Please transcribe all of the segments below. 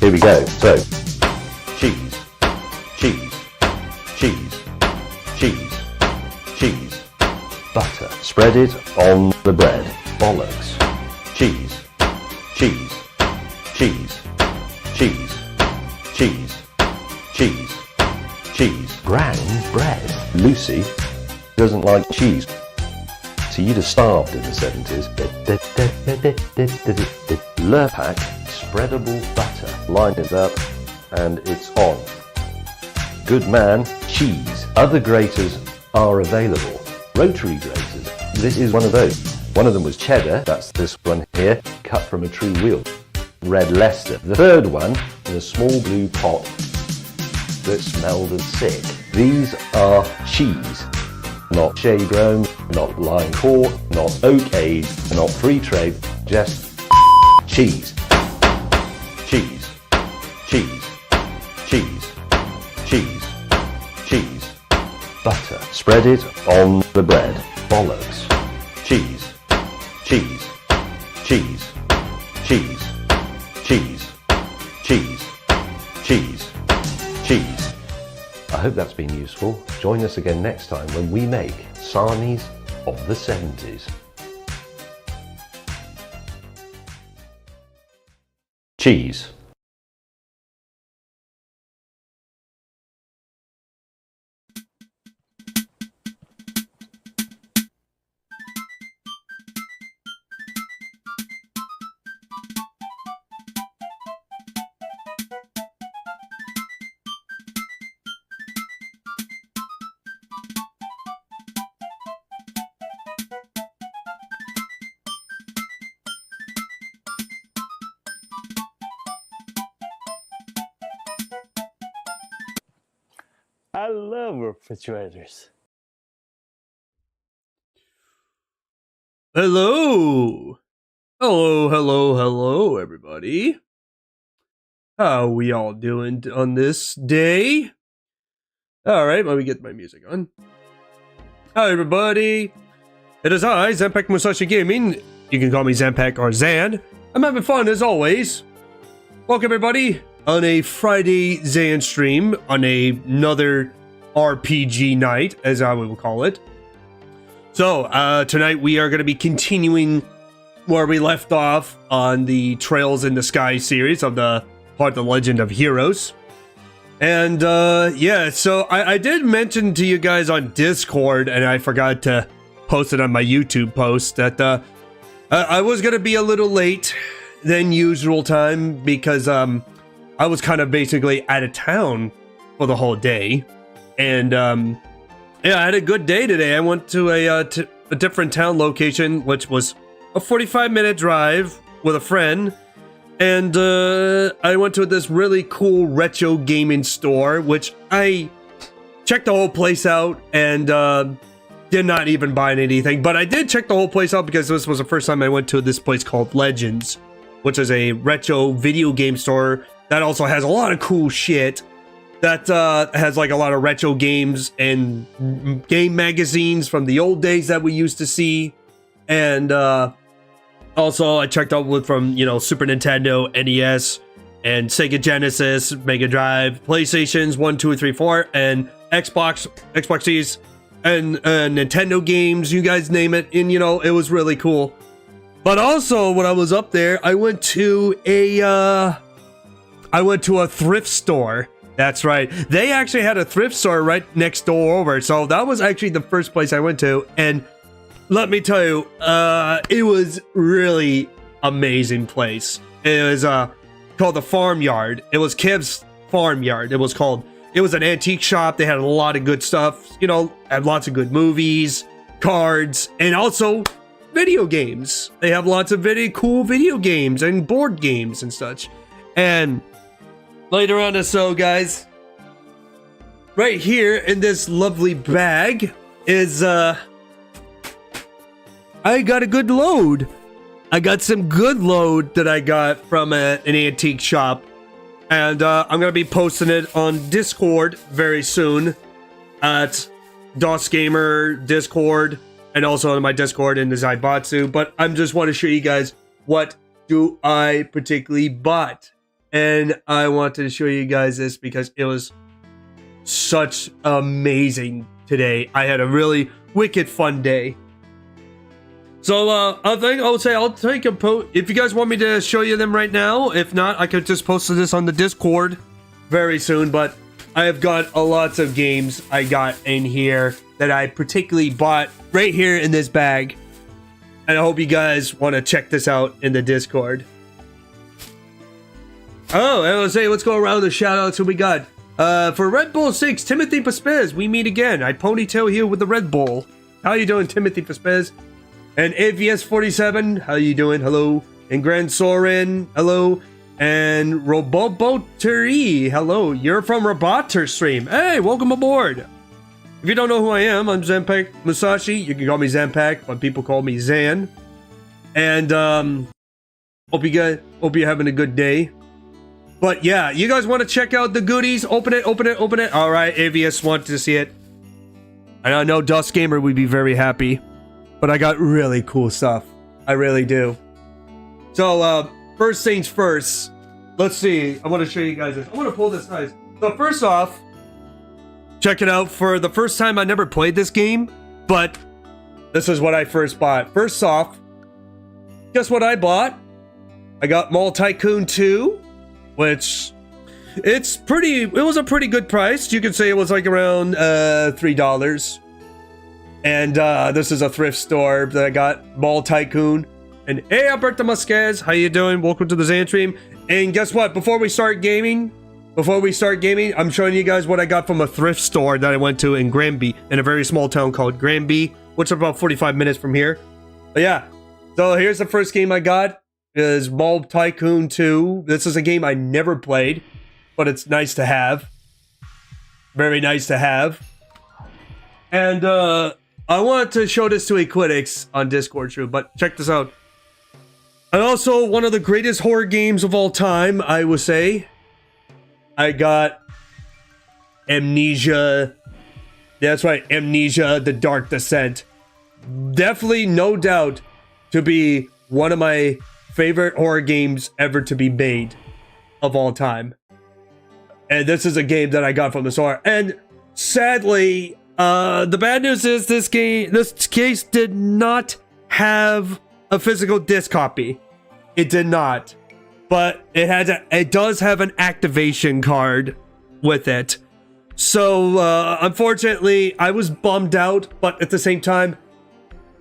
Here we go. So, cheese, cheese, cheese, cheese, cheese, butter. Spread it on the bread. Bollocks. Cheese, cheese, cheese, cheese, cheese, cheese, cheese. Brown bread. Lucy doesn't like cheese. So you'd have starved in the 70s. Lurpak, spreadable butter. Line it up and it's on. Good man, cheese. Other graters are available. Rotary graters. This is one of those. One of them was cheddar, that's this one here, cut from a true wheel. Red Leicester. The third one in a small blue pot that smelled of sick. These are cheese. Not shade grown, not line court, not oak age, not free trade, just cheese. Cheese. Cheese. Cheese. Cheese. Cheese. Butter. Spread it on the bread. Bollocks. Cheese. Cheese. Cheese. Cheese. Cheese. Cheese. Cheese. Cheese. I hope that's been useful. Join us again next time when we make sarnies of the 70s. Cheese. I love refrigerators. Hello! Hello, everybody. How we all doing on this day? Alright, let me get my music on. Hi, everybody. It is I, Zanpak Musashi Gaming. You can call me Zanpak or Zan. I'm having fun as always. Welcome, everybody, on a Friday Zanstream, on another RPG night, as I will call it. So, tonight we are going to be continuing where we left off on the Trails in the Sky series of the part of the Legend of Heroes. And, yeah, so I did mention to you guys on Discord, and I forgot to post it on my YouTube post, that I was going to be a little late than usual time because I was kind of basically out of town for the whole day. And yeah, I had a good day today. I went to a different town location, which was a 45-minute drive with a friend. And I went to this really cool retro gaming store, which I checked the whole place out and did not even buy anything. But I did check the whole place out because this was the first time I went to this place called Legends, which is a retro video game store that also has a lot of cool shit. That has like a lot of retro games and game magazines from the old days that we used to see. And also I checked out with from, you know, Super Nintendo, NES, and Sega Genesis, Mega Drive, PlayStations 1, 2, 3, 4, and Xboxes, and Nintendo games, you guys name it. And, you know, it was really cool. But also, when I was up there, I went to a thrift store. That's right. They actually had a thrift store right next door over. So that was actually the first place I went to. And let me tell you, it was really amazing place. It was called the Farmyard. It was Kev's Farmyard. It was an antique shop. They had a lot of good stuff. You know, had lots of good movies, cards, and also video games. They have lots of very cool video games and board games and such. And later on the show, guys, right here in this lovely bag is I got a good load. I got some good load that I got from an antique shop. And I'm going to be posting it on Discord very soon at DOS Gamer Discord and also on my Discord in the Zaibatsu. But I just want to show you guys what do I particularly bought. And I wanted to show you guys this because it was such amazing today. I had a really wicked fun day. So I think I'll take a post. If you guys want me to show you them right now, if not, I could just post this on the Discord very soon. But I have got a lots of games I got in here that I particularly bought right here in this bag. And I hope you guys want to check this out in the Discord. Oh, and let's say, let's go around the shout outs who we got. For Red Bull 6, Timothy Paspez, we meet again. I ponytail here with the Red Bull. How you doing, Timothy Paspez? And AVS 47, how you doing? Hello. And Grand Soren, hello. And Roboboteri, hello. You're from Zanstream. Hey, welcome aboard. If you don't know who I am, I'm Zanpak Musashi. You can call me Zanpak, but people call me Zan. And hope you're having a good day. But yeah, you guys want to check out the goodies? Open it. All right, AVS wanted to see it. And I know Dust Gamer would be very happy. But I got really cool stuff. I really do. So, first things first. Let's see. I want to show you guys this. I want to pull this nice. So, first off, check it out. For the first time, I never played this game. But this is what I first bought. First off, guess what I bought? I got Mall Tycoon 2. Which, it was a pretty good price. You could say it was like around $3. And this is a thrift store that I got, Mall Tycoon. And hey, Alberto Musquez, how you doing? Welcome to the Zanstream. And guess what? Before we start gaming, I'm showing you guys what I got from a thrift store that I went to in Granby, in a very small town called Granby, which is about 45 minutes from here. But yeah, so here's the first game I got, is Mall Tycoon 2. This is a game I never played, but it's nice to have. Very nice to have. And I wanted to show this to Equitix on Discord, too, but check this out. And also, one of the greatest horror games of all time, I would say. I got Amnesia. That's right, Amnesia, The Dark Descent. Definitely, no doubt, to be one of my favorite horror games ever to be made of all time. And this is a game that I got from the store. And sadly, the bad news is this case did not have a physical disc copy. It did not. But it does have an activation card with it. So, unfortunately, I was bummed out, but at the same time,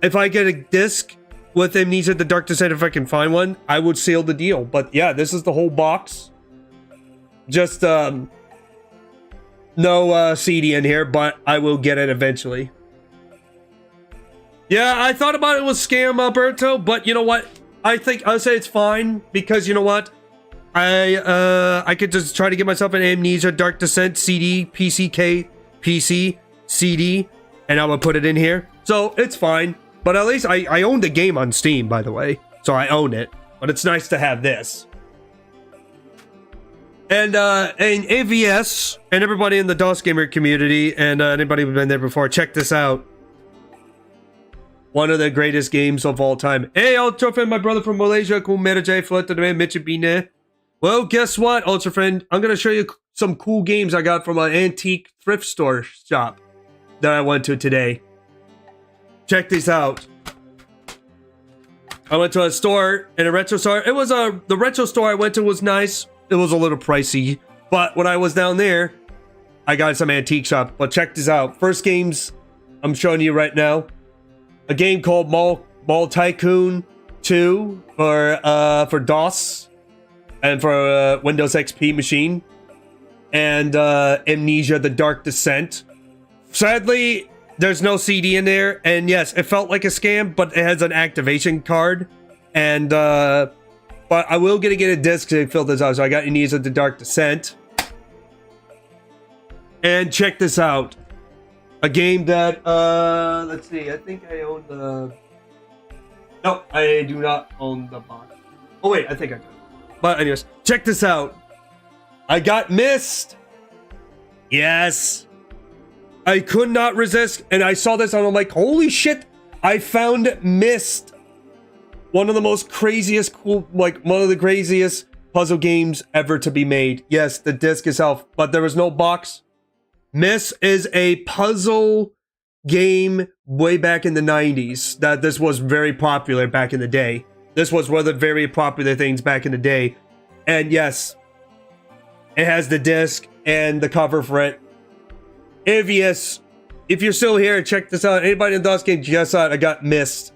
if I get a disc with Amnesia The Dark Descent, if I can find one, I would seal the deal. But yeah, this is the whole box. Just, no CD in here, but I will get it eventually. Yeah, I thought about it was scam, Alberto, but you know what? I think I'll say it's fine because you know what? I could just try to get myself an Amnesia Dark Descent CD, PC CD, and I will put it in here. So it's fine. But at least I own the game on Steam, by the way. So I own it. But it's nice to have this. And AVS and everybody in the DOS Gamer community and anybody who's been there before, check this out. One of the greatest games of all time. Hey, Ultrafriend, my brother from Malaysia. Well, guess what, Ultrafriend? I'm going to show you some cool games I got from an antique thrift store shop that I went to today. Check these out. I went to a store, in a retro store. It was the retro store I went to was nice. It was a little pricey. But when I was down there, I got some antique shop. But check this out. First games I'm showing you right now. A game called Mall Tycoon 2 for DOS and for Windows XP machine. And Amnesia The Dark Descent. Sadly, there's no CD in there, and yes, it felt like a scam, but it has an activation card, and but I will get a disc to fill this out. So I got Knees of the Dark Descent, and check this out, a game that let's see, I think I own the. No, I do not own the box. Oh wait, I think I do. But anyways, check this out. I got Myst. Yes. I could not resist, and I saw this and I'm like, holy shit, I found Myst. One of the most craziest, one of the craziest puzzle games ever to be made. Yes, the disc itself, but there was no box. Myst is a puzzle game way back in the 90s that this was very popular back in the day. This was one of the very popular things back in the day. And yes, it has the disc and the cover for it. If you're still here, check this out. Anybody in DOS game, guess what? I got Myst.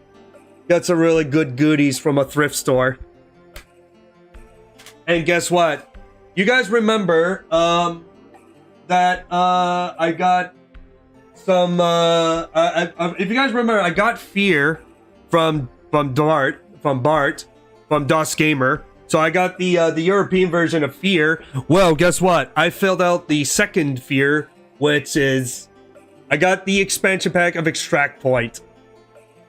Got some really good goodies from a thrift store. And guess what? You guys remember that I got some if you guys remember, I got Fear from Bart from DOS Gamer. So I got the European version of Fear. Well, guess what? I filled out the second Fear, which is I got the expansion pack of Extract Point.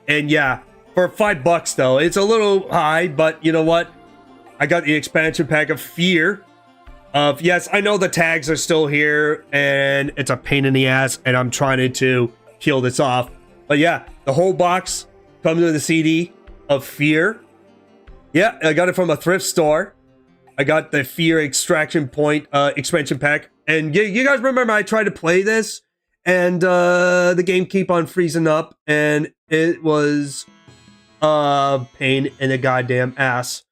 And yeah, for $5 though, it's a little high, but you know what? I got the expansion pack of Fear. Yes, I know the tags are still here, and it's a pain in the ass, and I'm trying to peel this off. But yeah, the whole box comes with a CD of Fear. Yeah, I got it from a thrift store. I got the Fear Extraction Point expansion pack. And you guys remember I tried to play this, and the game keep on freezing up, and it was a pain in the goddamn ass.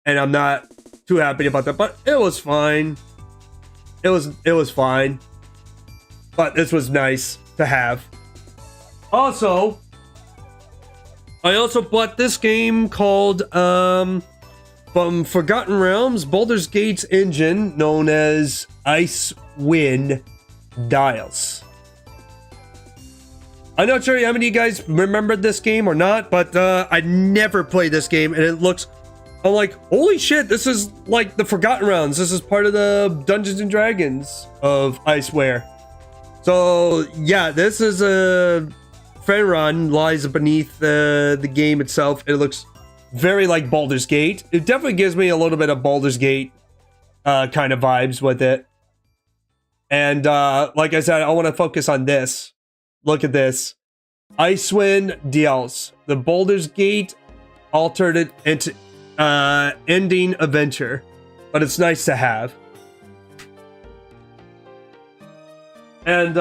And I'm not too happy about that, but it was fine. It was fine. But this was nice to have. Also, I also bought this game called from Forgotten Realms, Baldur's Gate's engine, known as Icewind Dales. I'm not sure how many of you guys remembered this game or not, but I never played this game, and it looks. I'm like, holy shit, this is like the Forgotten Realms. This is part of the Dungeons and Dragons of Iceware. So yeah, this is a Fenron lies beneath the game itself. It looks very like Baldur's Gate. It definitely gives me a little bit of Baldur's Gate kind of vibes with it. And like I said, I want to focus on this. Look at this. Icewind Dales, the Baldur's Gate altered into ending adventure, but it's nice to have. And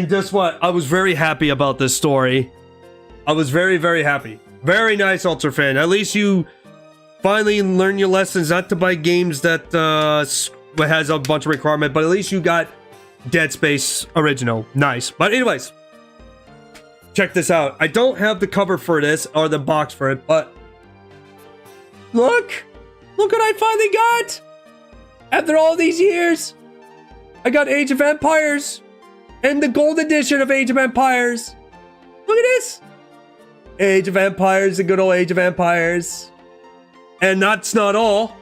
guess what? I was very happy about this story. I was very, very happy. Very nice, Ultra Fan. At least you finally learn your lessons not to buy games that has a bunch of requirement, but at least you got Dead Space original. Nice. But anyways, check this out. I don't have the cover for this or the box for it, but look what I finally got after all these years. I got Age of Empires and the gold edition of Age of Empires. Look at this. Age of Empires, the good old Age of Empires. And that's not all.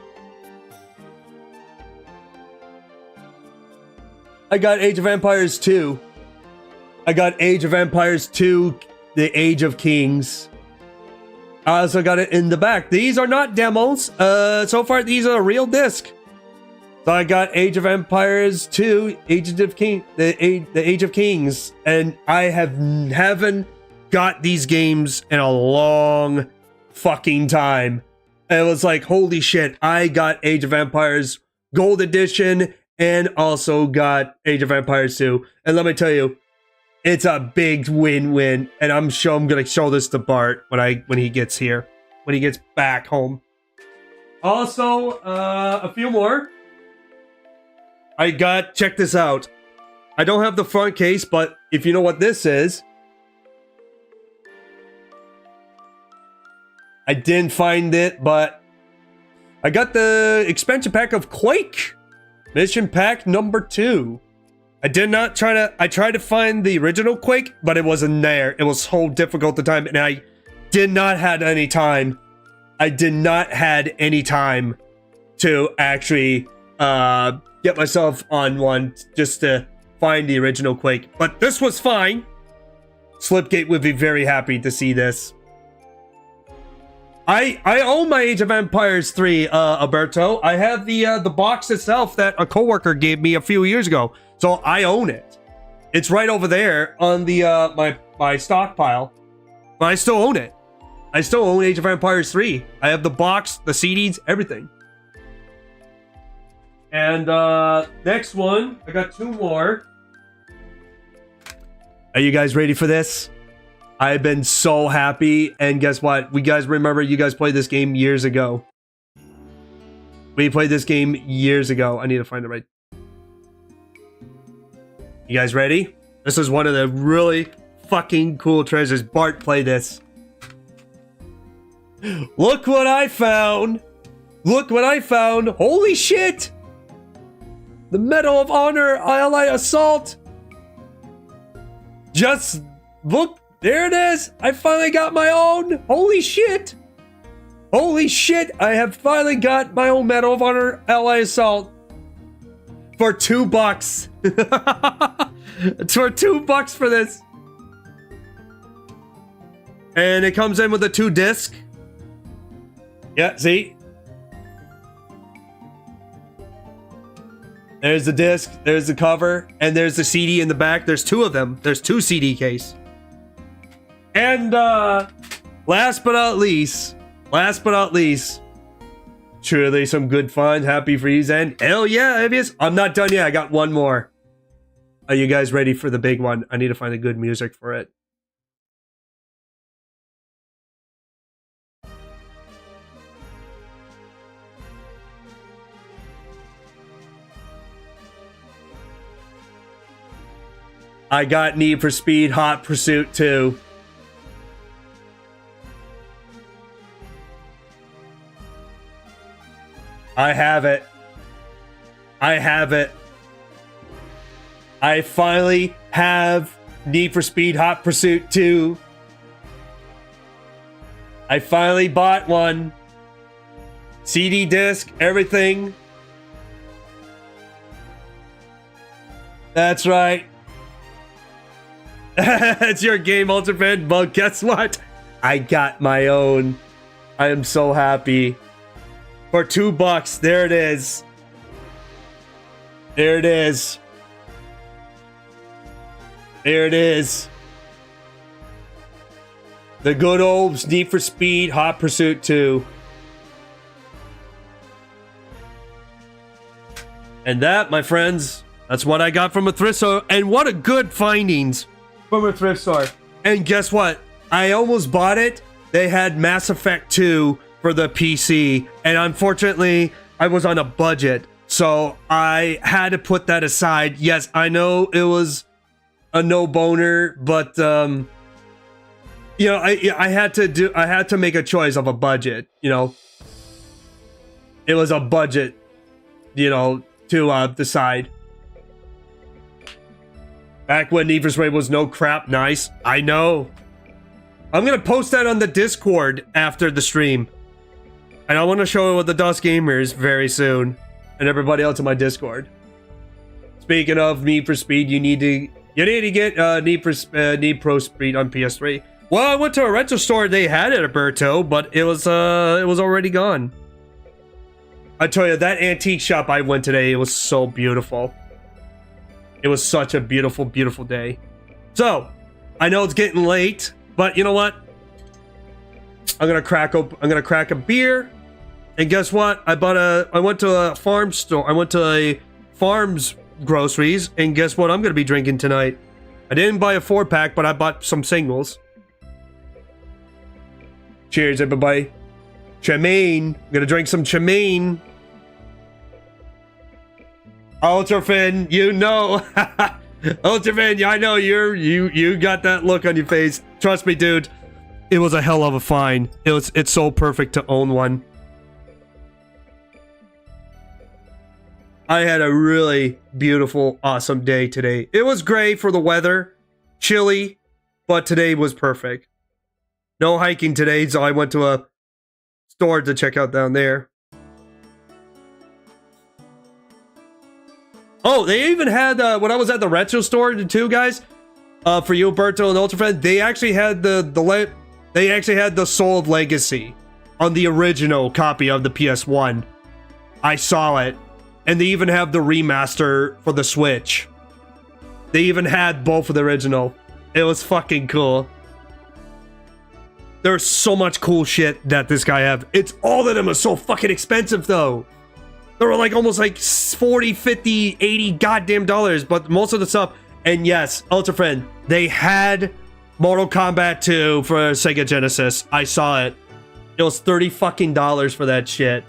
I got Age of Empires 2. I got Age of Empires 2, the Age of Kings. I also got it in the back. These are not demos. So far, these are a real disc. So I got Age of Empires 2, Age of King, the Age of Kings, and I haven't got these games in a long fucking time. And it was like, holy shit! I got Age of Empires Gold Edition, and also got Age of Empires 2. And let me tell you, it's a big win-win, and I'm sure I'm gonna show this to Bart when he gets here, when he gets back home. Also, a few more. I got, check this out. I don't have the front case, but if you know what this is, I didn't find it, but I got the expansion pack of Quake, mission pack number 2. I did not try to... I tried to find the original Quake, but it wasn't there. It was so difficult to time, and I did not have any time. I did not had any time to actually get myself on one just to find the original Quake. But this was fine. Slipgate would be very happy to see this. I own my Age of Empires 3, Alberto. I have the box itself that a coworker gave me a few years ago. So I own it. It's right over there on the my stockpile. But I still own it. I still own Age of Empires 3. I have the box, the CDs, everything. And next one, I got 2 more. Are you guys ready for this? I've been so happy, and guess what? You guys played this game years ago. We played this game years ago. I need to find it right. You guys ready? This is one of the really fucking cool treasures. Bart, play this. Look what I found! Look what I found! Holy shit! The Medal of Honor Ally Assault! Just look! There it is! I finally got my own! Holy shit! Holy shit! I have finally got my own Medal of Honor Ally Assault. For $2. It's for $2 for this. And it comes in with a 2-disc. Yeah, see? There's the disc, there's the cover, and there's the CD in the back. There's 2 of them. There's 2 CD case. And last but not least, truly some good fun. Happy for you, Zen. Hell yeah, Avius. I'm not done yet. I got one more. Are you guys ready for the big one? I need to find the good music for it. I got Need for Speed Hot Pursuit 2. I have it. I have it. I finally have Need for Speed Hot Pursuit 2. I finally bought one. CD disc, everything. That's right. It's your game, Ultrafan. But guess what? I got my own. I am so happy. For $2, there it is. There it is. There it is. The good old Need for Speed Hot Pursuit 2. And that, my friends, that's what I got from a thrift store. And what a good findings from a thrift store. And guess what? I almost bought it. They had Mass Effect 2 for the PC. And unfortunately, I was on a budget. So I had to put that aside. Yes, I know it was a no-boner, but you know, I had to make a choice of a budget, you know. It was a budget, you know, to decide. Back when Need for Speed was no crap nice. I know. I'm gonna post that on the Discord after the stream. And I want to show it with the Dust Gamers very soon. And everybody else in my Discord. Speaking of Need for Speed, you need to get Need Pro Speed on PS3. Well, I went to a rental store. They had it, Alberto, but it was already gone. I tell you, that antique shop I went today, it was so beautiful. It was such a beautiful, beautiful day. So, I know it's getting late, but you know what? I'm gonna crack a beer, and guess what? I went to a farm store. I went to a farm's groceries, and guess what? I'm gonna be drinking tonight. I didn't buy a 4-pack, but I bought some singles. Cheers, everybody. Chimane. I'm gonna drink some Chimane. Ultrafin, you know. Ultrafin, yeah, I know you got that look on your face. Trust me, dude. It was a hell of a find. It's so perfect to own one. I had a really beautiful, awesome day today. It was great for the weather, chilly, but today was perfect. No hiking today, so I went to a store to check out down there. Oh, they even had, when I was at the retro store too, guys, for you, Berto and Ultrafan, they actually had the Soul of Legacy on the original copy of the PS1. I saw it. And they even have the remaster for the Switch. They even had both of the original. It was fucking cool. There's so much cool shit that this guy have. It's all of them are so fucking expensive though. They were like almost like 40, 50, 80 goddamn dollars, but most of the stuff. And yes, Ultra Friend, they had Mortal Kombat 2 for Sega Genesis. I saw it. It was $30 fucking for that shit.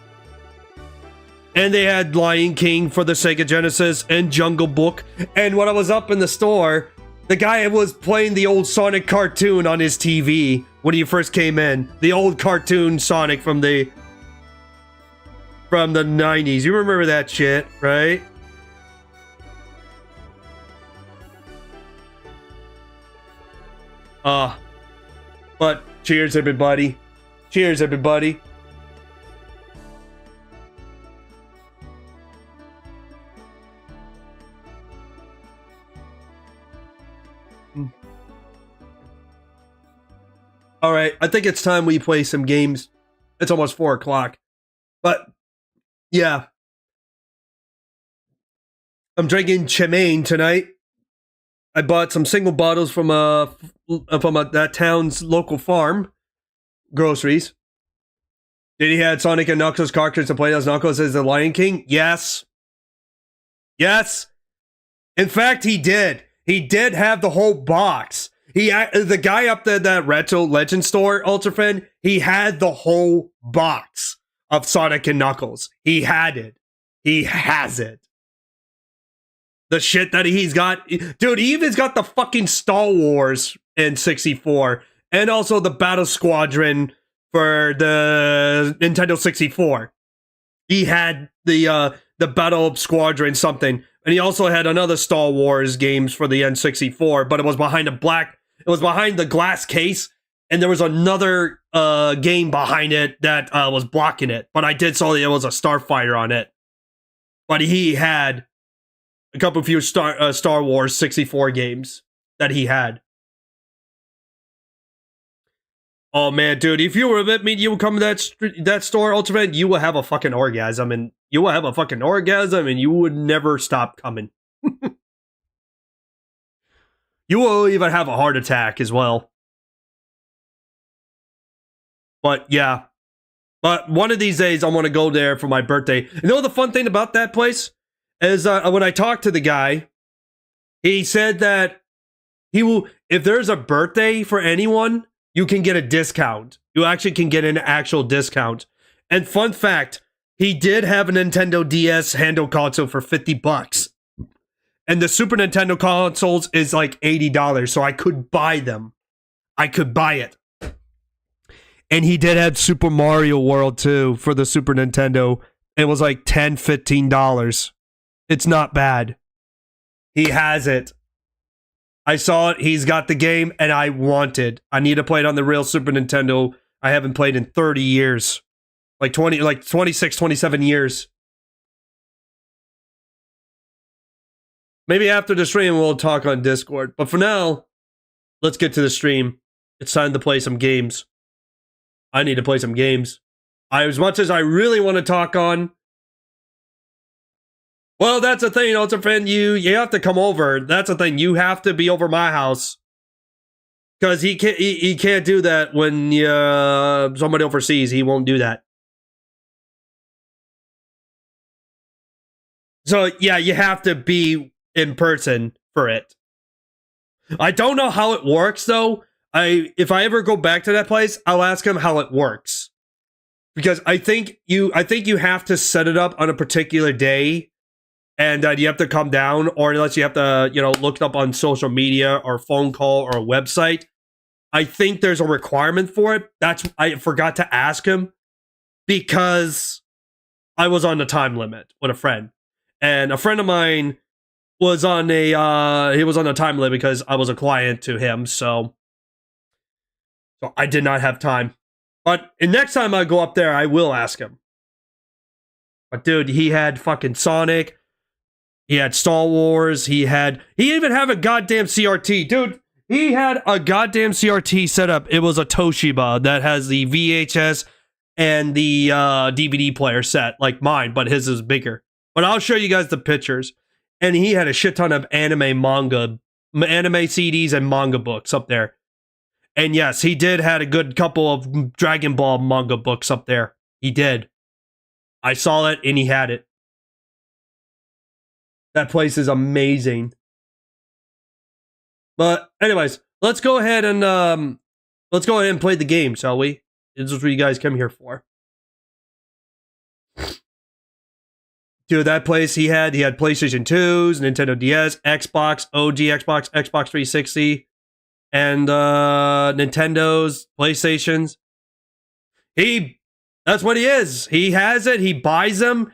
And they had Lion King for the Sega Genesis and Jungle Book. And when I was up in the store, the guy was playing the old Sonic cartoon on his TV when he first came in. The old cartoon Sonic from the 90s. You remember that shit, right? But cheers, everybody. Cheers, everybody. All right, I think it's time we play some games. It's almost 4 o'clock. But, yeah. I'm drinking Chimane tonight. I bought some single bottles from that town's local farm. Groceries. Did he have Sonic and Knuckles cartridge to play as Knuckles as the Lion King? Yes. Yes. In fact, he did. He did have the whole box. The guy up there, that Retro Legend store, Ultrafan, he had the whole box of Sonic and Knuckles. He had it. He has it. The shit that he's got. Dude, he even's got the fucking Star Wars in 64. And also the Battle Squadron for the Nintendo 64. He had the Battle Squadron something. And he also had another Star Wars games for the N64, but it was behind the glass case, and there was another game behind it that was blocking it. But I did saw that it was a Starfighter on it. But he had a few Star Wars 64 games that he had. Oh man, dude, if you were with me, you would come to that store, Ultimate, you will have a fucking orgasm, and you would never stop coming. You will even have a heart attack as well. But yeah. But one of these days, I want to go there for my birthday. You know the fun thing about that place? Is when I talked to the guy, he said that he will, if there's a birthday for anyone, you can get a discount. You actually can get an actual discount. And fun fact, he did have a Nintendo DS handle console for $50. And the Super Nintendo consoles is like $80, so I could buy them. I could buy it. And he did have Super Mario World too for the Super Nintendo. It was like $10, $15. It's not bad. He has it. I saw it. He's got the game, and I want it. I need to play it on the real Super Nintendo. I haven't played in 30 years. Like 26, 27 years. Maybe after the stream, we'll talk on Discord. But for now, let's get to the stream. It's time to play some games. I need to play some games. As much as I really want to talk on. Well, that's the thing, Ultra Friend. You have to come over. That's the thing. You have to be over my house. Because he can't do that when somebody overseas. He won't do that. So, yeah, you have to be in person for it. I don't know how it works, though. If I ever go back to that place, I'll ask him how it works. Because I think you have to set it up on a particular day. And you have to come down, or unless you have to, look it up on social media or phone call or a website. I think there's a requirement for it. I forgot to ask him because I was on the time limit with a friend. And a friend of mine was on a time limit because I was a client to him, so I did not have time. But next time I go up there, I will ask him. But dude, he had fucking Sonic, he had Star Wars, he even had a goddamn CRT. Dude, he had a goddamn CRT set up. It was a Toshiba that has the VHS and the DVD player set, like mine, but his is bigger. But I'll show you guys the pictures. And he had a shit ton of anime CDs and manga books up there. And yes, he did had a good couple of Dragon Ball manga books up there. He did. I saw it and he had it. That place is amazing. But anyways, let's go ahead and play the game, shall we? This is what you guys come here for. Dude, that place he had PlayStation 2s, Nintendo DS, Xbox, OG Xbox, Xbox 360, and Nintendo's, PlayStations. That's what he is. He has it, he buys them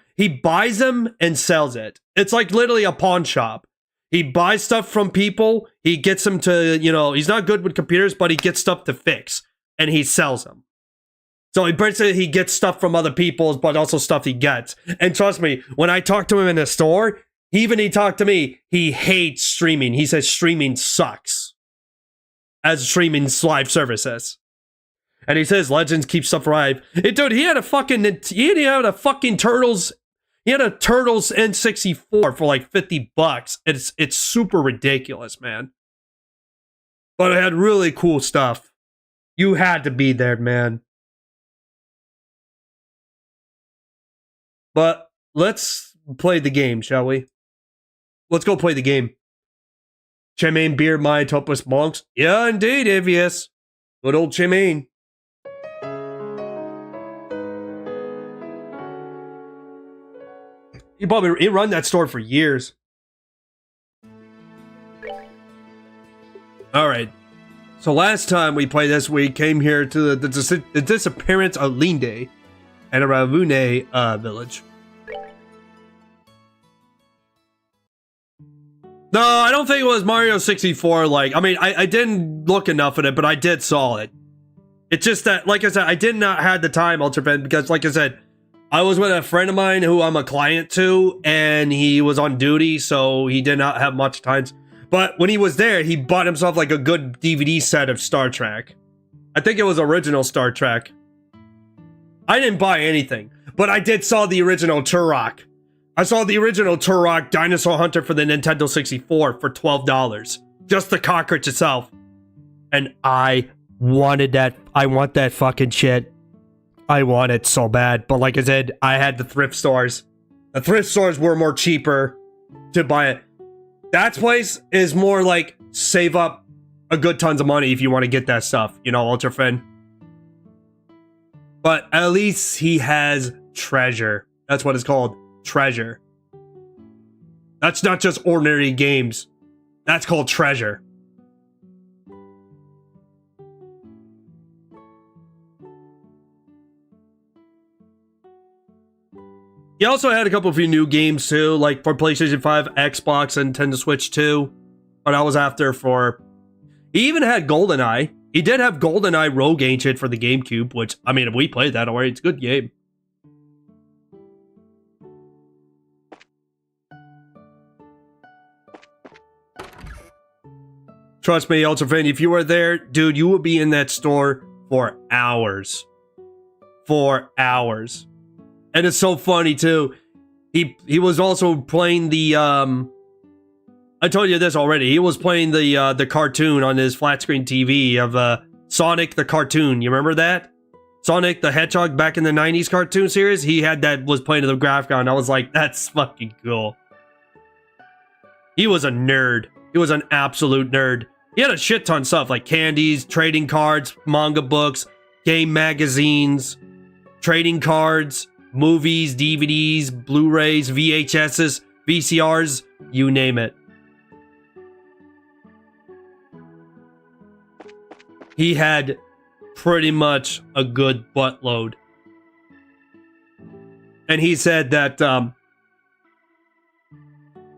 and sells it. It's like literally a pawn shop. He buys stuff from people, he gets them to, he's not good with computers, but he gets stuff to fix, and he sells them. So he gets stuff from other people, but also stuff he gets. And trust me, when I talk to him in the store, he talked to me, he hates streaming. He says streaming sucks. As streaming live services. And he says Legends keep stuff alive. Dude, he had a fucking Turtles. He had a Turtles N64 for like $50. It's super ridiculous, man. But it had really cool stuff. You had to be there, man. But let's play the game, shall we? Let's go play the game. Chemain Beer, my Topus Monks. Yeah, indeed, Avius. Good old Chemain. He run that store for years. Alright. So last time we played this, we came here to the disappearance of Linde and a Ravune village. No, I don't think it was Mario 64. I didn't look enough at it, but I did saw it. It's just that, like I said, I did not have the time, Ultrafan, because like I said, I was with a friend of mine who I'm a client to, and he was on duty, so he did not have much time. But when he was there, he bought himself like a good DVD set of Star Trek. I think it was original Star Trek. I didn't buy anything, but I did saw the original Turok. I saw the original Turok Dinosaur Hunter for the Nintendo 64 for $12. Just the cartridge itself. And I wanted that. I want that fucking shit. I want it so bad. But like I said, I had the thrift stores. The thrift stores were more cheaper to buy it. That place is more like save up a good tons of money if you want to get that stuff. Ultrafin. But at least he has treasure. That's what it's called. Treasure. That's not just ordinary games. That's called treasure. He also had a couple of few new games too, like for PlayStation 5, Xbox, and Nintendo Switch 2. But I was after for... He even had GoldenEye. He did have GoldenEye Rogue Ancient for the GameCube, which, we played that already. It's a good game. Trust me, Ultrafan, if you were there, dude, you would be in that store for hours. For hours. And it's so funny, too. He was also playing the, I told you this already. He was playing the cartoon on his flat screen TV of Sonic the cartoon. You remember that? Sonic the Hedgehog back in the 90s cartoon series? He had that, was playing in the graphic on. I was like, that's fucking cool. He was a nerd. He was an absolute nerd. He had a shit ton of stuff like candies, trading cards, manga books, game magazines, trading cards, movies, DVDs, Blu-rays, VHSs, VCRs, you name it. He had pretty much a good buttload. And he said that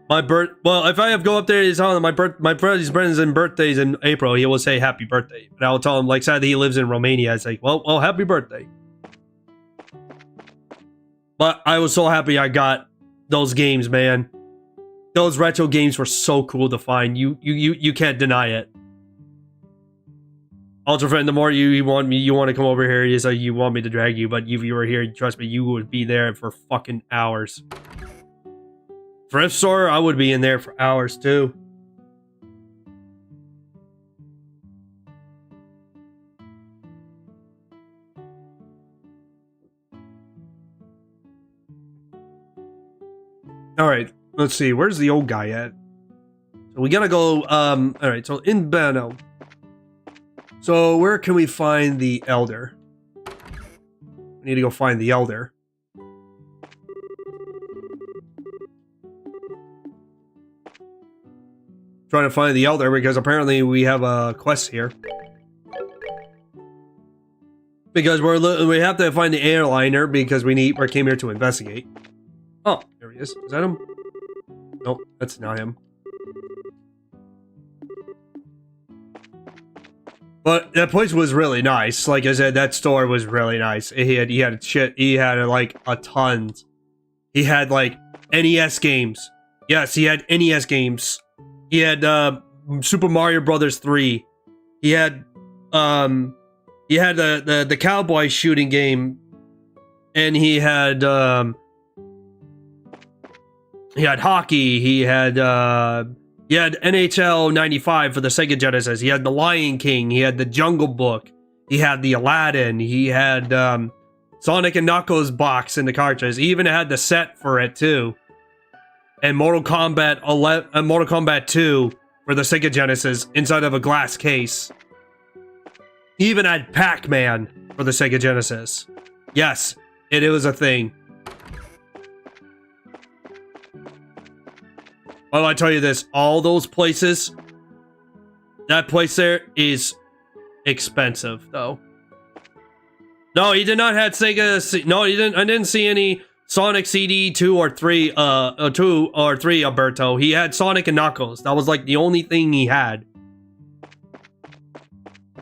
Well, if I have go up there and tell him my brother's birthday's in April, he will say happy birthday. But I will tell him, like, sadly he lives in Romania. It's like, well, happy birthday. But I was so happy I got those games, man. Those retro games were so cool to find. You can't deny it. Ultrafriend, the more you want to come over here, it's like you want me to drag you, but if you were here, trust me, you would be there for fucking hours. Thrift store, I would be in there for hours too. All right, let's see. Where's the old guy at? So we gotta go. All right, so in Bano. So where can we find the elder? We need to go find the elder. Trying to find the elder because apparently we have a quest here. Because we have to find the airliner because we came here to investigate. Oh, there he is. Is that him? Nope, that's not him. But that place was really nice. Like I said, that store was really nice. He had shit. He had like a ton. He had like NES games. Yes, he had NES games. He had Super Mario Brothers 3. He had the cowboy shooting game, and he had hockey. He had NHL 95 for the Sega Genesis. He had the Lion King. He had the Jungle Book. He had the Aladdin. He had Sonic and Knuckles box in the cartridge. He even had the set for it too. And Mortal Kombat 2 for the Sega Genesis inside of a glass case. He even had Pac-Man for the Sega Genesis. Yes, it was a thing. Well, I tell you this, all those places, that place there is expensive, though. No, he did not have Sega. No, he didn't. I didn't see any Sonic CD 2 or 3. 2 or 3, Alberto. He had Sonic and Knuckles. That was like the only thing he had.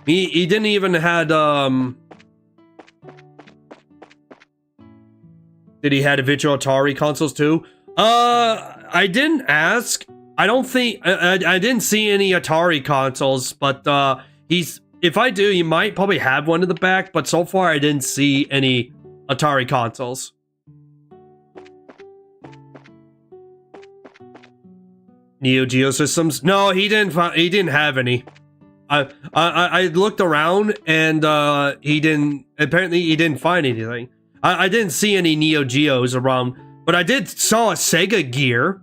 He didn't even had Did he had virtual Atari consoles too? I didn't ask. I don't think I didn't see any Atari consoles, but if I do, he might probably have one in the back, but so far I didn't see any Atari consoles. Neo Geo systems? No, he didn't have any. I looked around and apparently he didn't find anything. I didn't see any Neo Geos around, but I saw a Sega Gear.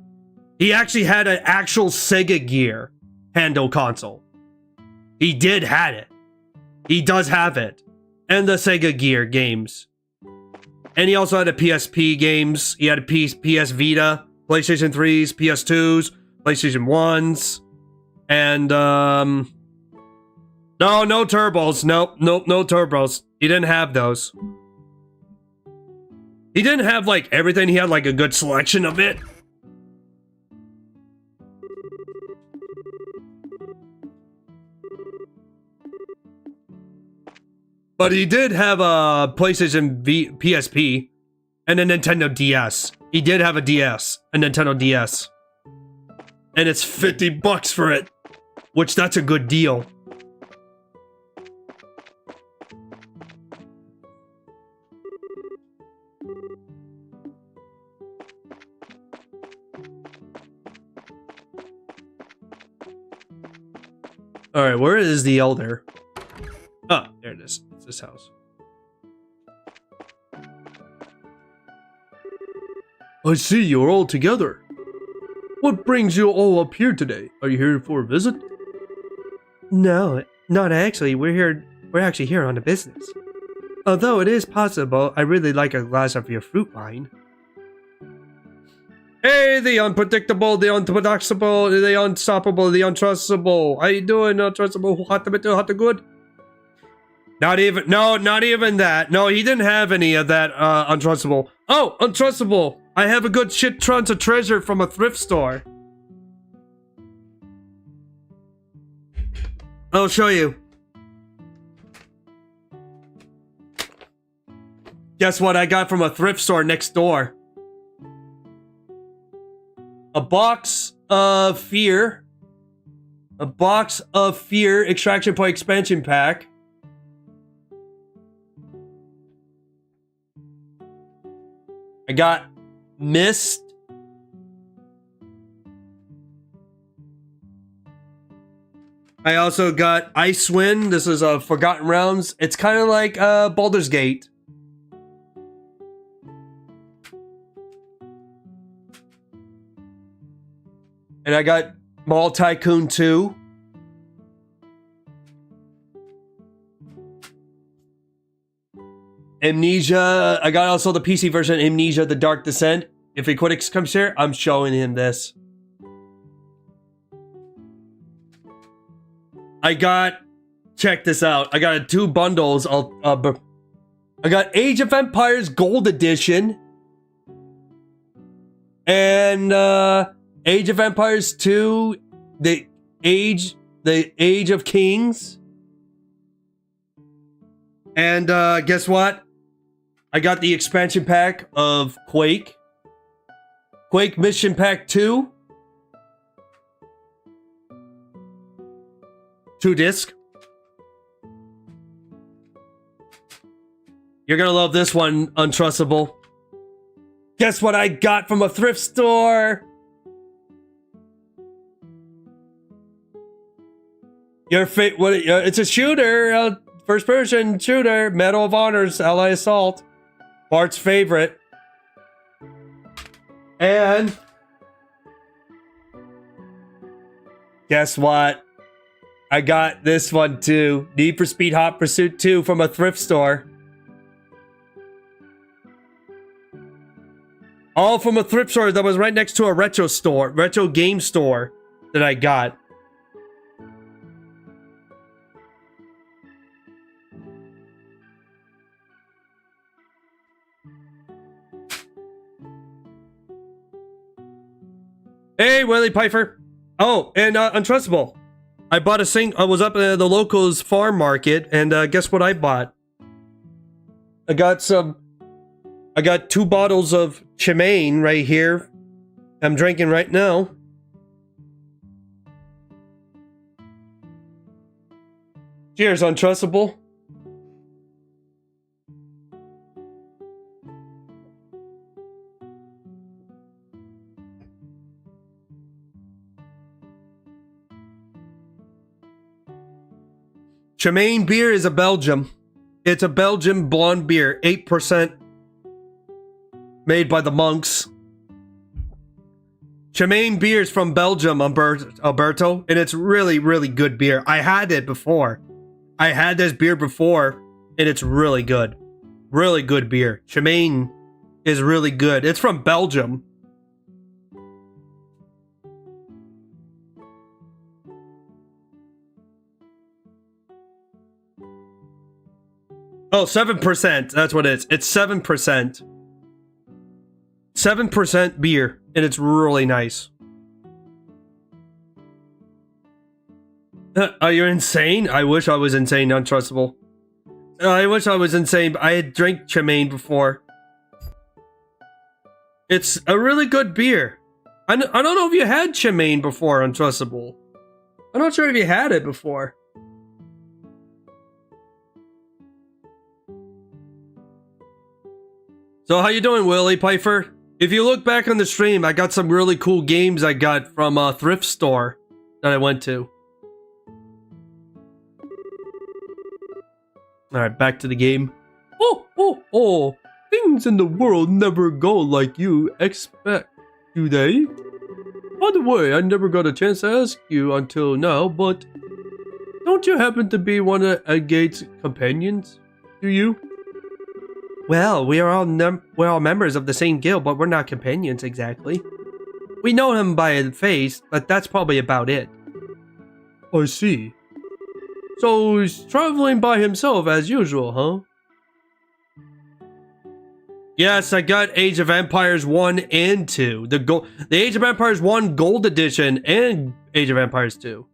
He actually had an actual Sega Gear handle console. He did have it. He does have it. And the Sega Gear games. And he also had a PSP games. He had a PS Vita, PlayStation 3s, PS2s, PlayStation 1s. And, no turbos. Nope, no turbos. He didn't have those. He didn't have, like, everything. He had, like, a good selection of it. But he did have a PlayStation PSP and a Nintendo DS. He did have a DS, a Nintendo DS. And it's $50 for it, which that's a good deal. All right, where is the elder? Ah, there it is. It's this house. I see you're all together. What brings you all up here today? Are you here for a visit? No, not actually. We're actually here on a business. Although it is possible, I really like a glass of your fruit wine. Hey, the unpredictable, the unpredictable, the unstoppable, the untrustable. How you doing, untrustable? Hot to good? Not even that. No, he didn't have any of that, untrustable. Oh, untrustable. I have a good shit tons of treasure from a thrift store. I'll show you. Guess what I got from a thrift store next door? A box of Fear. A box of Fear Extraction Point expansion pack. I got Mist. I also got Icewind. This is a Forgotten Realms. It's kind of like Baldur's Gate. And I got Mall Tycoon 2. Amnesia. I got also the PC version, Amnesia, The Dark Descent. If Equinix comes here, I'm showing him this. I got, check this out. I got 2 bundles. I got Age of Empires Gold Edition. And Age of Empires 2, the Age of Kings. And guess what? I got the expansion pack of Quake. Quake Mission Pack 2. 2 disc. You're gonna love this one, Untrustable. Guess what I got from a thrift store? Your it's a shooter, first person shooter, Medal of Honors, Ally Assault. Bart's favorite. And guess what? I got this one too. Need for Speed Hot Pursuit 2 from a thrift store. All from a thrift store that was right next to a retro game store that I got. Hey, Willie Pfeiffer. Oh, and Untrustable. I bought I was up at the locals farm market, and guess what I bought? I got 2 bottles of Chimane right here. I'm drinking right now. Cheers, Untrustable. Chimane beer is a Belgium. It's a Belgian blonde beer, 8%. Made by the monks. Chimane beer is from Belgium, Alberto, and it's really, really good beer. I had it before. I had this beer before, and it's really good. Really good beer. Chimane is really good. It's from Belgium. Oh, 7%. That's what it is. It's 7%. 7% beer, and it's really nice. Are you insane? I wish I was insane, Untrustable. I wish I was insane. I had drank Chimane before. It's a really good beer. I don't know if you had Chimane before, Untrustable. I'm not sure if you had it before. So how you doing, Willie Pfeiffer? If you look back on the stream, I got some really cool games I got from a thrift store that I went to. Alright, back to the game. Oh, things in the world never go like you expect, do they? By the way, I never got a chance to ask you until now, but don't you happen to be one of Edgate's companions? Do you? Well, we're all members of the same guild, but we're not companions exactly. We know him by his face, but that's probably about it. I see. So he's traveling by himself as usual, huh? Yes, I got Age of Empires 1 and 2. The Age of Empires 1 Gold Edition and Age of Empires 2.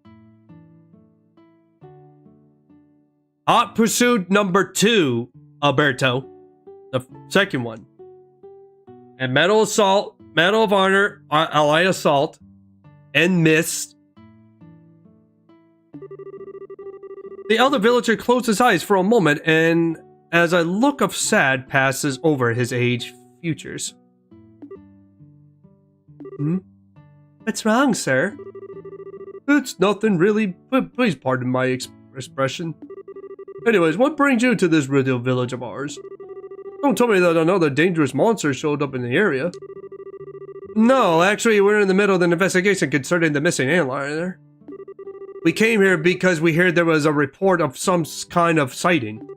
Hot Pursuit number 2, Alberto. The second one. And Medal of Honor, Allied Assault, and Mist. The elder villager closed his eyes for a moment, and as a look of sad passes over his aged features. What's wrong, sir? It's nothing really. Please pardon my expression. Anyways, what brings you to this little village of ours? Don't tell me that another dangerous monster showed up in the area. No, actually, we're in the middle of an investigation concerning the missing airliner. We came here because we heard there was a report of some kind of sighting.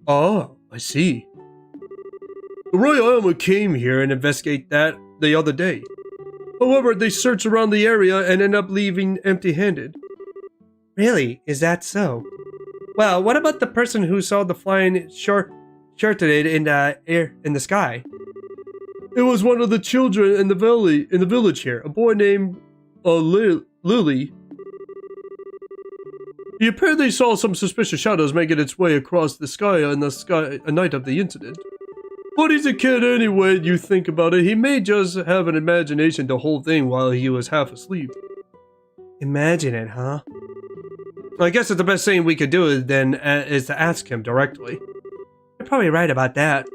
Oh, I see. The Royal Army came here and investigate that the other day. However, they searched around the area and ended up leaving empty-handed. Really? Is that so? Well, what about the person who saw the flying shorted in the sky? It was one of the children in the village here, a boy named Lily. He apparently saw some suspicious shadows making its way across the sky on the night of the incident. But he's a kid anyway, you think about it. He may just have an imagination the whole thing while he was half asleep. Imagine it, huh? I guess it's the best thing we could do then is to ask him directly. You're probably right about that.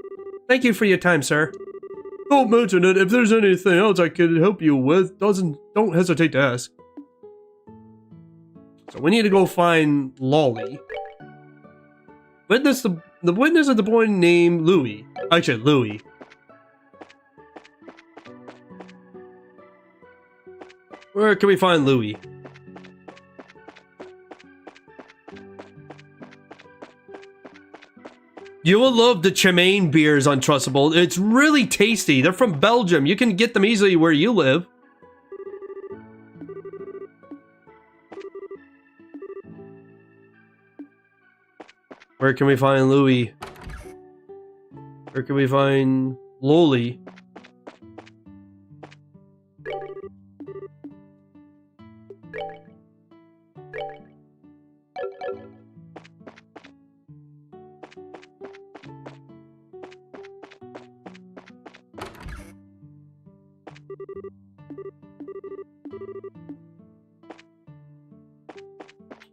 Thank you for your time, sir. Don't mention it. If there's anything else I could help you with, don't hesitate to ask. So we need to go find Lolly. The witness of the boy named Louis. Actually, Louis. Where can we find Louis? You will love the Chemaine beers on Trustable. It's really tasty. They're from Belgium. You can get them easily where you live. Where can we find Louis? Where can we find Loli?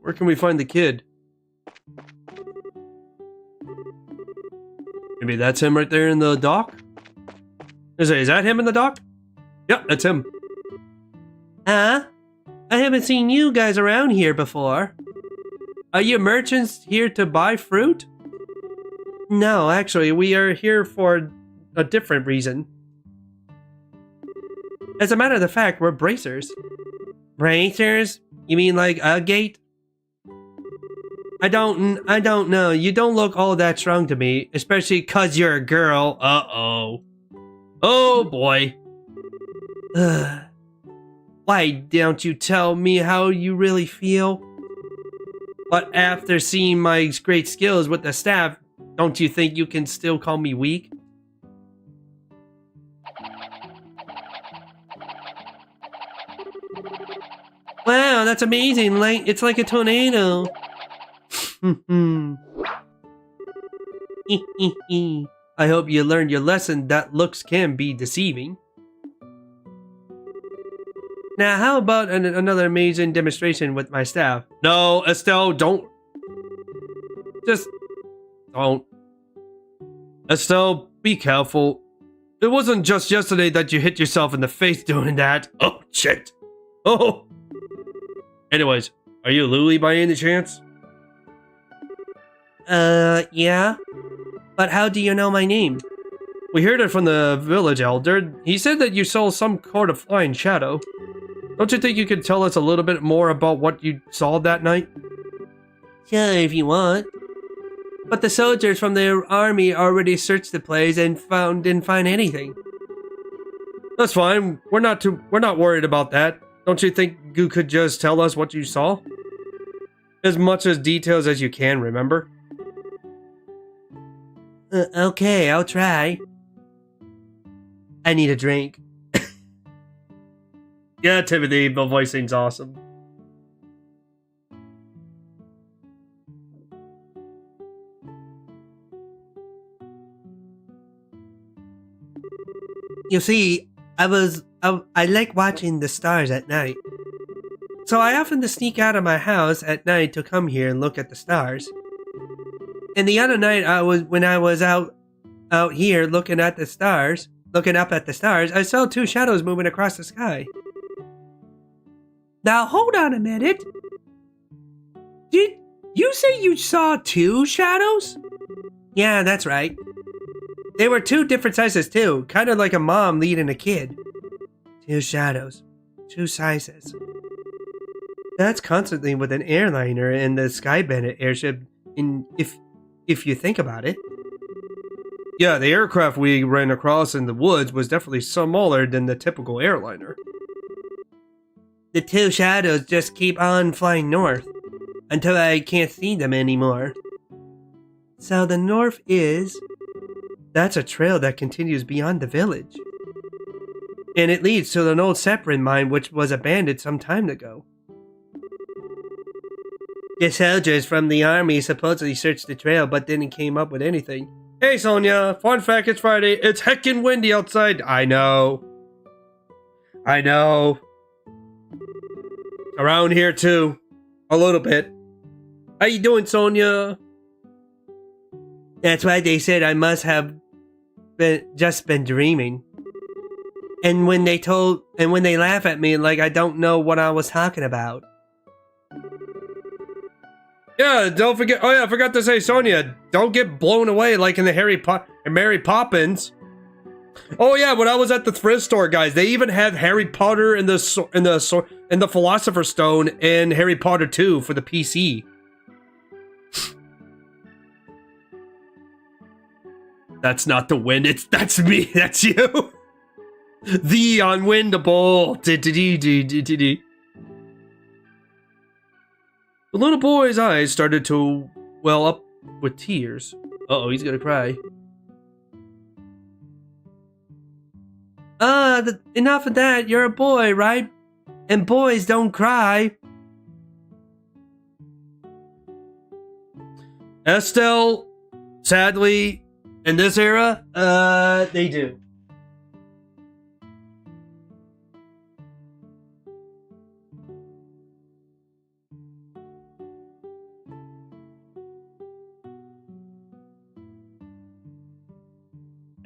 Where can we find the kid? Maybe that's him right there in the dock? Is that him in the dock? Yep, that's him. Huh? I haven't seen you guys around here before. Are you merchants here to buy fruit? No, actually, we are here for a different reason. As a matter of fact, we're bracers. Bracers? You mean like a gate? I don't know. You don't look all that strong to me, especially 'cause you're a girl. Uh-oh. Oh, boy. Why don't you tell me how you really feel? But after seeing my great skills with the staff, don't you think you can still call me weak? Wow, that's amazing. It's like a tornado. I hope you learned your lesson that looks can be deceiving. Now, how about another amazing demonstration with my staff? No, Estelle, don't. Just don't. Estelle, be careful. It wasn't just yesterday that you hit yourself in the face doing that. Oh, shit. Oh. Anyways, are you Louie by any chance? Yeah. But how do you know my name? We heard it from the village elder. He said that you saw some sort of flying shadow. Don't you think you could tell us a little bit more about what you saw that night? Sure, if you want. But the soldiers from the army already searched the place and didn't find anything. That's fine. We're not worried about that. Don't you think you could just tell us what you saw? As much as details as you can remember. Okay, I'll try. I need a drink. Yeah, Timothy, the voicing's awesome. You see, I like watching the stars at night. So I often sneak out of my house at night to come here and look at the stars. And the other night when I was out here looking up at the stars, I saw two shadows moving across the sky. Now hold on a minute. Did you say you saw two shadows? Yeah, that's right. They were two different sizes too, kind of like a mom leading a kid. Two shadows, two sizes. That's constantly with an airliner and the Skybendit airship, if you think about it. Yeah, the aircraft we ran across in the woods was definitely smaller than the typical airliner. The two shadows just keep on flying north until I can't see them anymore. So the north that's a trail that continues beyond the village. And it leads to an old sapling mine which was abandoned some time ago. The soldiers from the army supposedly searched the trail but didn't came up with anything. Hey Sonia, fun fact, it's Friday. It's heckin' windy outside. I know. Around here too. A little bit. How you doing, Sonia? That's why they said I must have just been dreaming. And when they laugh at me like I don't know what I was talking about. Yeah, don't forget. Oh yeah, I forgot to say, Sonia, don't get blown away like in the Mary Poppins. Oh yeah, when I was at the thrift store, guys, they even had Harry Potter and the Philosopher's Stone and Harry Potter 2 for the PC. That's not the wind. That's me. That's you. The unwindable. The little boy's eyes started to well up with tears. Uh-oh, he's gonna cry. Enough of that. You're a boy, right? And boys don't cry. Estelle, sadly, in this era, they do.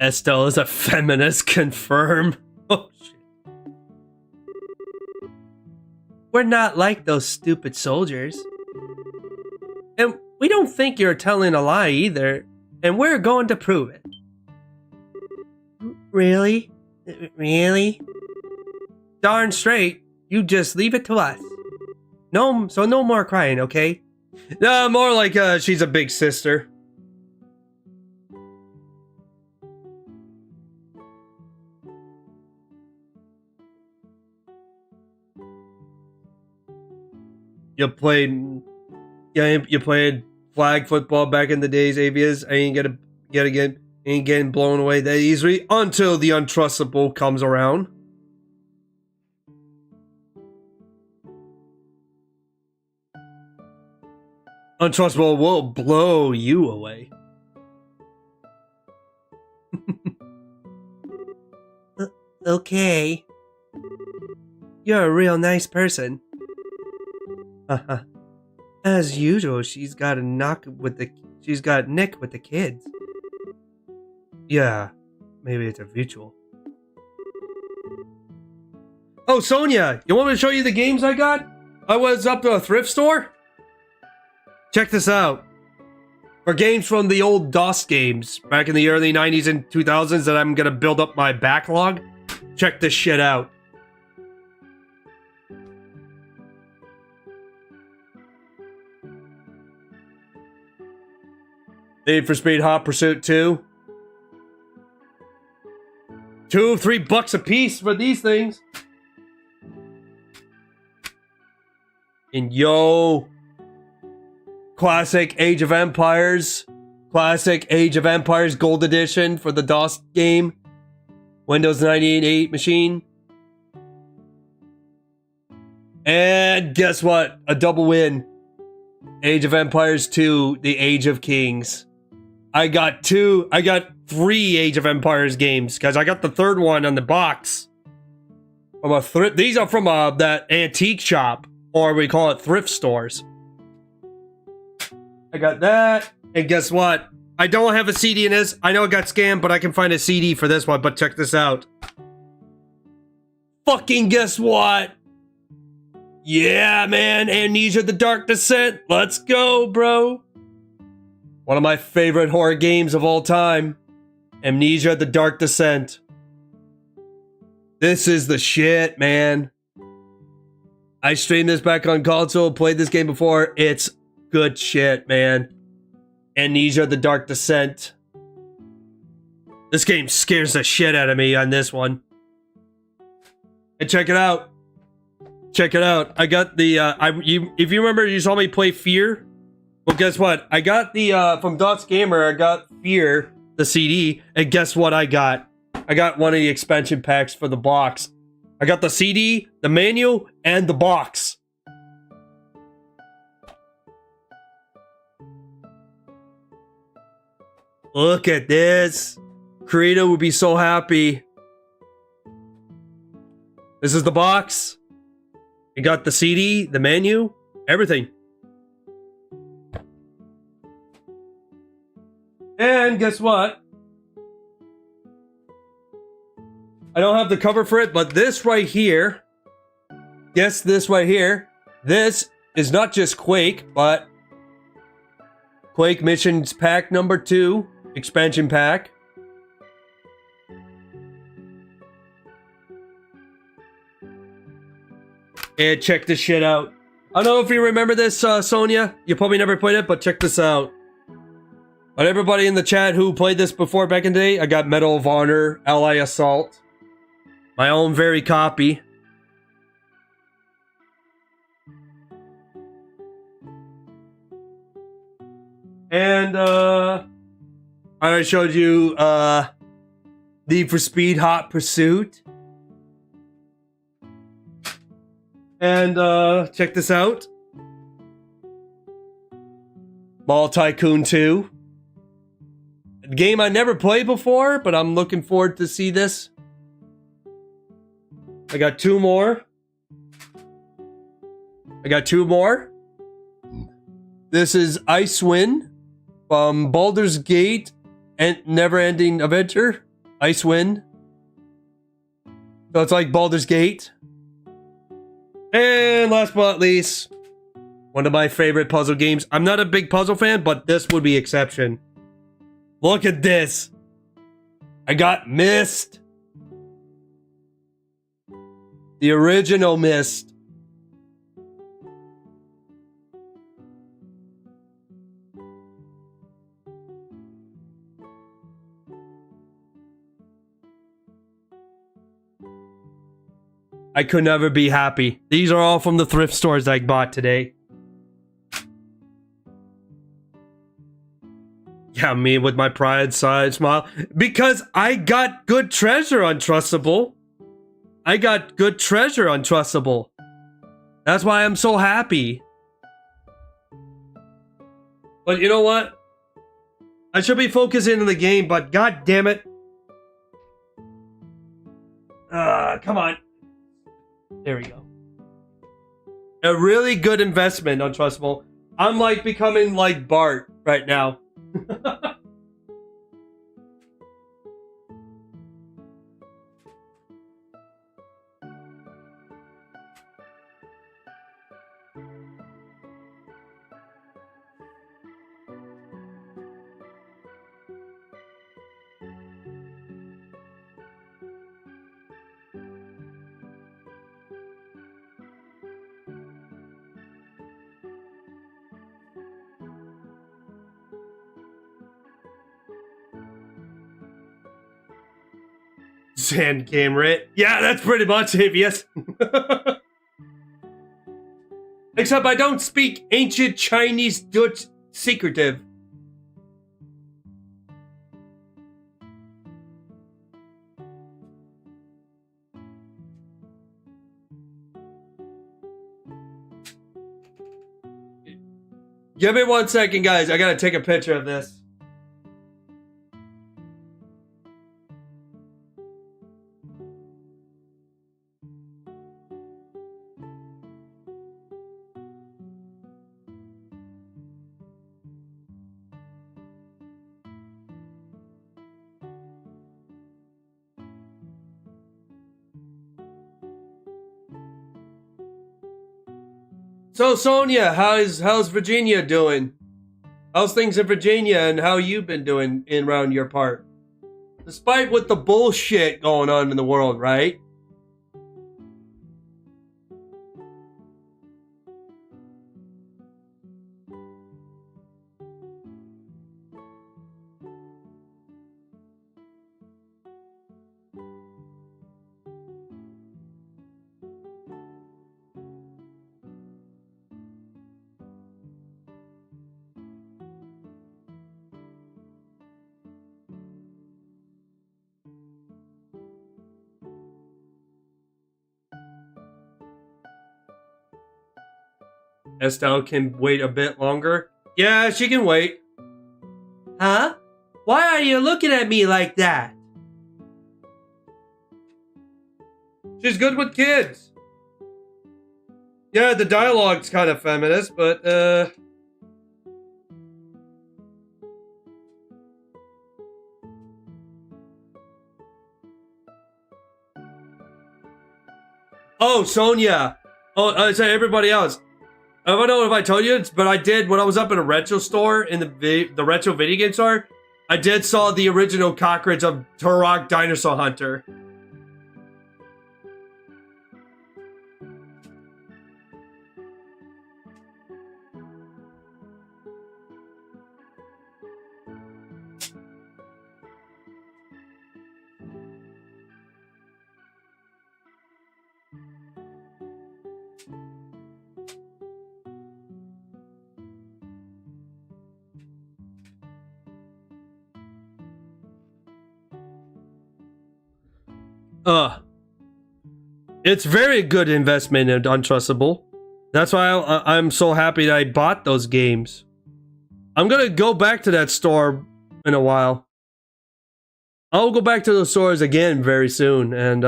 Estelle is a feminist, confirm. Oh, shit. We're not like those stupid soldiers. And we don't think you're telling a lie either. And we're going to prove it. Really? Really? Darn straight. You just leave it to us. No more crying, okay? No, more like she's a big sister. You played flag football back in the days, Avias. I ain't getting blown away that easily until the untrustable comes around. Untrustable will blow you away. Okay. You're a real nice person. As usual, she's got Nick with the kids. Yeah, maybe it's a ritual. Oh, Sonia, you want me to show you the games I got? I was up to a thrift store. Check this out. For games from the old DOS games back in the early 90s and 2000s that I'm gonna build up my backlog. Check this shit out. Need for Speed Hot Pursuit 2. $2-3 a piece for these things. And yo, classic Age of Empires Gold Edition for the DOS game. Windows 98 machine. And guess what? A double win. Age of Empires 2, The Age of Kings. I got 3 Age of Empires games because I got the third one on the box. These are from that antique shop, or we call it thrift stores. I got that, and guess what? I don't have a CD in this. I know it got scammed, but I can find a CD for this one. But check this out. Fucking guess what? Yeah, man. Amnesia: The Dark Descent. Let's go, bro. One of my favorite horror games of all time. Amnesia: The Dark Descent. This is the shit, man. I streamed this back on console, played this game before. It's good shit, man. Amnesia: The Dark Descent. This game scares the shit out of me on this one. And check it out. Check it out. I got the if you remember, you saw me play Fear. Well, guess what? I got the from Dots Gamer. I got Fear, the CD, and guess what I got? I got one of the expansion packs for the box. I got the CD, the manual, and the box. Look at this. Creator would be so happy. This is the box. You got the CD, the menu, everything. And guess what? I don't have the cover for it, but this right here, guess this right here, this is not just Quake, but Quake Missions Pack number 2, expansion pack. And check this shit out. I don't know if you remember this, Sonia. You probably never played it, but check this out. But everybody in the chat who played this before back in the day, I got Medal of Honor, Ally Assault. My own very copy. And, I showed you, Need for Speed Hot Pursuit. And, check this out. Mall Tycoon 2. A game I never played before, but I'm looking forward to see this. I got 2 more. This is Icewind from Baldur's Gate and Never-Ending Adventure. Icewind. So it's like Baldur's Gate. And last but not least, one of my favorite puzzle games. I'm not a big puzzle fan, but this would be exception. Look at this. I got Myst. The original Myst. I could never be happy. These are all from the thrift stores I bought today. Yeah, me with my pride side smile. Because I got good treasure on Trustable. That's why I'm so happy. But you know what? I should be focusing on the game, but god damn it. Come on. There we go. A really good investment on Trustable. I'm like becoming like Bart right now. Sand camera. Yeah, that's pretty much it, yes. Except I don't speak ancient Chinese Dutch secretive. Give me 1 second, guys. I gotta take a picture of this. So Sonia, how's Virginia doing? How's things in Virginia, and how you been doing in around your part? Despite with the bullshit going on in the world, right? Estelle can wait a bit longer. Yeah, she can wait. Huh? Why are you looking at me like that? She's good with kids. Yeah, the dialogue's kind of feminist, but oh, Sonia. Oh, I say everybody else. I don't know if I told you, but I did when I was up in a retro store in the retro video game store. I did saw the original cockroach of Turok Dinosaur Hunter. It's very good investment and untrustable. That's why I'm so happy that I bought those games. I'm gonna go back to that store in a while. I'll go back to those stores again very soon, and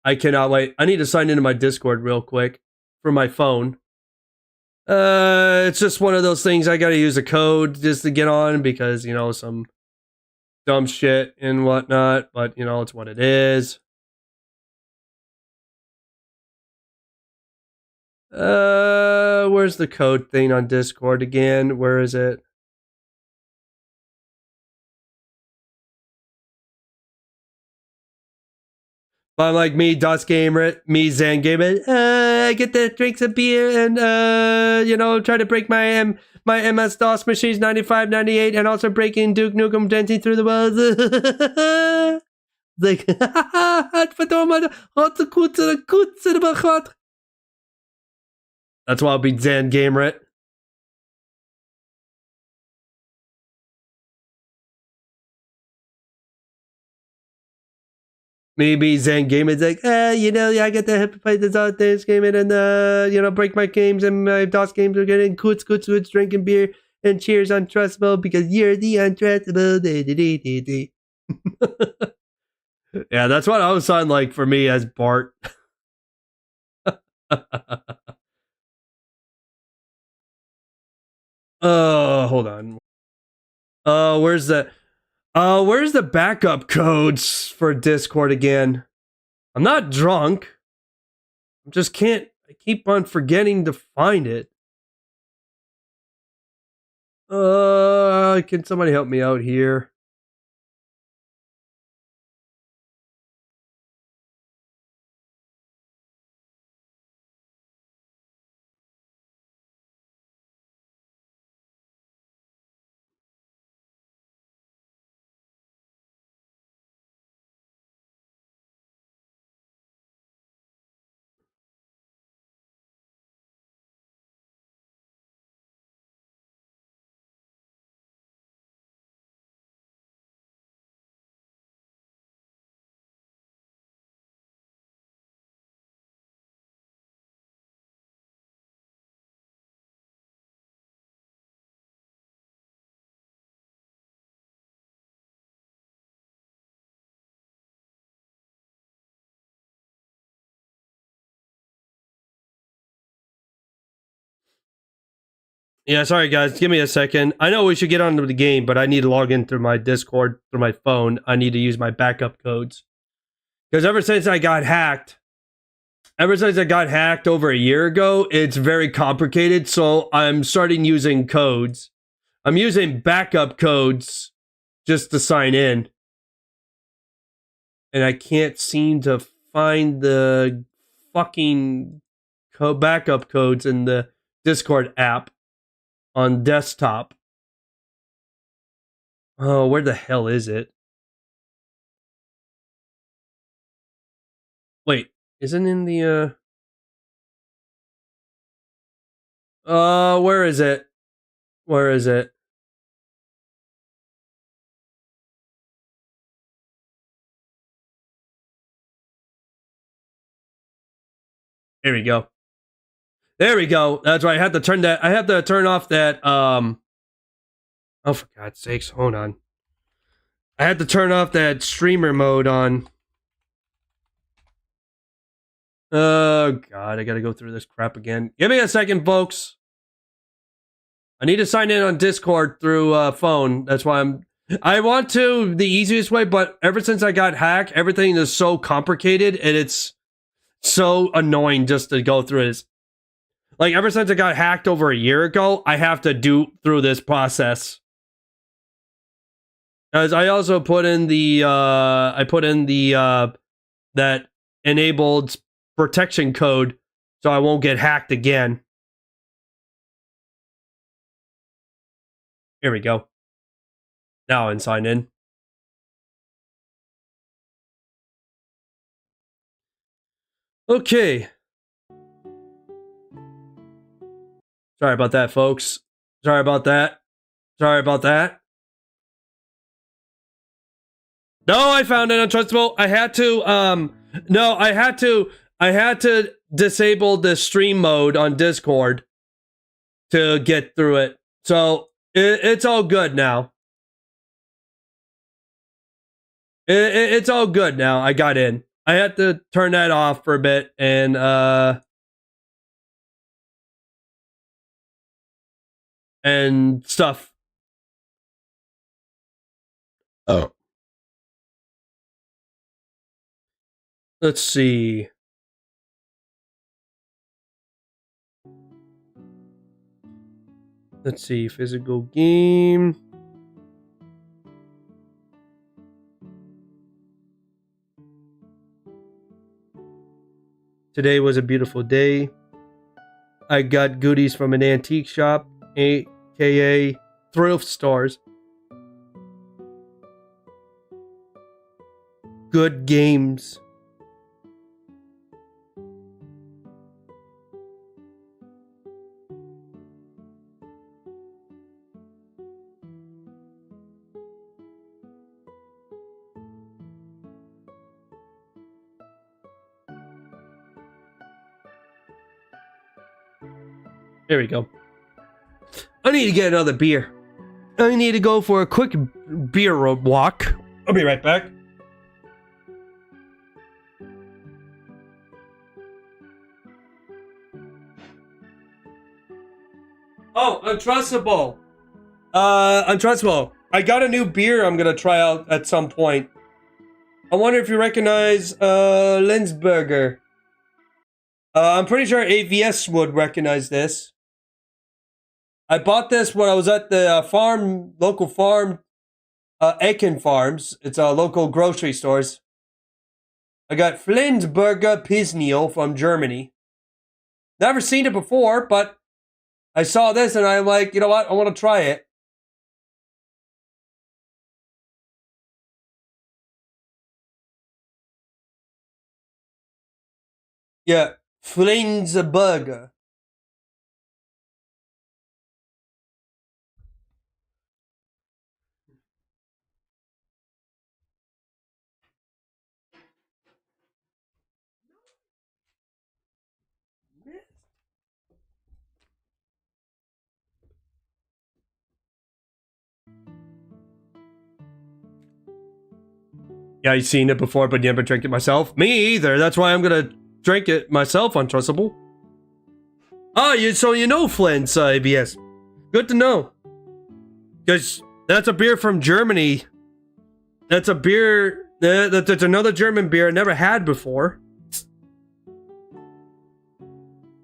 I cannot wait. I need to sign into my Discord real quick for my phone. It's just one of those things I gotta use a code just to get on because, you know, some dumb shit and whatnot, but, you know, it's what it is. Where's the code thing on Discord again? Where is it? But like me, Das Gamer, me, Zan Gamer, I get to drink some beer and, you know, try to break my my MS-DOS machines 95, 98, and also breaking Duke Nukem dancing through the walls. Like, that's why I'll be Zan Gamer. Maybe Zan Game is like, you know, I get to play this out this game and you know, break my games and my DOS games are getting coots, drinking beer and cheers untrustable because you're the untrustable. Yeah, that's what I would sound like for me as Bart. Hold on. Where's the backup codes for Discord again? I'm not drunk. I just can't. I keep on forgetting to find it. Can somebody help me out here? Yeah, sorry guys, give me a second. I know we should get onto the game, but I need to log in through my Discord through my phone. I need to use my backup codes. Because ever since I got hacked, ever since I got hacked over a year ago, it's very complicated. So I'm starting using codes. I'm using backup codes just to sign in. And I can't seem to find the fucking backup codes in the Discord app on desktop. Oh, where the hell is it? Wait, isn't in the where is it? Where is it? There we go. There we go. That's right. I have to turn that. I have to turn off that. Oh, for God's sakes! Hold on. I had to turn off that streamer mode on. Oh God! I gotta go through this crap again. Give me a second, folks. I need to sign in on Discord through phone. That's why I want to the easiest way, but ever since I got hacked, everything is so complicated and it's so annoying just to go through this. Like ever since I got hacked over a year ago, I have to do through this process. As I also put in the that enabled protection code so I won't get hacked again. Here we go. Now I'm signed in. Okay. Sorry about that, folks. Sorry about that. Sorry about that. No, I found it untrustable. I had to, no, I had to disable the stream mode on Discord to get through it. So, it's all good now. It's all good now. I got in. I had to turn that off for a bit and stuff. Oh. Let's see. Let's see. Physical game. Today was a beautiful day. I got goodies from an antique shop, aka thrift stores. Good games. There we go. I need to get another beer. I need to go for a quick beer walk. I'll be right back. Oh, Untrustable. Untrustable. I got a new beer I'm gonna try out at some point. I wonder if you recognize Lenzberger. I'm pretty sure AVS would recognize this. I bought this when I was at the local farm, Aiken Farms. It's local grocery stores. I got Flensburger Pilsner from Germany. Never seen it before, but I saw this and I'm like, you know what? I want to try it. Yeah, Flensburger. Yeah, I've seen it before, but never drank it myself. Me either. That's why I'm gonna drink it myself, Untrustable. Oh, so you know Flint's ABS. Good to know. Because that's a beer from Germany. That's a beer. That's another German beer I never had before.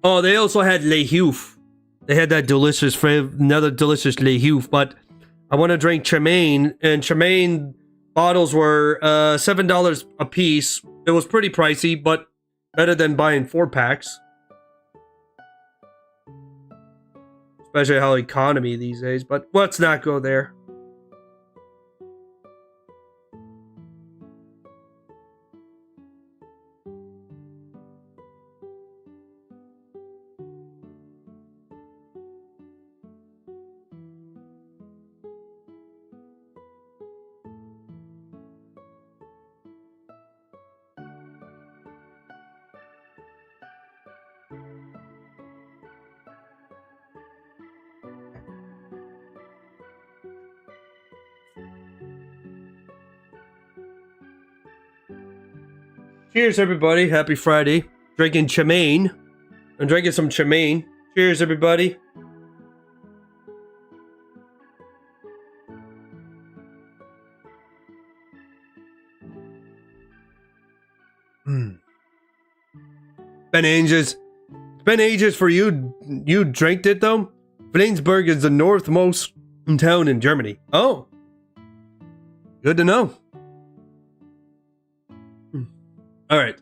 Oh, they also had Le Huf. They had that delicious, another delicious Le Huf, but I want to drink Chamaine, and Chamaine bottles were $7 a piece. It was pretty pricey, but better than buying 4-packs. Especially how economy these days, but let's not go there. Cheers, everybody. Happy Friday. Drinking Chamaine. I'm drinking some Chamaine. Cheers, everybody. Been ages. It's been ages for you. You drank it, though? Flensburg is the northmost town in Germany. Oh. Good to know. All right.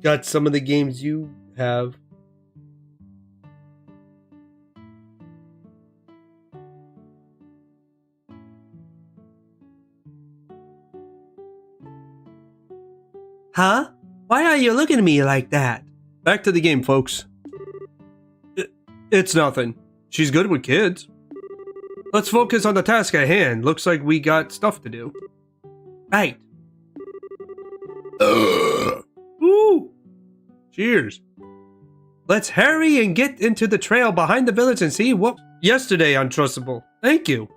Got some of the games you have. Huh? Why are you looking at me like that? Back to the game, folks. It's nothing. She's good with kids. Let's focus on the task at hand. Looks like we got stuff to do. Right. Ooh. Cheers. Let's hurry and get into the trail behind the village and see what yesterday untrustable. Thank you.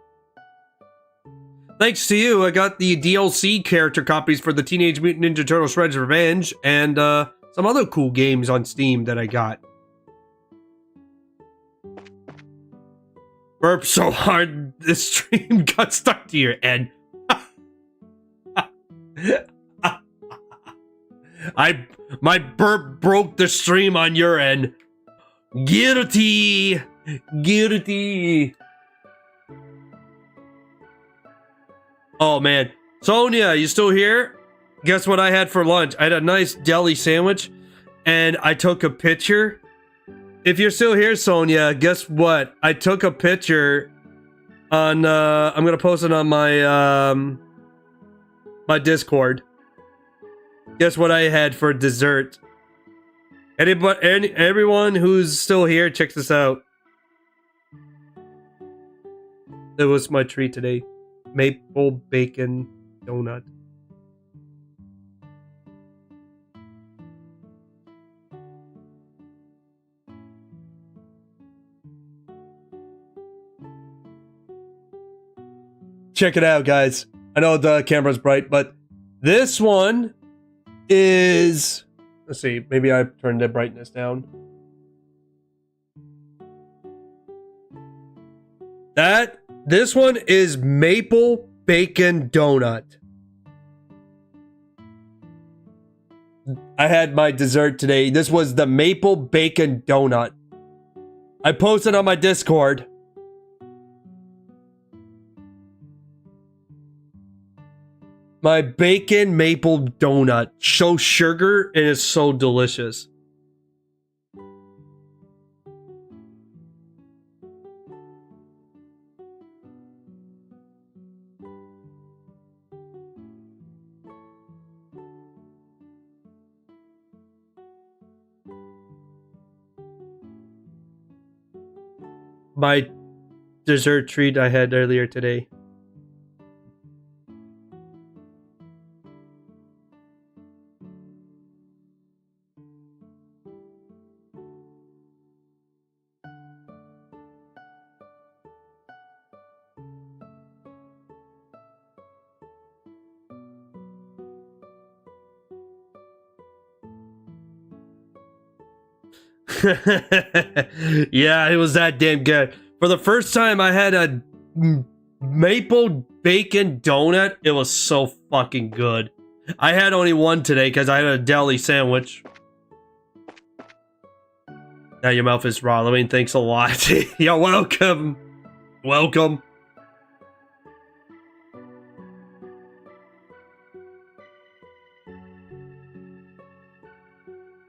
Thanks to you, I got the DLC character copies for the Teenage Mutant Ninja Turtle Shredder's Revenge and some other cool games on Steam that I got. Burp so hard, this stream got stuck to your head. My burp broke the stream on your end. Guilty. Guilty. Oh man. Sonia, you still here? Guess what I had for lunch? I had a nice deli sandwich and I took a picture. If you're still here, Sonia, guess what? I took a picture on I'm gonna post it on my my Discord. Guess what I had for dessert? Everyone who's still here, check this out. That was my treat today. Maple bacon donut. Check it out, guys. I know the camera's bright, but this one is... Let's see, maybe I turned the brightness down. This one is maple bacon donut. I had my dessert today. This was the maple bacon donut. I posted on my Discord. My bacon maple donut. So sugar and it's so delicious. My dessert treat I had earlier today. Yeah, it was that damn good. For the first time I had a maple bacon donut. It was so fucking good. I had only one today because I had a deli sandwich. Now your mouth is raw. I mean, thanks a lot. You're welcome. Welcome.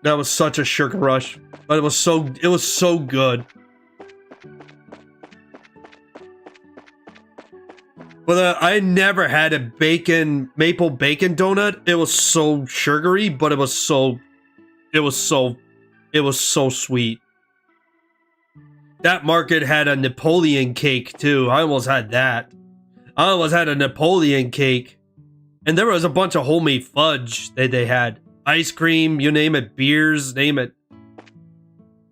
That was such a sugar rush, but it was so good. But I never had a maple bacon donut. It was so sugary, but it was so sweet. That market had a Napoleon cake too. I almost had that. I almost had a Napoleon cake, and there was a bunch of homemade fudge that they had. Ice cream, you name it, beers, name it.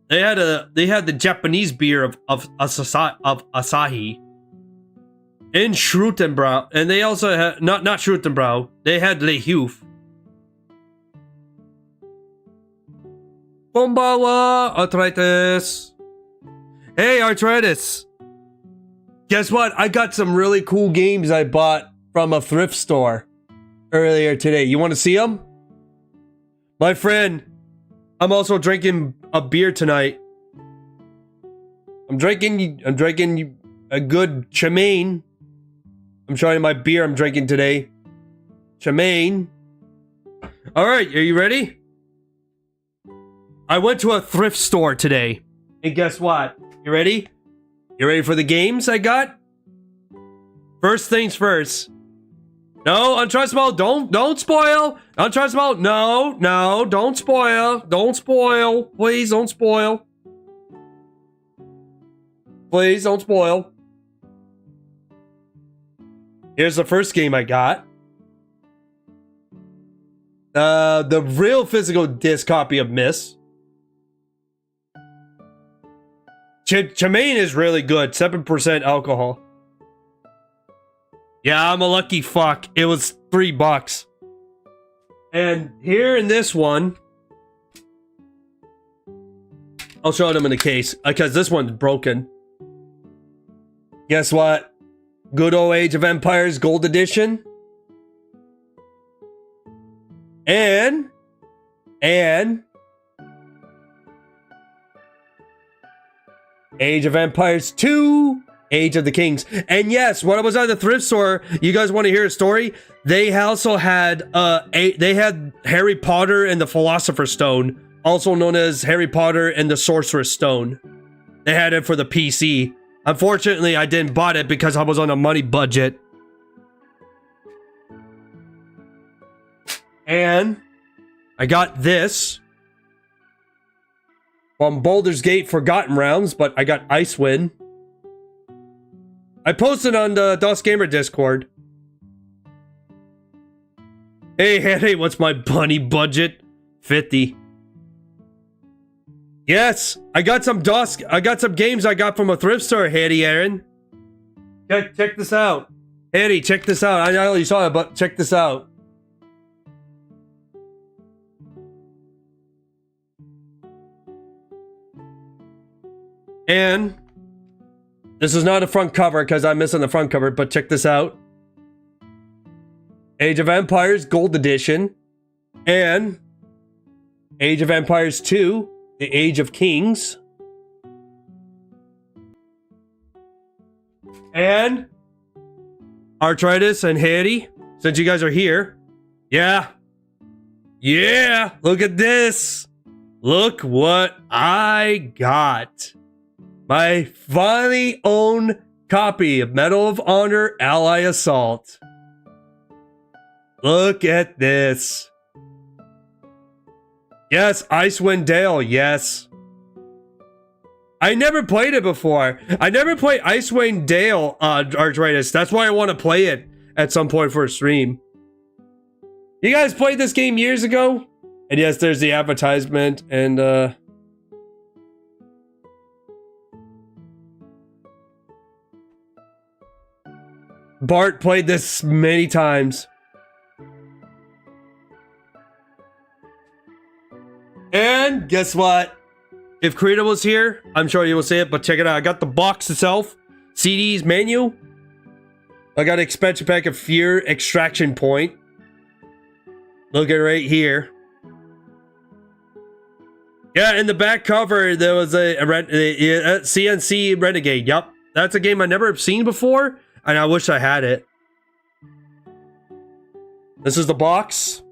They had the Japanese beer of Asahi. In Schrutenbrau, and they also had not Schrutenbrau. They had Le Huf. Konbanwa, arthritis. Hey, arthritis. Guess what? I got some really cool games I bought from a thrift store earlier today. You want to see them? My friend, I'm also drinking a beer tonight. I'm drinking a good Chamaine. I'm showing you my beer I'm drinking today. Chamaine. All right, are you ready? I went to a thrift store today. And guess what? You ready? You ready for the games I got? First things first. No, Untrustable, don't spoil. Untrustable, no, don't spoil. Don't spoil. Please don't spoil. Please don't spoil. Here's the first game I got. The real physical disc copy of Miss. Chamaine is really good. 7% alcohol. Yeah, I'm a lucky fuck. It was $3. And here in this one, I'll show them in the case because this one's broken. Guess what? Good old Age of Empires Gold Edition. And Age of Empires 2, Age of the Kings. And yes, when I was at the thrift store, you guys want to hear a story? They also had they had Harry Potter and the Philosopher's Stone, also known as Harry Potter and the Sorcerer's Stone. They had it for the PC. Unfortunately, I didn't buy it because I was on a money budget. And I got this from Baldur's Gate Forgotten Realms, but I got Icewind. I posted on the DOS Gamer Discord. Hey, what's my bunny budget? 50. Yes, I got some games I got from a thrift store, Hattie Aaron. Check this out. Hattie, check this out. I know you saw it, but check this out. And this is not a front cover because I'm missing the front cover, but check this out. Age of Empires Gold Edition and Age of Empires 2, The Age of Kings. And Arthritis and Hattie, since you guys are here. Yeah, look at this. Look what I got. My finally owned copy of Medal of Honor Ally Assault. Look at this. Yes, Icewind Dale, yes. I never played it before. I never played Icewind Dale, Arthritis. That's why I want to play it at some point for a stream. You guys played this game years ago? And yes, there's the advertisement and Bart played this many times. And guess what? If Creator was here, I'm sure you will see it, but check it out. I got the box itself, CDs, menu. I got an expansion pack of Fear Extraction Point. Look at it right here. Yeah, in the back cover, there was a CNC Renegade. Yup, that's a game I never have seen before, and I wish I had it. This is the box.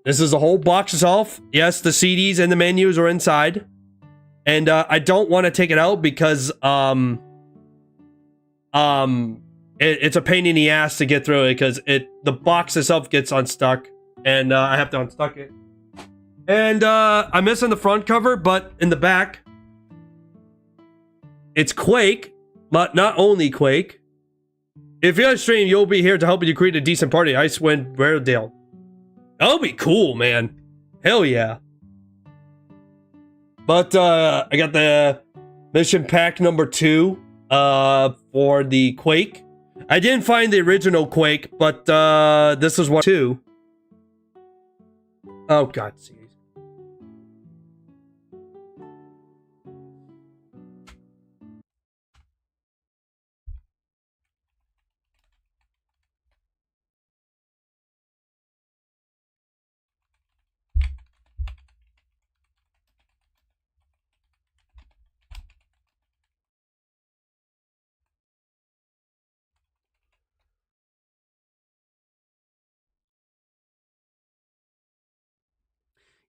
This is the whole box itself. Yes, the CDs and the menus are inside. And I don't want to take it out because it's a pain in the ass to get through it because the box itself gets unstuck and I have to unstuck it. And I'm missing the front cover, but in the back, it's Quake, but not only Quake. If you're on stream, you'll be here to help you create a decent party. Icewind Dale. That'll be cool, man. Hell yeah. But I got the mission pack number 2 for the Quake. I didn't find the original Quake, but this is one too. Oh god, see.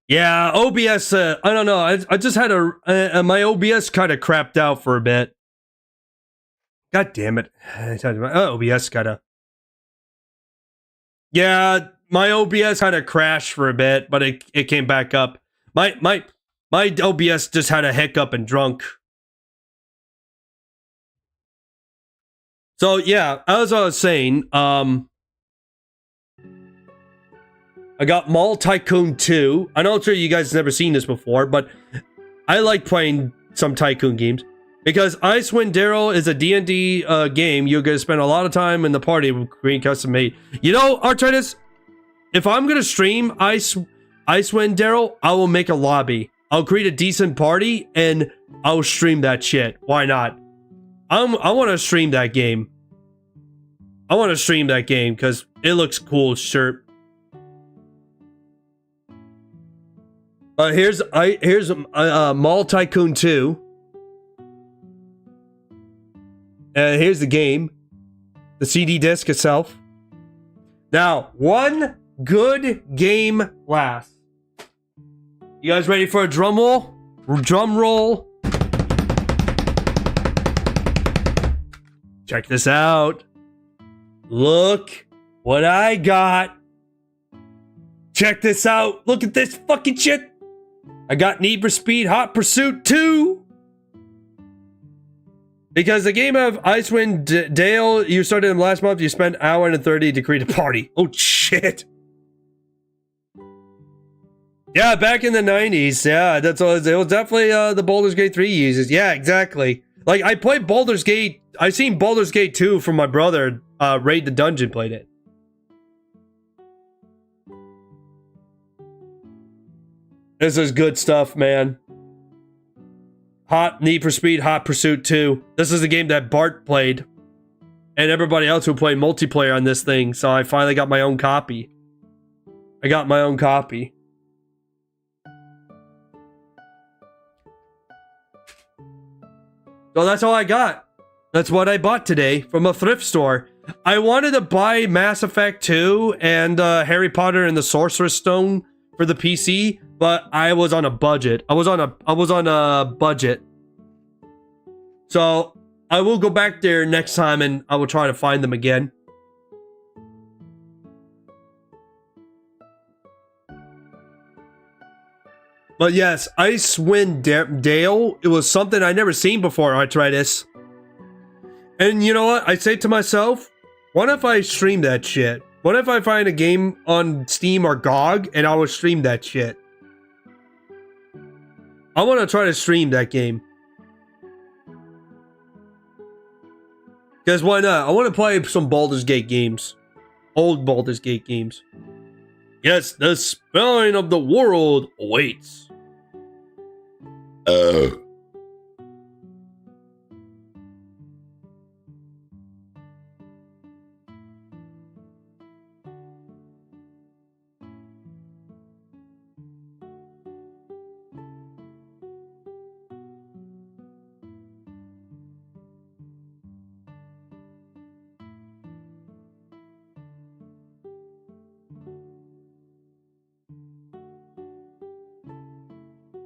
Yeah, OBS, I don't know. I just had my OBS kind of crapped out for a bit. God damn it. OBS gotta. Yeah, my OBS kind of crashed for a bit, but it came back up. My OBS just had a hiccup and drunk. So yeah, as I was saying, I got Mall Tycoon 2. I know I'm sure you guys have never seen this before, but I like playing some Tycoon games. Because Icewind Dale is a D&D game, you're going to spend a lot of time in the party with creating custom made. You know, Artritis, if I'm going to stream Icewind Dale, I will make a lobby. I'll create a decent party, and I'll stream that shit. Why not? I want to stream that game. I want to stream that game, because it looks cool, sure. Here's Mall Tycoon 2. Here's the game. The CD disc itself. Now, one good game last. You guys ready for a drum roll? Drum roll. Check this out. Look what I got. Check this out. Look at this fucking shit. I got Need for Speed Hot Pursuit 2. Because the game of Icewind Dale, you started in last month, you spent an hour and 30 to create a party. Oh, shit. Yeah, back in the 90s. Yeah, it was definitely the Baldur's Gate 3 uses. Yeah, exactly. Like, I played Baldur's Gate. I seen Baldur's Gate 2 from my brother. Raid the Dungeon played it. This is good stuff, man. Hot Need for Speed, Hot Pursuit 2. This is the game that Bart played. And everybody else who played multiplayer on this thing. So I finally got my own copy. I got my own copy. So that's all I got. That's what I bought today from a thrift store. I wanted to buy Mass Effect 2 and Harry Potter and the Sorcerer's Stone for the PC, but I was on a budget. I was on a budget. So I will go back there next time and I will try to find them again. But yes, Icewind Dale, it was something I never seen before. I tried this. And you know what? I say to myself, what if I stream that shit? What if I find a game on Steam or GOG and I will stream that shit? I want to try to stream that game. Because why not? I want to play some Baldur's Gate games. Old Baldur's Gate games. Yes, the spelling of the world awaits. Oh.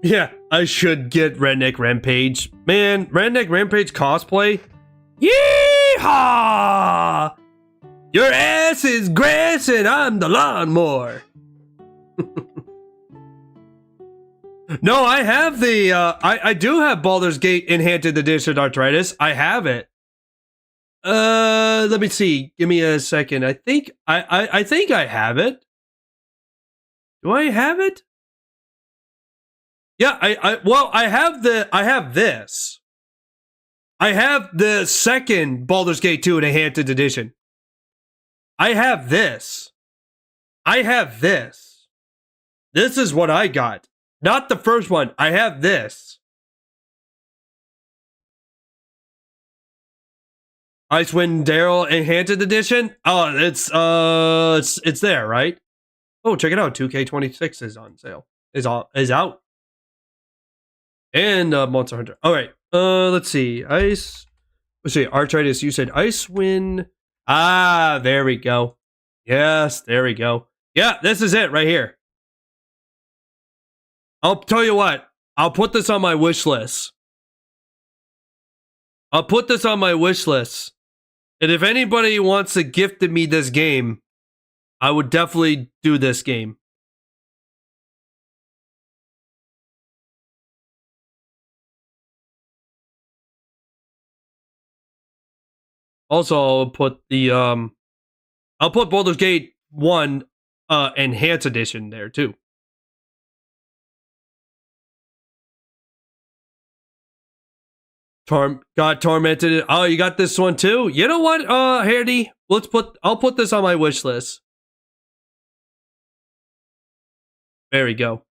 Yeah, I should get Redneck Rampage. Man, Redneck Rampage cosplay? Yeehaw! Your ass is grass and I'm the lawnmower. No, I have the, I do have Baldur's Gate Enhanced Edition Arthritis. I have it. Let me see. Give me a second. I think, I think I have it. Do I have it? Yeah, I have this. I have the second Baldur's Gate 2 Enhanced Edition. I have this. I have this. This is what I got. Not the first one. I have this. Icewind Dale Enhanced Edition? Oh, it's there, right? Oh, check it out. 2K26 is on sale. Is out. And Monster Hunter. All right. Let's see. Let's see. Arthritis. You said Icewind. Ah, there we go. Yes, there we go. Yeah, this is it right here. I'll tell you what. I'll put this on my wish list. I'll put this on my wish list. And if anybody wants to gift me this game, I would definitely do this game. Also, I'll put Baldur's Gate 1 Enhanced Edition there too. Got tormented. Oh, you got this one too? You know what, Hardy? I'll put this on my wish list. There we go.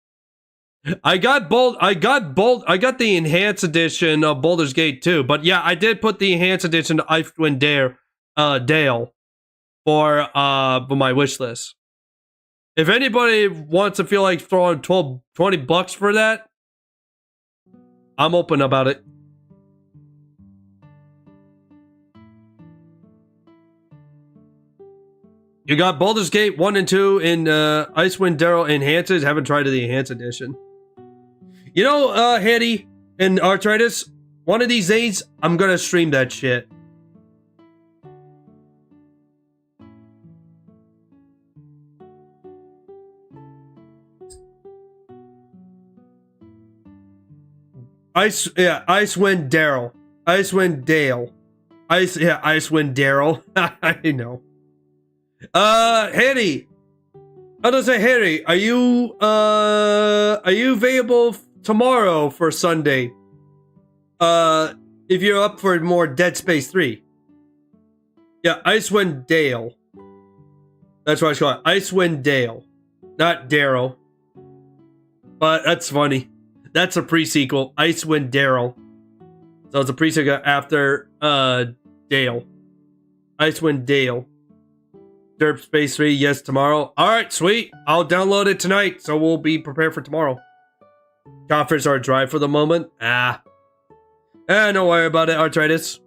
I got the Enhanced Edition of Baldur's Gate 2, but yeah, I did put the Enhanced Edition of Icewind Dale for my wish list. If anybody wants to feel like throwing $20 for that, I'm open about it. You got Baldur's Gate 1 and 2 in Icewind Dale Enhanced. Haven't tried the Enhanced Edition. You know, Hattie and Arthritis, one of these days, I'm gonna stream that shit. Icewind Dale. Icewind Dale. Icewind Dale. I know. Harry. I was gonna say, Harry, are you available tomorrow for Sunday? If you're up for more Dead Space 3. Yeah, Icewind Dale. That's what I call it. Icewind Dale. Not Daryl. But that's funny. That's a pre-sequel. Icewind Daryl. So it's a pre-sequel after Dale. Icewind Dale. Derp Space 3, yes, tomorrow. Alright, sweet. I'll download it tonight, so we'll be prepared for tomorrow. Conference are dry for the moment. Don't worry about it, Arthritis.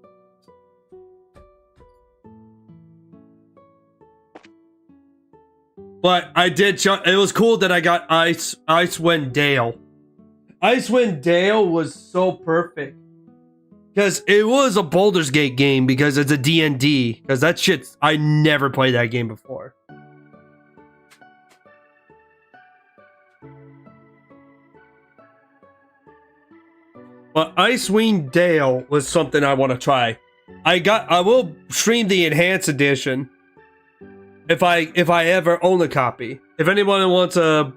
But I did, it was cool that I got Icewind Dale. Icewind Dale was so perfect. Because it was a Baldur's Gate game, because it's a D&D. Because that shit, I never played that game before. But Icewind Dale was something I want to try. I will stream the Enhanced Edition. If I ever own a copy. If anyone wants a,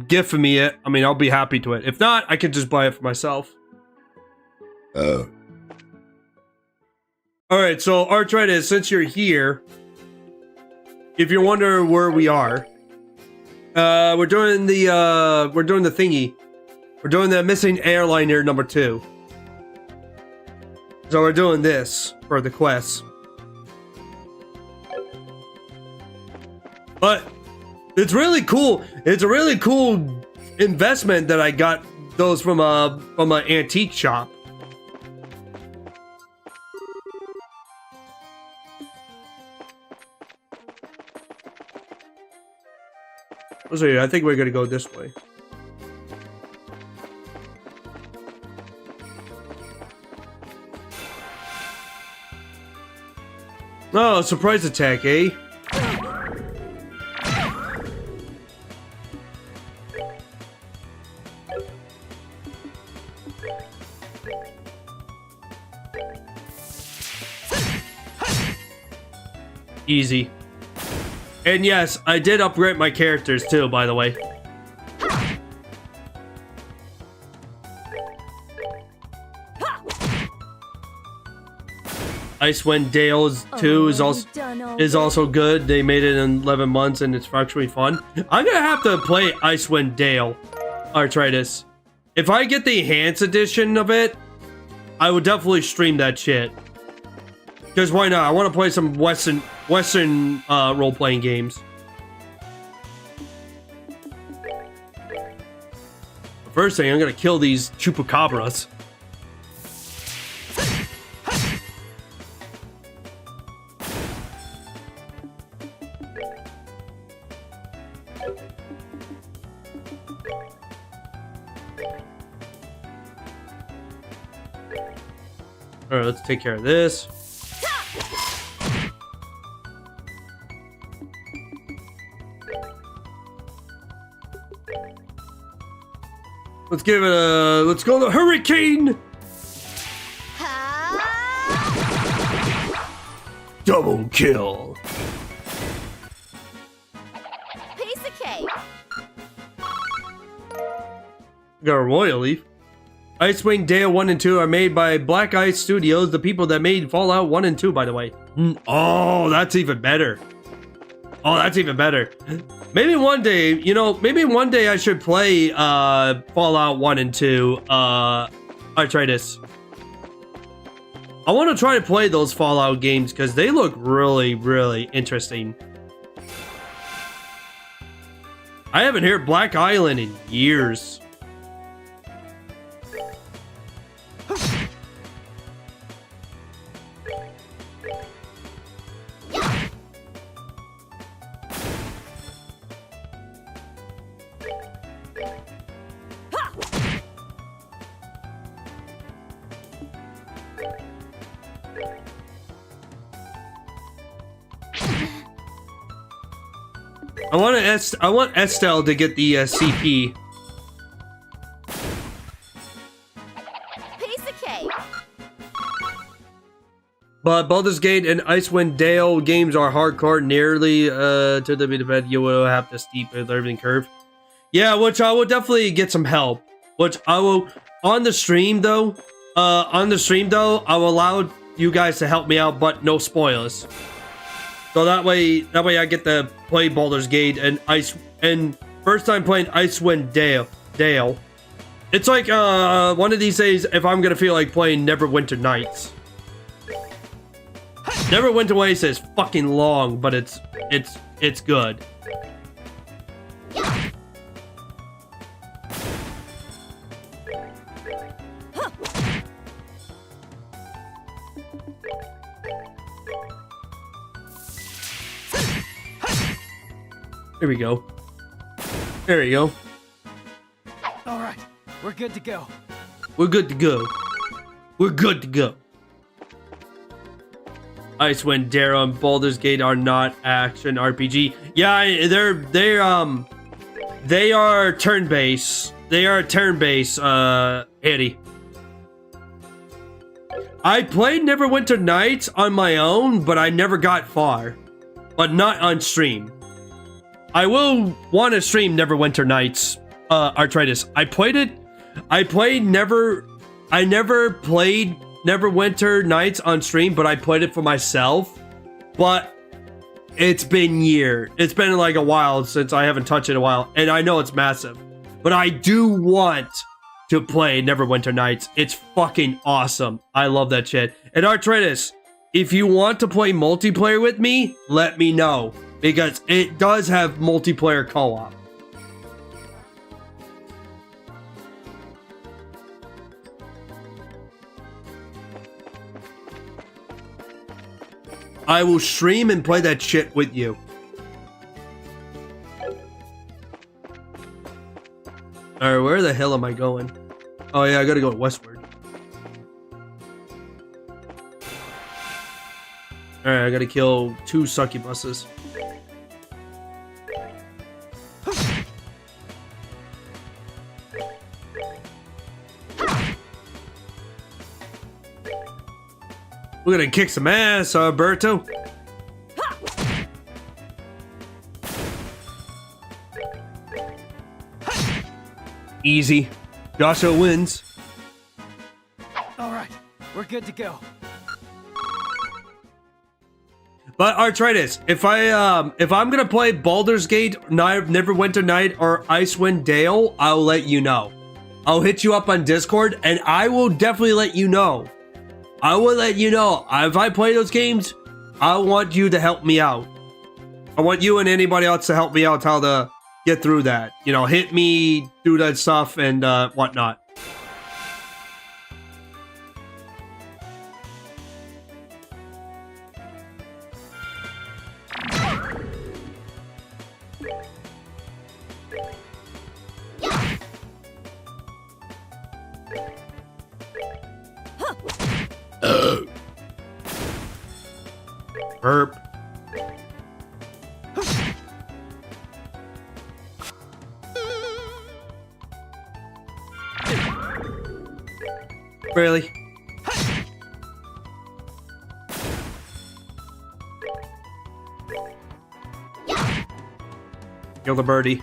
gift me it, I mean, I'll be happy to it. If not, I can just buy it for myself. Oh. Alright, so Arthritis, since you're here, if you wonder where we are, we're doing the thingy. We're doing the missing airliner number 2. So we're doing this for the quest. But it's really cool. It's a really cool investment that I got those from an antique shop. Let's see, I think we're gonna go this way. Oh, surprise attack, eh? Easy. And yes, I did upgrade my characters too, by the way. Icewind Dale 2 is also good. They made it in 11 months and it's actually fun. I'm gonna have to play Icewind Dale Arthritis. If I get the enhanced edition of it, I would definitely stream that shit. Because why not? I want to play some Western role-playing games. First thing, I'm gonna kill these chupacabras. Alright, let's take care of this. Let's give it a... Let's go the hurricane! Double kill. Piece of cake. Got a royal leaf. Icewind Dale 1 and 2 are made by Black Ice Studios, the people that made Fallout 1 and 2, by the way. Oh, that's even better. Oh, that's even better. Maybe one day, you know, maybe one day I should play Fallout 1 and 2 Arthritis. I want to try to play those Fallout games because they look really, really interesting. I haven't heard Black Island in years. I want Estelle to get the CP. Piece of cake. But Baldur's Gate and Icewind Dale games are hardcore, nearly to the event. You will have to steep a learning curve. Yeah, which I will definitely get some help. Which I will on the stream though. I will allow you guys to help me out, but no spoilers. So that way I get to play Baldur's Gate and first time playing Icewind Dale. It's like one of these days if I'm gonna feel like playing Neverwinter Nights. Neverwinter Nights is fucking long, but it's good. There we go. There we go. All right, we're good to go. We're good to go. We're good to go. Icewind Dale and Baldur's Gate are not action RPG. Yeah, they are turn-based. They are turn-based, Eddie. I played Neverwinter Nights on my own, but I never got far. But not on stream. I will want to stream Neverwinter Nights Arthritis. I never played Neverwinter Nights on stream, but I played it for myself. But it's been years. It's been like a while since I haven't touched it in a while, and I know it's massive. But I do want to play Neverwinter Nights. It's fucking awesome. I love that shit. And Arthritis, if you want to play multiplayer with me, let me know, because it does have multiplayer co-op. I will stream and play that shit with you. Alright, where the hell am I going? Oh yeah, I gotta go westward. Alright, I gotta kill 2 succubuses. We're gonna kick some ass, Alberto. Easy. Joshua wins. All right, we're good to go. But Arthritis, if I'm gonna play Baldur's Gate, Neverwinter Night, or Icewind Dale, I'll let you know. I'll hit you up on Discord, and I will definitely let you know. I will let you know. If I play those games, I want you to help me out. I want you and anybody else to help me out how to get through that. You know, hit me, do that stuff, and whatnot. Burp. Really? Kill the birdie.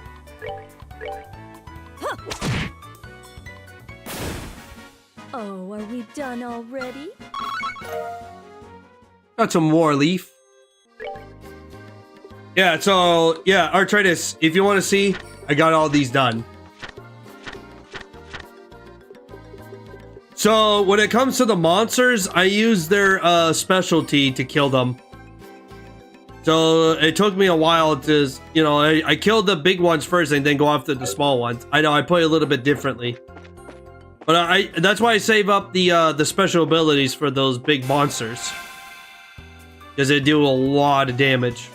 Oh, are we done already? Got some more leaf. Yeah, so, yeah, Arthritis, if you want to see, I got all these done. So, when it comes to the monsters, I use their specialty to kill them. So, it took me a while to, you know, I killed the big ones first and then go after the small ones. I know, I play a little bit differently. But that's why I save up the special abilities for those big monsters. Because they do a lot of damage.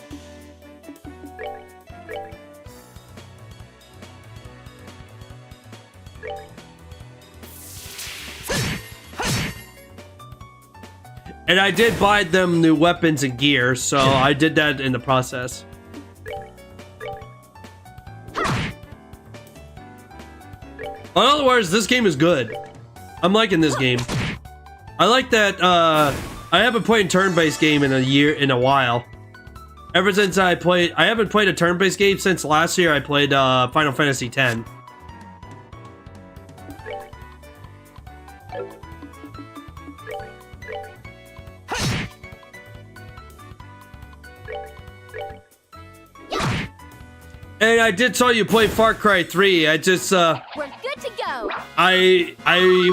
And I did buy them new weapons and gear, so I did that in the process. In other words, this game is good. I'm liking this game. I like that, I haven't played a turn-based game in a while. Ever since I haven't played a turn-based game since last year I played, Final Fantasy X. And I did saw you play Far Cry 3. I just, We're good to go. I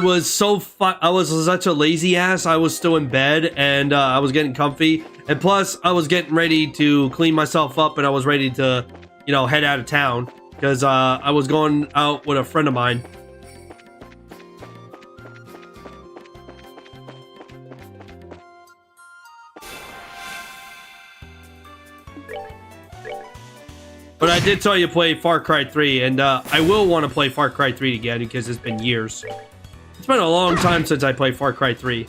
was I was such a lazy ass. I was still in bed and I was getting comfy, and plus I was getting ready to clean myself up and I was ready to, you know, head out of town because I was going out with a friend of mine. But I did tell you play Far Cry 3, and I will want to play Far Cry 3 again because it's been years. It's been a long time since I played Far Cry 3.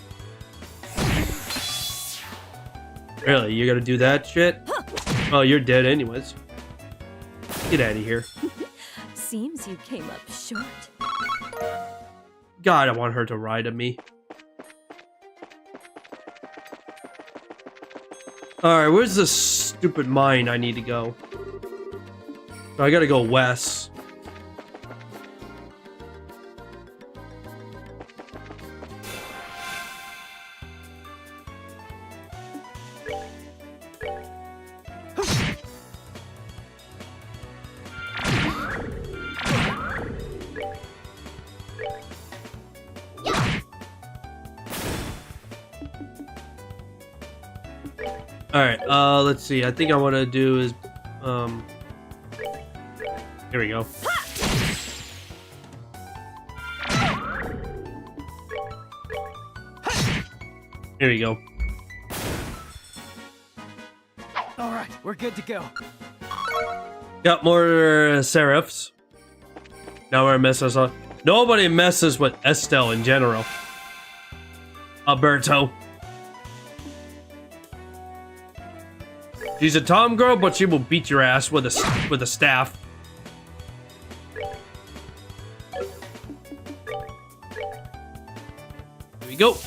Really? You're gonna do that shit? Oh, you're dead anyways. Get out of here. Seems you came up short. God, I want her to ride at me. Alright, where's the stupid mine I need to go? I gotta go west. Alright, let's see. I think I want to do is, here we go. Here we go. All right, we're good to go. Got more serifs. Now we're messing up. Nobody messes with Estelle in general. Alberto. She's a tom girl, but she will beat your ass with a staff. Here we go.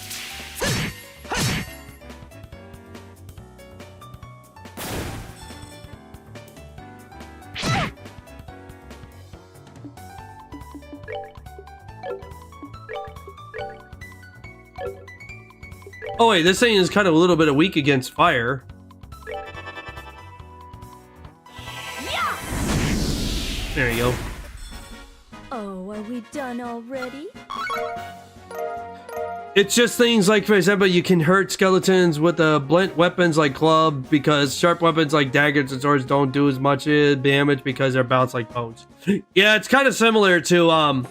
Oh wait, this thing is kind of a little bit weak against fire. There you go. Oh, are we done already? It's just things like I said, but you can hurt skeletons with blunt weapons like club, because sharp weapons like daggers and swords don't do as much damage because they're bounced like bones. Yeah, it's kind of similar to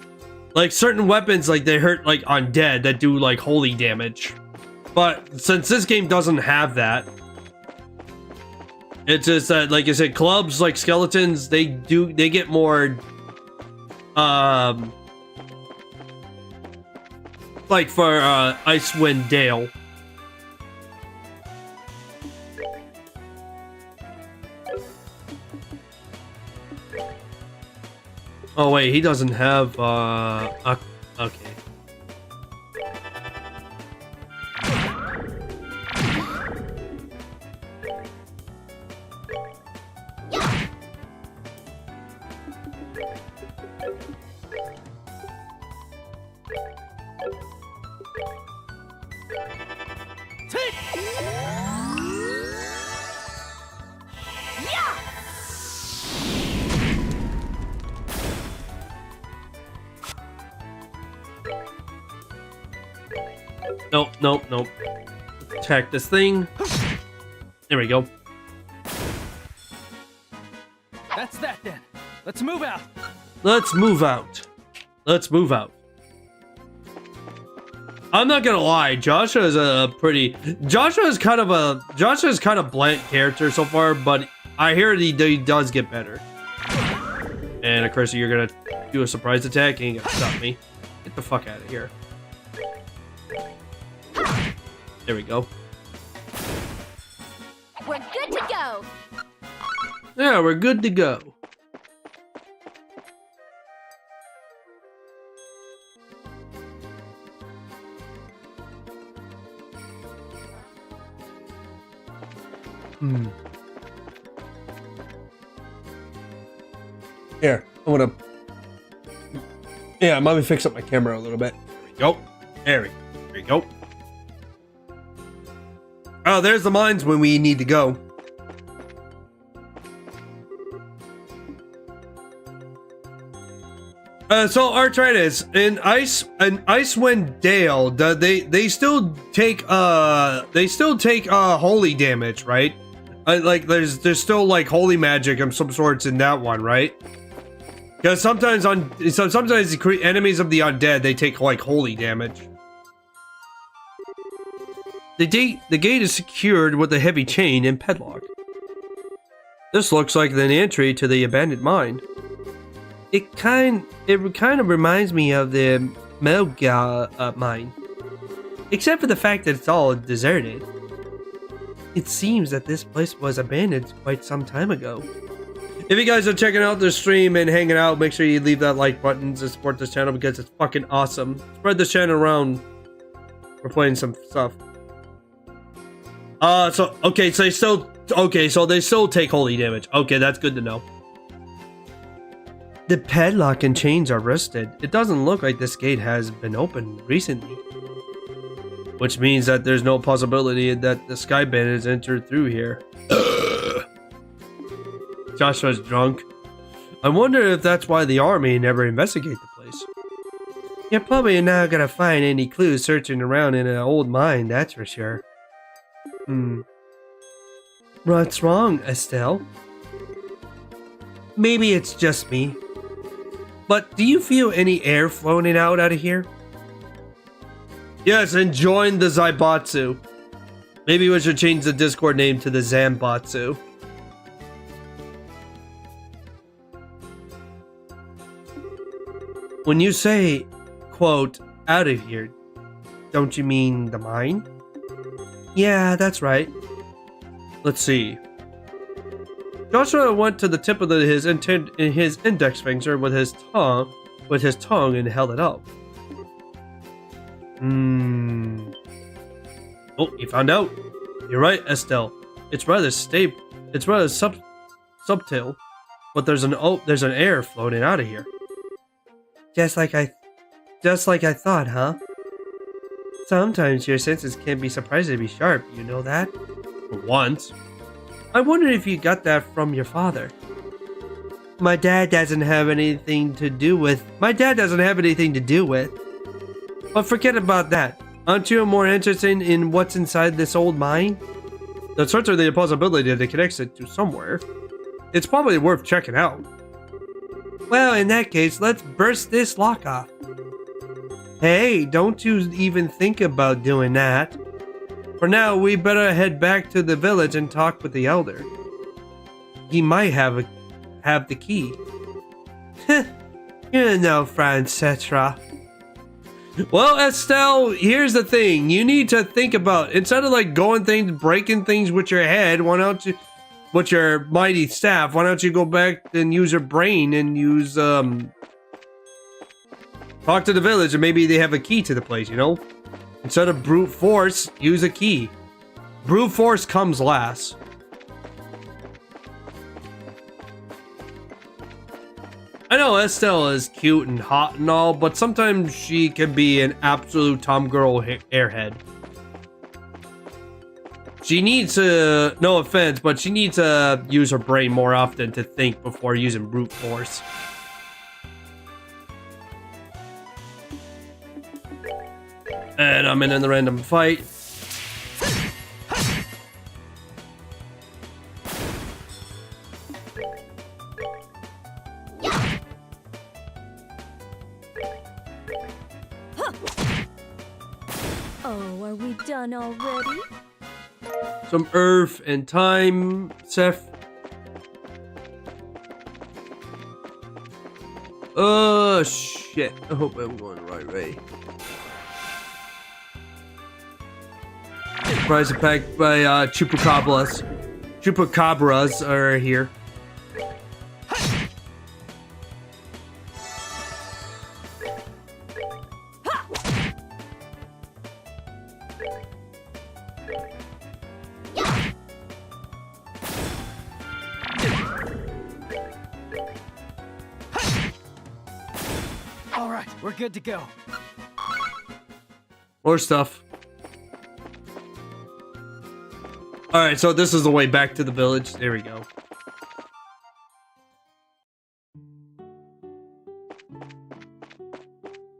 like certain weapons, like they hurt like undead that do like holy damage. But since this game doesn't have that, it's just that, like I said, clubs like skeletons, they get more like for Icewind Dale. Oh wait, he doesn't have okay. Nope. Attack this thing. There we go. That's that then. Let's move out. Let's move out. I'm not gonna lie, Joshua is kind of bland character so far, but I hear he does get better. And of course, you're gonna do a surprise attack and you're gonna stop me. Get the fuck out of here. There we go. We're good to go. Yeah, we're good to go. Here, I'm gonna fix up my camera a little bit. There we go. There we go. Oh, there's the mines when we need to go. So Arthritis in Icewind Dale, they still take holy damage, right? Like there's still like holy magic of some sorts in that one, right? Because sometimes the enemies of the undead, they take like holy damage. The gate is secured with a heavy chain and padlock. This looks like an entry to the abandoned mine. It kind of reminds me of the Melga mine, except for the fact that it's all deserted. It seems that this place was abandoned quite some time ago. If you guys are checking out the stream and hanging out, make sure you leave that like button to support this channel because it's fucking awesome. Spread this channel around. We're playing some stuff. So they still take holy damage. Okay, that's good to know. The padlock and chains are rusted. It doesn't look like this gate has been opened recently. Which means that there's no possibility that the sky bandits entered through here. Joshua's drunk. I wonder if that's why the army never investigate the place. You're probably not gonna find any clues searching around in an old mine, that's for sure. What's wrong, Estelle? Maybe it's just me. But do you feel any air flowing out of here? Yes, and join the Zaibatsu. Maybe we should change the Discord name to the Zambatsu. When you say, quote, out of here, don't you mean the mine? Yeah, that's right. Let's see. Joshua went to the tip of his index finger with his tongue and held it up. Oh, you found out. You're right, Estelle. It's rather subtle, but there's an air floating out of here. Just like I thought, huh? Sometimes your senses can be surprisingly sharp, you know that? For once. I wonder if you got that from your father. My dad doesn't have anything to do with. But forget about that. Aren't you more interested in what's inside this old mine? There's certainly a possibility that it connects it to somewhere. It's probably worth checking out. Well, in that case, let's burst this lock off. Hey, don't you even think about doing that. For now, we better head back to the village and talk with the elder. He might have the key. You know, Francesca. Well, Estelle, here's the thing. You need to think about, instead of like breaking things with your head, why don't you, with your mighty staff, why don't you go back and use your brain and use, talk to the village and maybe they have a key to the place, you know? Instead of brute force, use a key. Brute force comes last. I know Estelle is cute and hot and all, but sometimes she can be an absolute tomgirl airhead. She needs to, no offense, but she needs to use her brain more often to think before using brute force. And I'm in the random fight. Oh, are we done already? Some earth and time, Seth. Oh, shit. I hope I'm going the right way. Prize packed by Chupacabras. Chupacabras are here. All right, we're good to go. More stuff. Alright, so this is the way back to the village. There we go.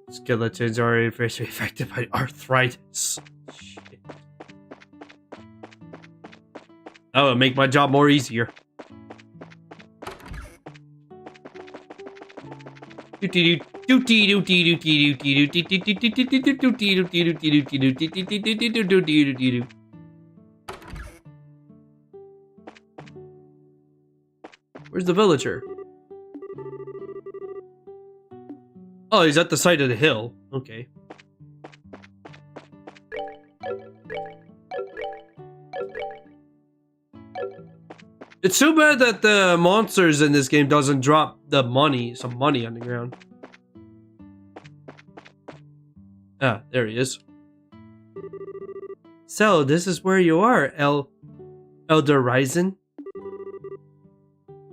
Skeletons are affected by arthritis. Shit. That would make my job more easier. Where's the villager? Oh, he's at the side of the hill. Okay. It's too bad that the monsters in this game doesn't drop the money, some money on the ground. Ah, there he is. So, this is where you are, Elder Ryzen.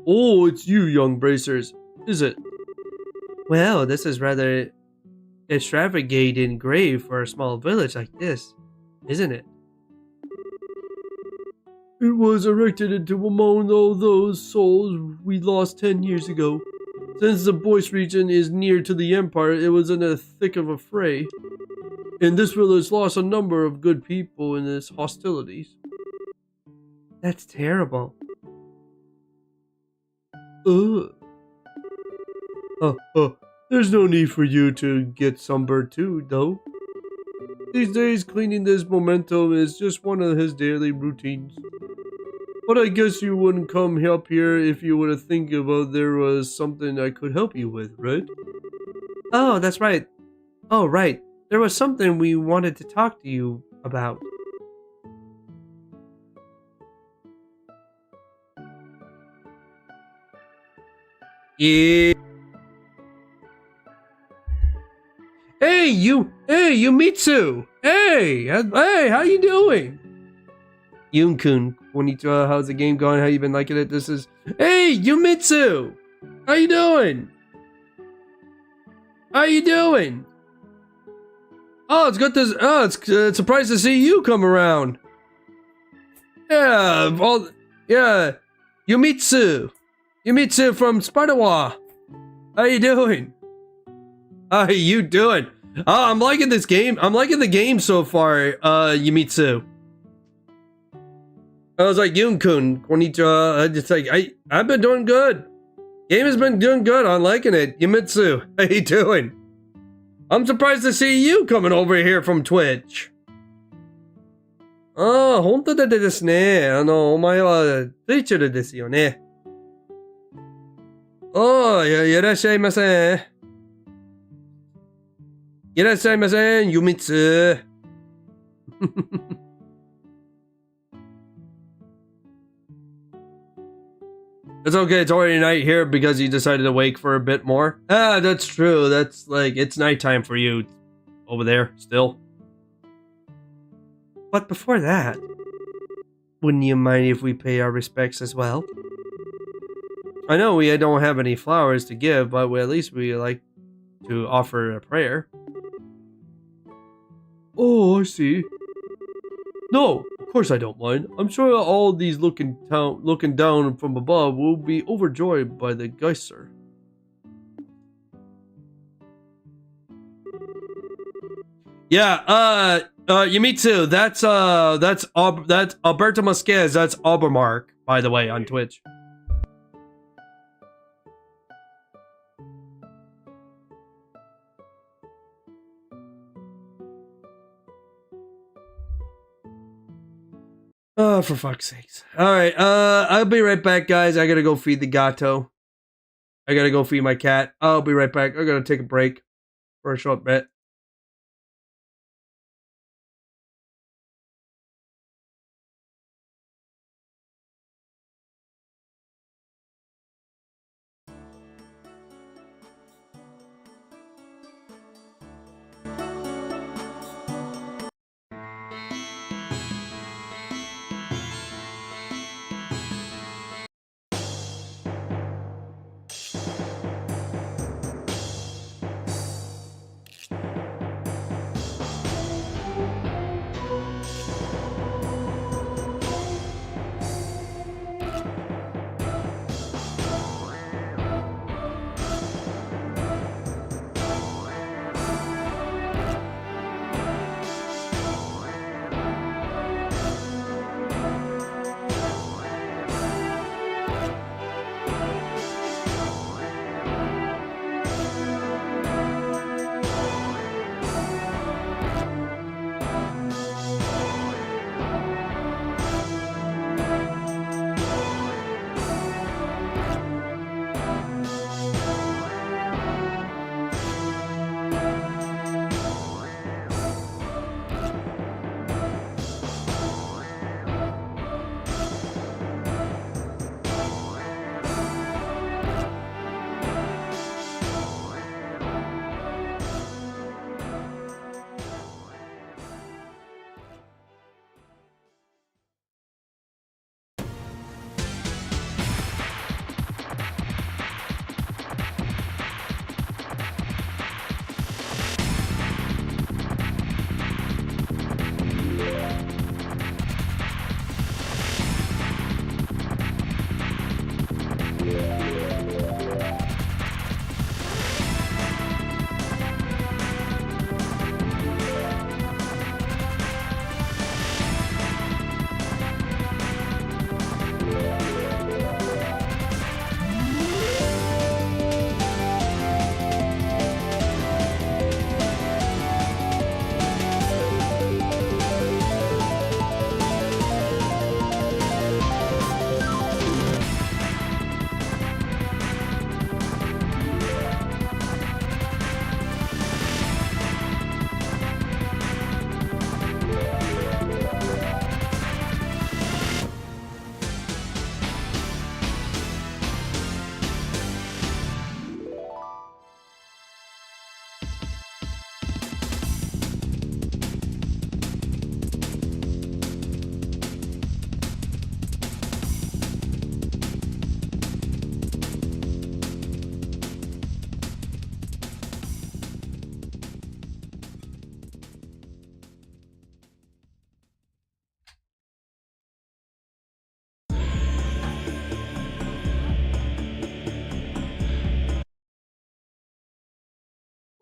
Oh, it's you, young bracers. Is it? Well, this is rather extravagant and grave for a small village like this, isn't it? It was erected into among all those souls we lost 10 years ago. Since the Boyce region is near to the Empire, it was in the thick of a fray. And this village lost a number of good people in its hostilities. That's terrible. Ugh. There's no need for you to get sunburned too, though. These days, cleaning this memento is just one of his daily routines. But I guess you wouldn't come up here if you were to think about there was something I could help you with, right? Oh, that's right. Oh, right. There was something we wanted to talk to you about. Yeah. Hey, Yumitsu! Hey, how you doing? Yun-kun, konnichiwa, how's the game going? How you been liking it? This is... Hey, Yumitsu! How you doing? How you doing? Oh, it's good to... Oh, it's surprised to see you come around. Yeah, yeah, Yumitsu. Yumitsu from Spartawa. How you doing? How you doing? Oh, I'm liking this game. I'm liking the game so far, Yumitsu. I was like, Yun-kun, konnichiwa. It's like, I've been doing good. Game has been doing good. I'm liking it. Yumitsu, how you doing? I'm surprised to see you coming over here from Twitch. ああ、本当でですね。お前は Twitch ですよね。おー、いらっしゃいませ。いらっしゃいませ、Yumitsu. It's okay, it's already night here because you decided to wake for a bit more. Ah, that's true. That's like, it's nighttime for you over there still. But before that, wouldn't you mind if we pay our respects as well? I know we don't have any flowers to give, but at least we like to offer a prayer. Oh, I see. No, of course I don't mind. I'm sure all these looking down from above will be overjoyed by the Geyser. Yeah, Yumitsu, that's Alberto Mosquez, that's Albermark, by the way, on Twitch. Oh, for fuck's sakes. Alright, I'll be right back, guys. I gotta go feed the gato. I gotta go feed my cat. I'll be right back. I gotta take a break for a short bit.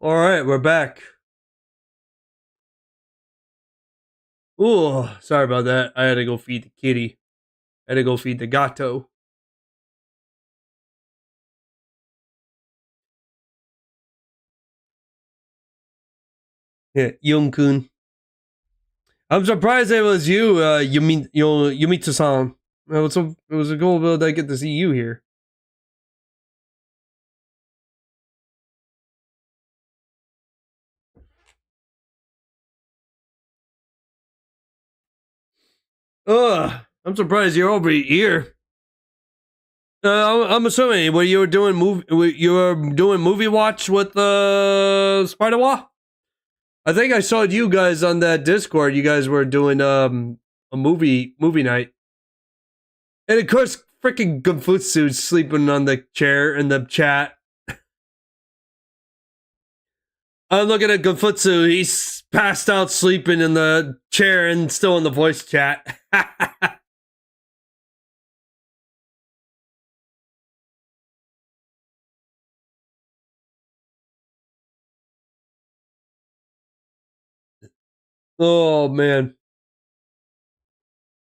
All right, we're back. Ooh, sorry about that. I had to go feed the kitty. I had to go feed the gato. Yeah, Young-kun. I'm surprised it was you, Yumitsu-san. It was a cool that I get to see you here. Ugh, I'm surprised you're over here. I'm assuming what you were doing movie watch with Spider-Wa? I think I saw you guys on that Discord. You guys were doing a movie night. And of course, freaking Gunfutsu's sleeping on the chair in the chat. I'm looking at Gunfutsu. He's passed out sleeping in the chair and still in the voice chat. Oh, man.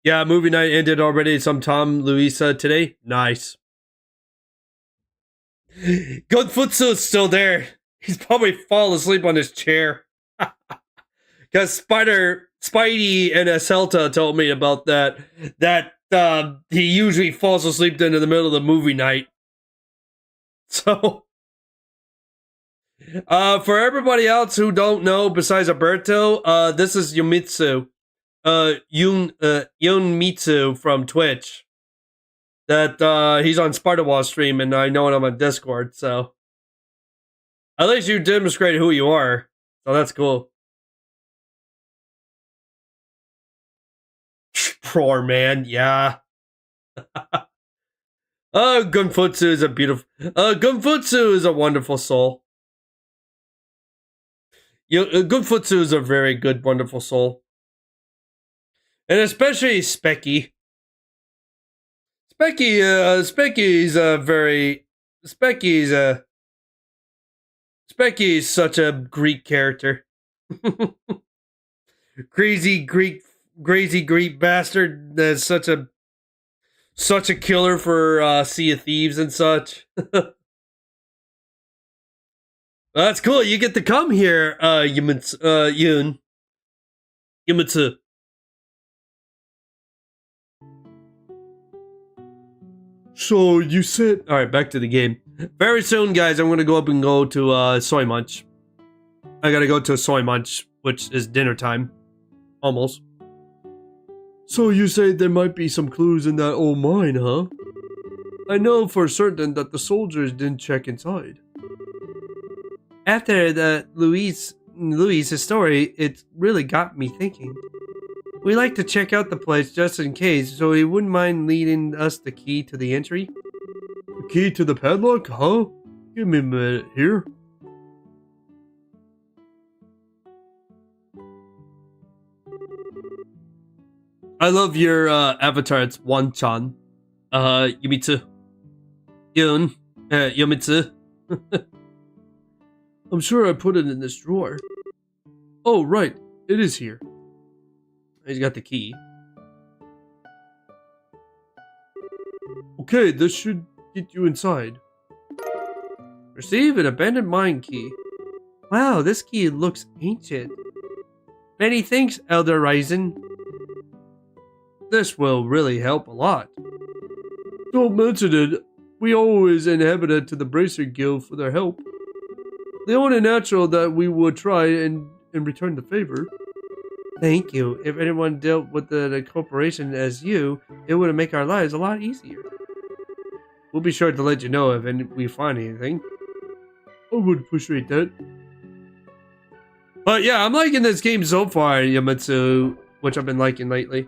Yeah, movie night ended already sometime, Luisa, today. Nice. Gunfutsu's still there. He's probably fallen asleep on his chair. Because Spidey and Celta told me about that. He usually falls asleep in the middle of the movie night. So, for everybody else who don't know, besides Alberto, this is Yumitsu. Yun Mitsu from Twitch. That he's on Spider-Wa stream, and I know him on Discord. So, at least you demonstrated who you are. So that's cool. Poor man, yeah. Gunfutsu is a beautiful. Gunfutsu is a wonderful soul. Gunfutsu is a very good, wonderful soul, and especially Specky. Specky's such a Greek character. Crazy Greek bastard that's such a killer for Sea of Thieves and such. That's cool. You get to come here, Yumitsu. So you said, all right, back to the game. Very soon, guys, I'm gonna go up and go to Soy Munch. I gotta go to Soy Munch, which is dinner time, almost. So you say there might be some clues in that old mine, huh? I know for certain that the soldiers didn't check inside. After the Louise's story, it really got me thinking. We like to check out the place just in case, so he wouldn't mind leading us the key to the entry. The key to the padlock, huh? Give me a minute here. I love your avatar. It's Wan-chan. Yumitsu. Yumitsu. I'm sure I put it in this drawer. Oh, right. It is here. He's got the key. Okay, this should get you inside. Receive an abandoned mine key. Wow, this key looks ancient. Many thanks, Elder Ryzen. This will really help a lot. Don't mention it. We always inhabited to the Bracer Guild for their help. The only natural that we would try and return the favor. Thank you. If anyone dealt with the corporation as you, it would make our lives a lot easier. We'll be sure to let you know if we find anything. I would appreciate that. But yeah, I'm liking this game so far, Yamatsu, which I've been liking lately.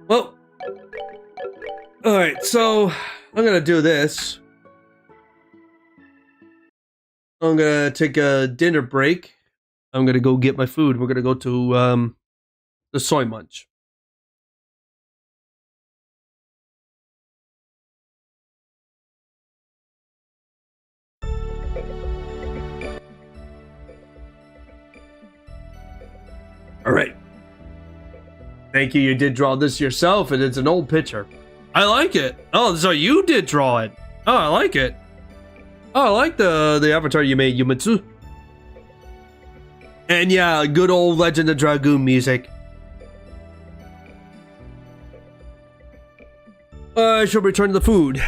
Well, alright, so I'm gonna do this. I'm gonna take a dinner break. I'm gonna go get my food. We're gonna go to the Soy Munch. All right. Thank you. You did draw this yourself, and it's an old picture. I like it. Oh, so you did draw it. Oh, I like it. Oh, I like the avatar you made, Yumitsu. And yeah, good old Legend of Dragoon music. I shall return to the food.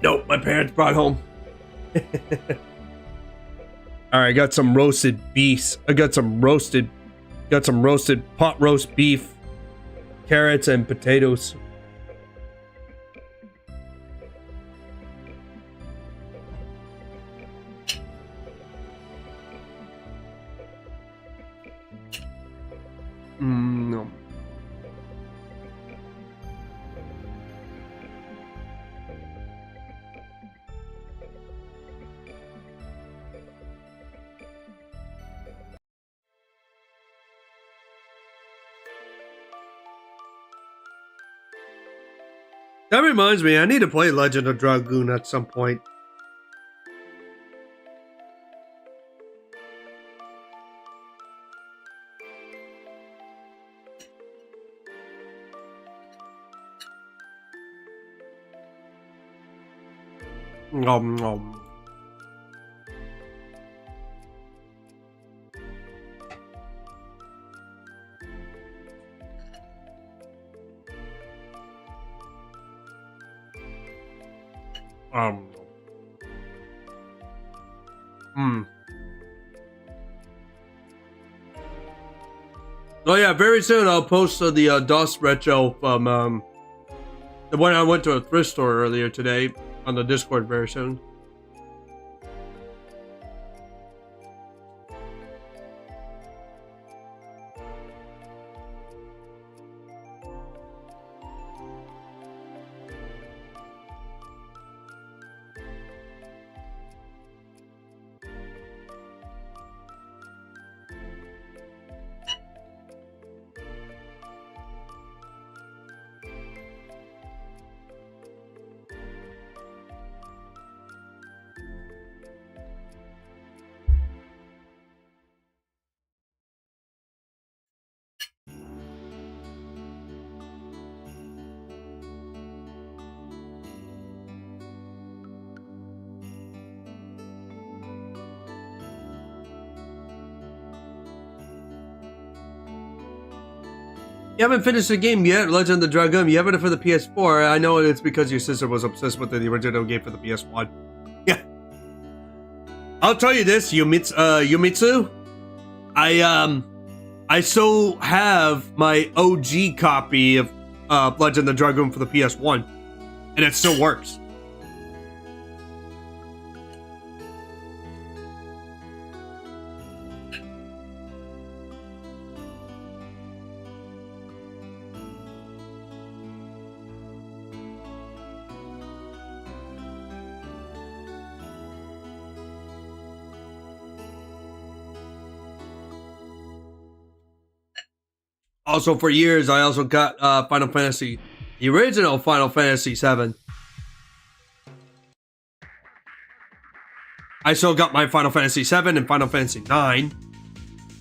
Nope, my parents brought home. Alright, I got some roasted beef. I got some roasted pot roast beef, carrots, and potatoes. No. That reminds me, I need to play Legend of Dragoon at some point. Nom nom. Oh yeah, very soon I'll post the DOS retro from the one I went to a thrift store earlier today on the Discord very soon. You haven't finished the game yet, Legend of Dragoon. You have it for the PS4. I know it's because your sister was obsessed with the original game for the PS1. Yeah. I'll tell you this, Yumitsu. I still have my OG copy of Legend of Dragoon for the PS1, and it still works. Also, for years, I also got Final Fantasy, the original Final Fantasy VII. I still got my Final Fantasy VII and Final Fantasy IX,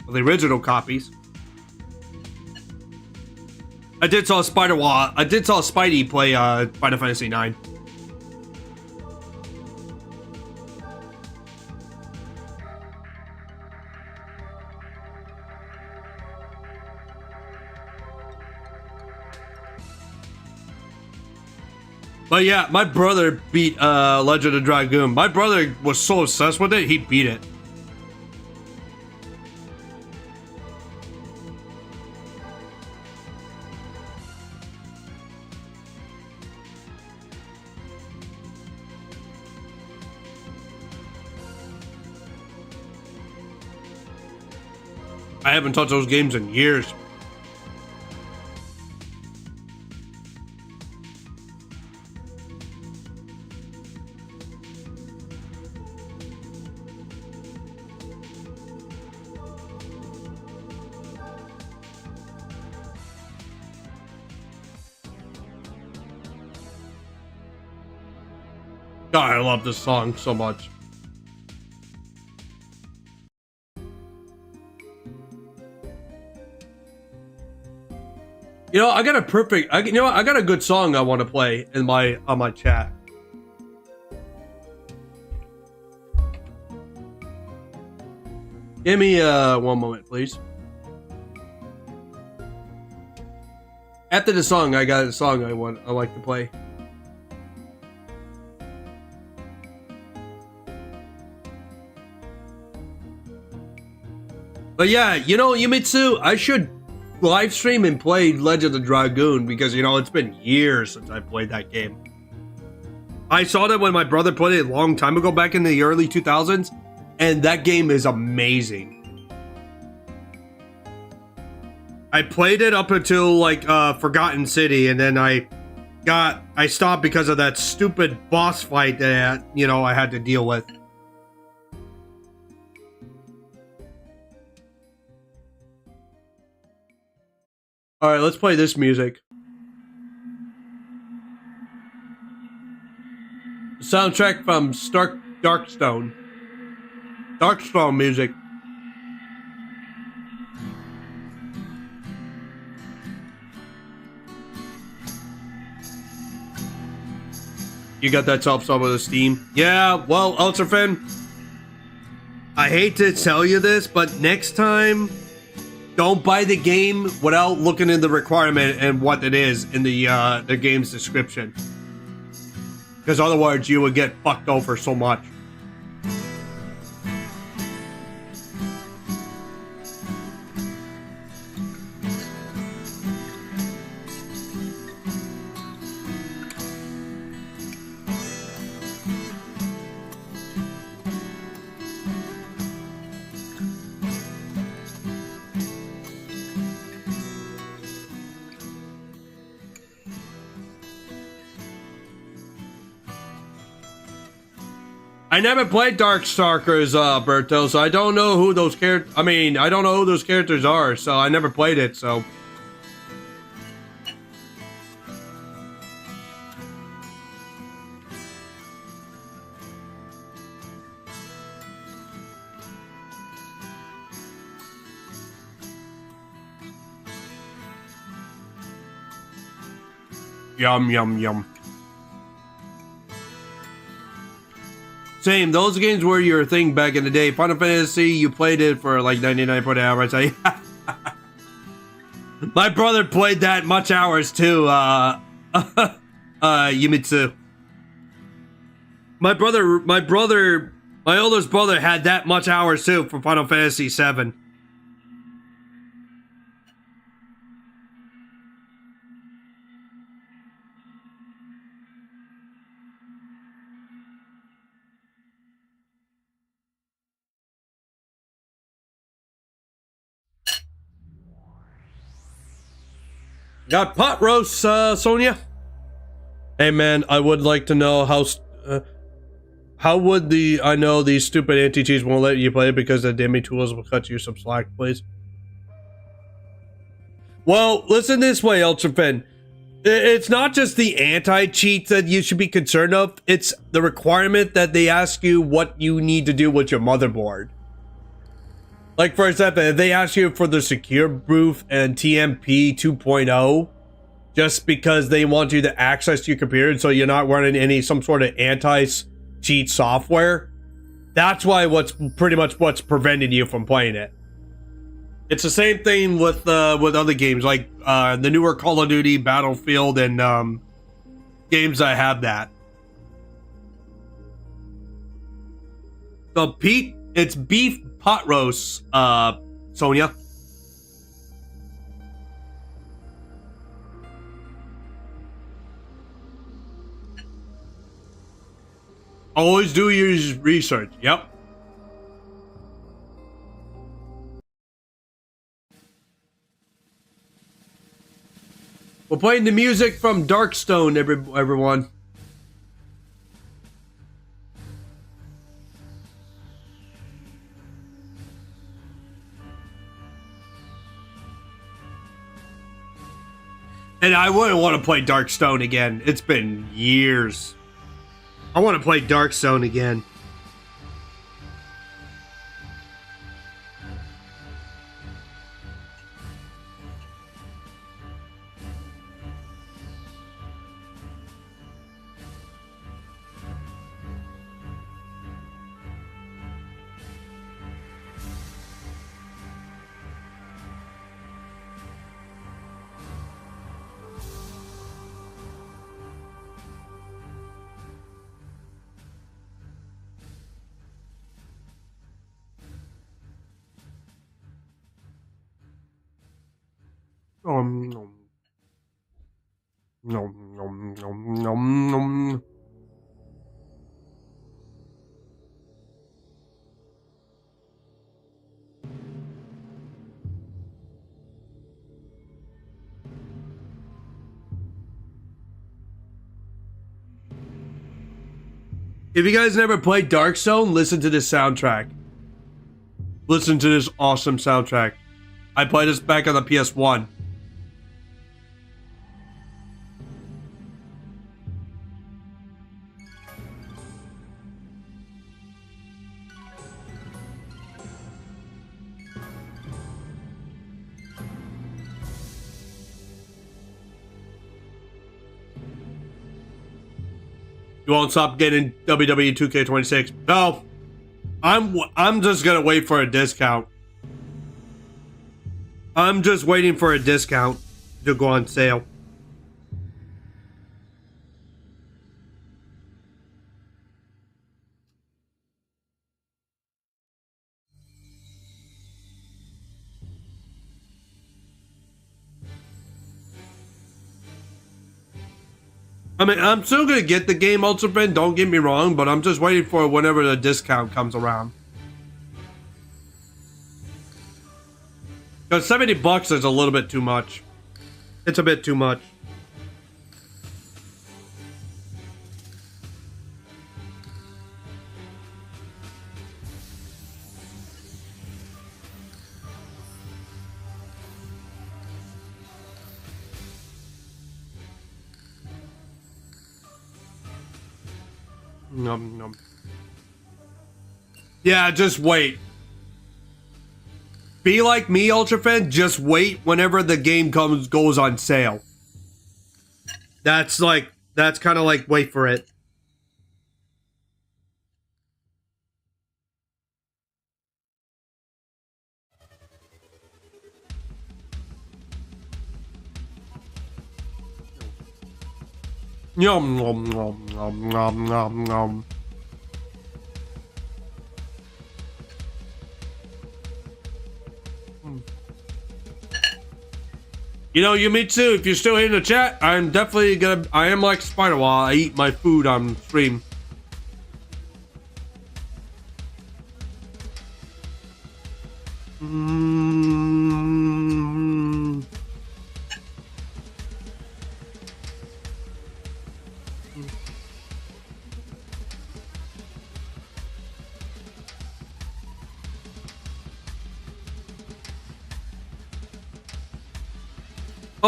the original copies. I did saw Spidey play Final Fantasy IX. But yeah, my brother beat Legend of Dragoon. My brother was so obsessed with it, he beat it. I haven't touched those games in years. God, I love this song so much. You know, I got a perfect. You know what? I got a good song I want to play in my on my chat. Give me one moment, please. After the song, I got a song I like to play. But yeah, you know, Yumitsu, I should live stream and play Legend of Dragoon because, you know, it's been years since I played that game. I saw that when my brother played it a long time ago, back in the early 2000s, and that game is amazing. I played it up until, like, Forgotten City, and then I stopped because of that stupid boss fight that, you know, I had to deal with. Alright, let's play this music. Soundtrack from Darkstone. Darkstone music. You got that top sub with the Steam? Yeah, well, Ultrafin, I hate to tell you this, but next time, don't buy the game without looking in the requirement and what it is in the game's description. Because otherwise, you would get fucked over so much. I never played Darkstalkers, Berto, so I don't know who those characters... I mean, I don't know who those characters are, so I never played it, so... Yum, yum, yum. Same, those games were your thing back in the day. Final Fantasy, you played it for like 99 hours. My brother played that much hours too, Yumitsu. My oldest brother had that much hours too for Final Fantasy 7. Got pot roast, Sonia. Hey man, I would like to know how would I know these stupid anti-cheats won't let you play it because the Demi tools will cut you some slack, please. Well, listen this way, Ultrafin. It's not just the anti-cheats that you should be concerned of. It's the requirement that they ask you what you need to do with your motherboard. Like, for example, if they ask you for the secure boot and TMP 2.0, just because they want you to access your computer so you're not running some sort of anti-cheat software, that's why pretty much what's preventing you from playing it. It's the same thing with other games, like the newer Call of Duty, Battlefield, and games that have that. So, Pete, it's beef pot roast, Sonia. Always do your research. Yep. We're playing the music from Darkstone, everyone. And I wouldn't want to play Darkstone again. It's been years. I want to play Dark Zone again. Nom, nom. Nom, nom, nom, nom, nom. If you guys never played Dark Zone, listen to this soundtrack. Listen to this awesome soundtrack. I played this back on the PS1. You won't stop getting WWE 2K26. No, I'm just gonna wait for a discount. I'm just waiting for a discount to go on sale. I mean, I'm still gonna get the game Ultra Friend, don't get me wrong, but I'm just waiting for whenever the discount comes around. Because $70 is a little bit too much. It's a bit too much. Nom, nom. Yeah, just wait. Be like me, Ultra Fan. Just wait whenever the game goes on sale. That's kind of like wait for it. Yum nom nom nom nom nom nom. You know, Yumitsu, if you're still in the chat, I'm definitely gonna. I am like Spider while I eat my food on stream.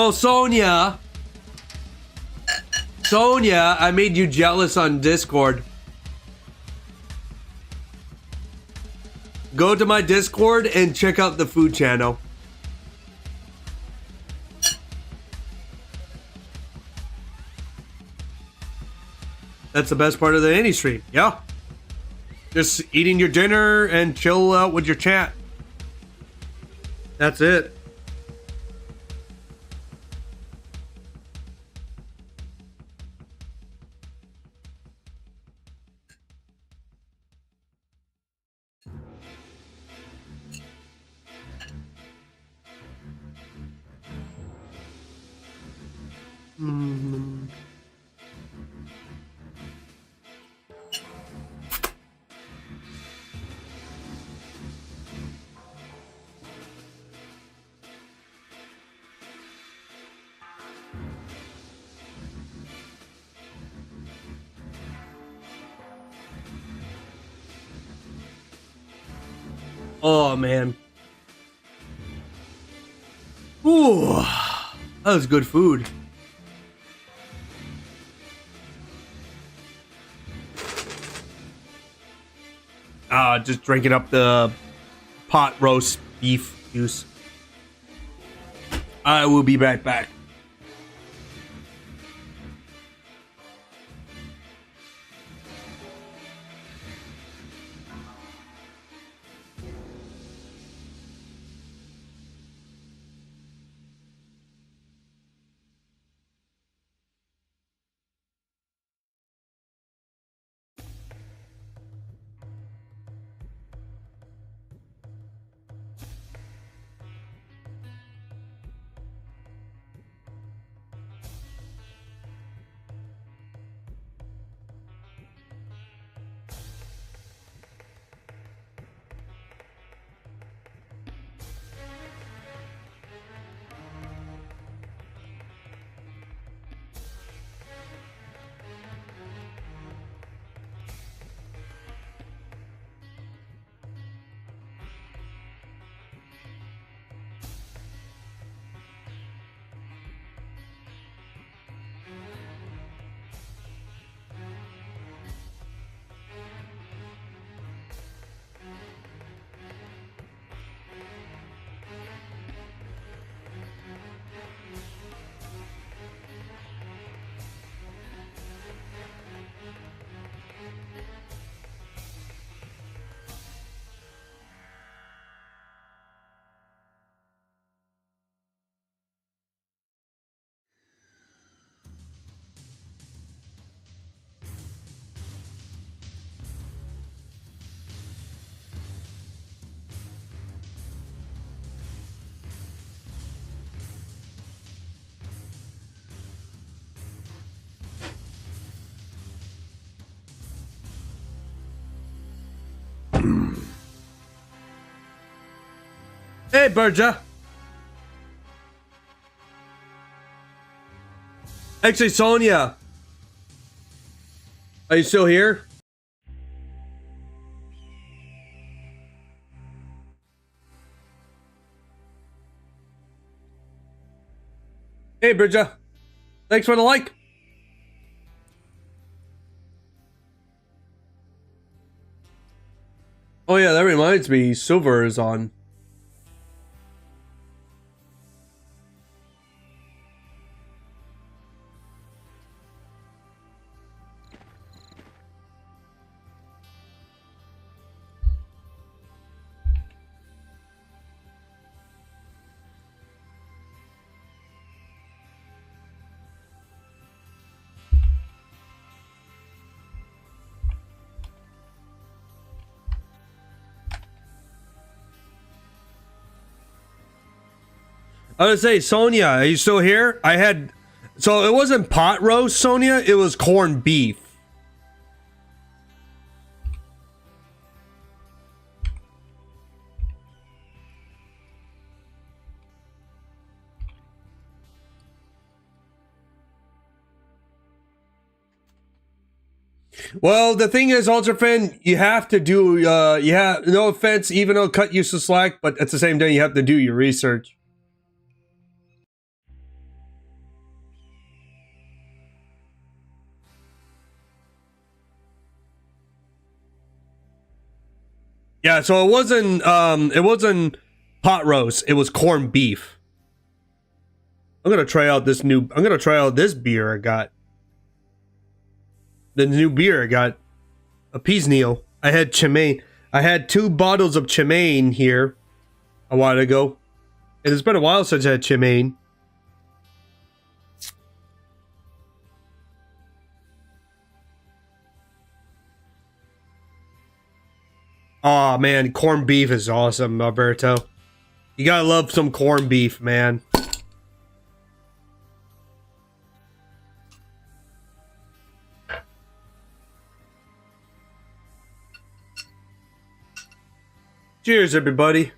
Oh, Sonia. Sonia, I made you jealous on Discord. Go to my Discord and check out the food channel. That's the best part of the any stream. Yeah. Just eating your dinner and chill out with your chat. That's it. Oh man. Ooh, that was good food. Just drinking up the pot roast beef juice. I will be right back. Hey, Berja. Actually, Sonia. Are you still here? Hey, Berja. Thanks for the like. Oh yeah, that reminds me. Silver is on. I was gonna say, Sonia, are you still here? So it wasn't pot roast, Sonia. It was corned beef. Well, the thing is, Ultrafin, you have to do, no offense, even though cut you some slack, but at the same time, you have to do your research. Yeah, so it wasn't pot roast, it was corned beef. I'm gonna try out this beer I got. The new beer I got. A Piznio. I had Chimay. I had 2 bottles of Chimay here a while ago. And it's been a while since I had Chimay. Aw, man, corned beef is awesome, Alberto. You gotta love some corned beef, man. Cheers, everybody.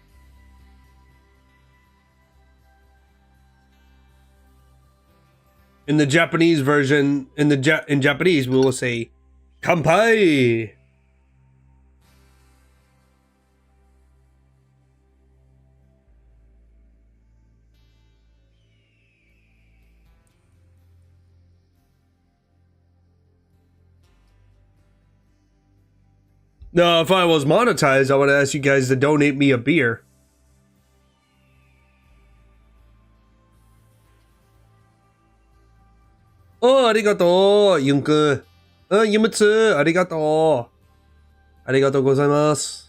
In the Japanese version, in Japanese, we will say, "Kanpai." No, if I was monetized, I would ask you guys to donate me a beer. Oh, arigato, Yun-kun. Yumutsu, arigato. Arigato gozaimasu.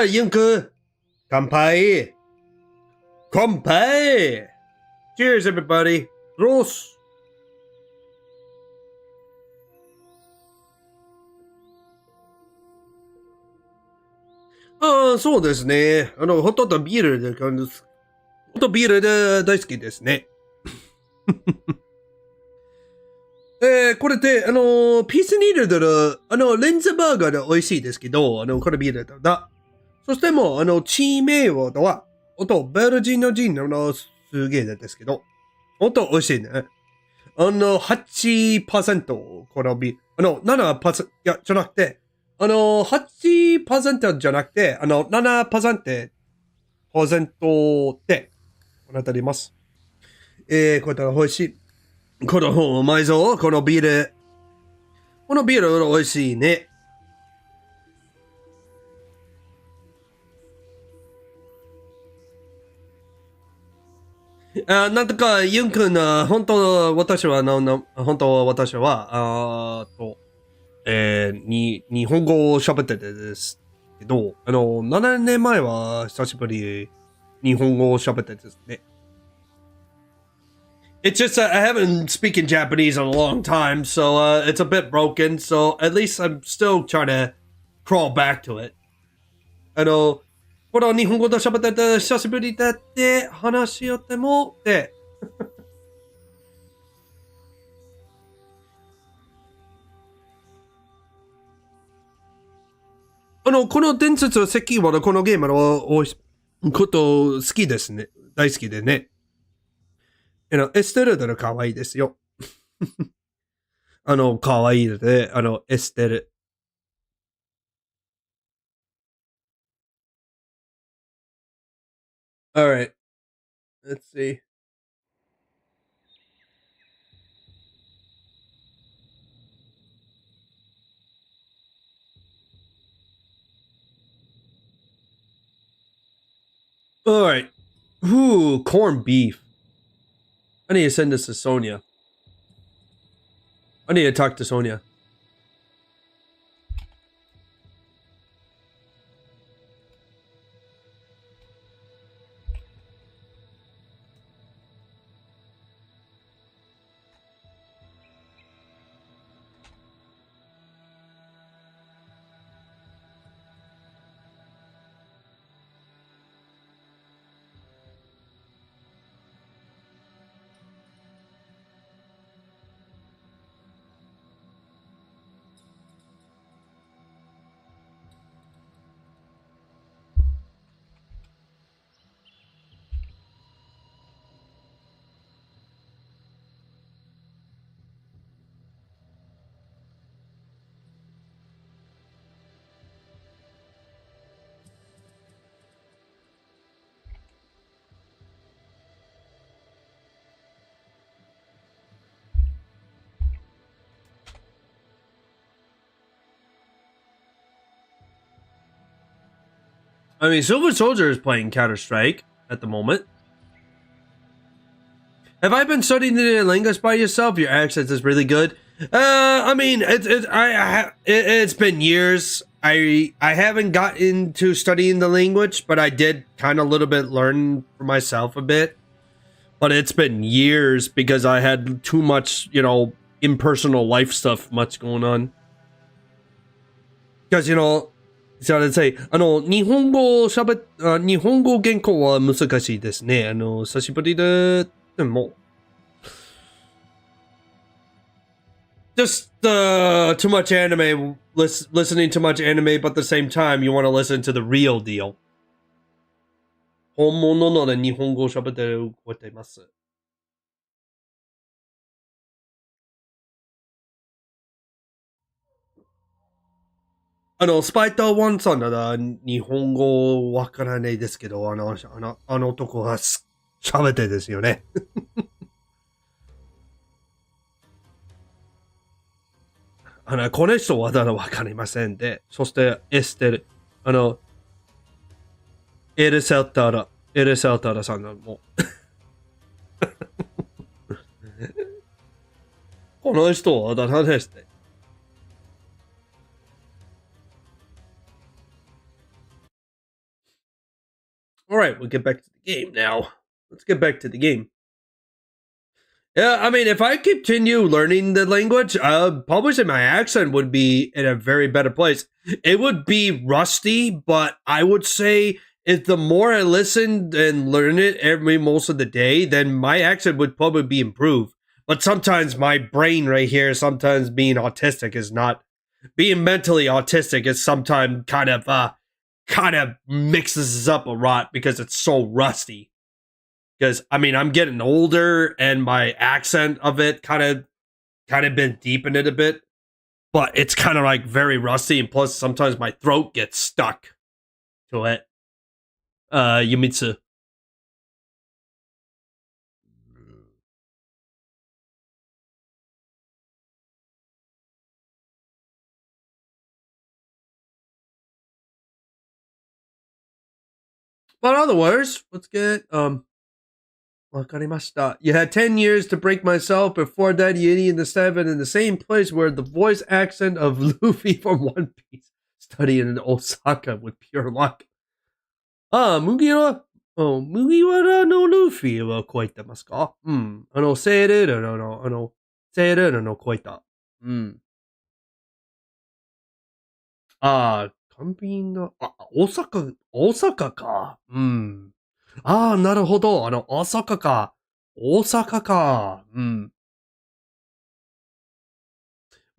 Yun-kun. Kanpai. Kanpai. Cheers, everybody. Prost. ああ、そうですね。ほとんどビールで感じです。ほとんどビールで大好きですね。これで、ピースニールドル、レンズバーガーで美味しいですけど、これビールだ。そしてもう、チーメイウォードは、ベルジンのジンのすげえですけど、本当美味しいね。8%このビール。7%、いや、じゃなくて、8% じゃなくて、7%で、こうなっております。これだ美味しい。この本うまいぞ、このビール。このビール美味しいね。なんとか、ユン君は、本当私は、日本語を喋っててですけど、7年前は久しぶり日本語を喋ってですね。It's just that I haven't spoken Japanese in a long time, so it's a bit broken, so at least I'm still trying to crawl back to it. この日本語で喋ってて久しぶりだって話しよってもって。この伝説石はこのゲームのこと好きですね。大好きでね。エステルだら可愛いですよ。可愛いので、エステル。Alright. Let's see. Alright. Ooh, corned beef. I need to send this to Sonia. I need to talk to Sonia. I mean, Silver Soldier is playing Counter-Strike at the moment. Have I been studying the language by yourself? Your accent is really good. I mean, it's been years. I haven't got into studying the language, but I did kind of a little bit learn for myself a bit. But it's been years because I had too much, you know, impersonal life stuff much going on. Because, you know, so I'd say, 日本語を喋っ、日本語原稿は難しいですね。久しぶりでも。Just too much anime, listening to much anime, but at the same time, you want to listen to the real deal. 本物ので日本語を喋ってる子います。スパイダーワンさんなら日本語わからないですけど、あの男は喋ってですよね。この人はまだわかりませんで、そしてエステル、エルセルタラさんのも。この人は誰ですね。Alright, we'll get back to the game now. Let's get back to the game. Yeah, I mean, if I continue learning the language, probably say my accent would be in a very better place. It would be rusty, but I would say if the more I listen and learn it most of the day, then my accent would probably be improved. But sometimes my brain right here, sometimes being autistic is not being mentally autistic is sometimes kind of mixes up a lot because it's so rusty. Because I mean, I'm getting older and my accent of it kind of been deepened it a bit, but it's kind of like very rusty, and plus sometimes my throat gets stuck to it. Yumitsu. But otherwise, let's get Wakarimashita. You had 10 years to break myself. Before that, Yeti in the 7 in the same place where the voice accent of Luffy from One Piece. Studying in Osaka with pure luck. Mugiwara no Luffy wa koita masu ka? Seiru no Seiru no koita. 韓便の、大阪か。なるほど。大阪か。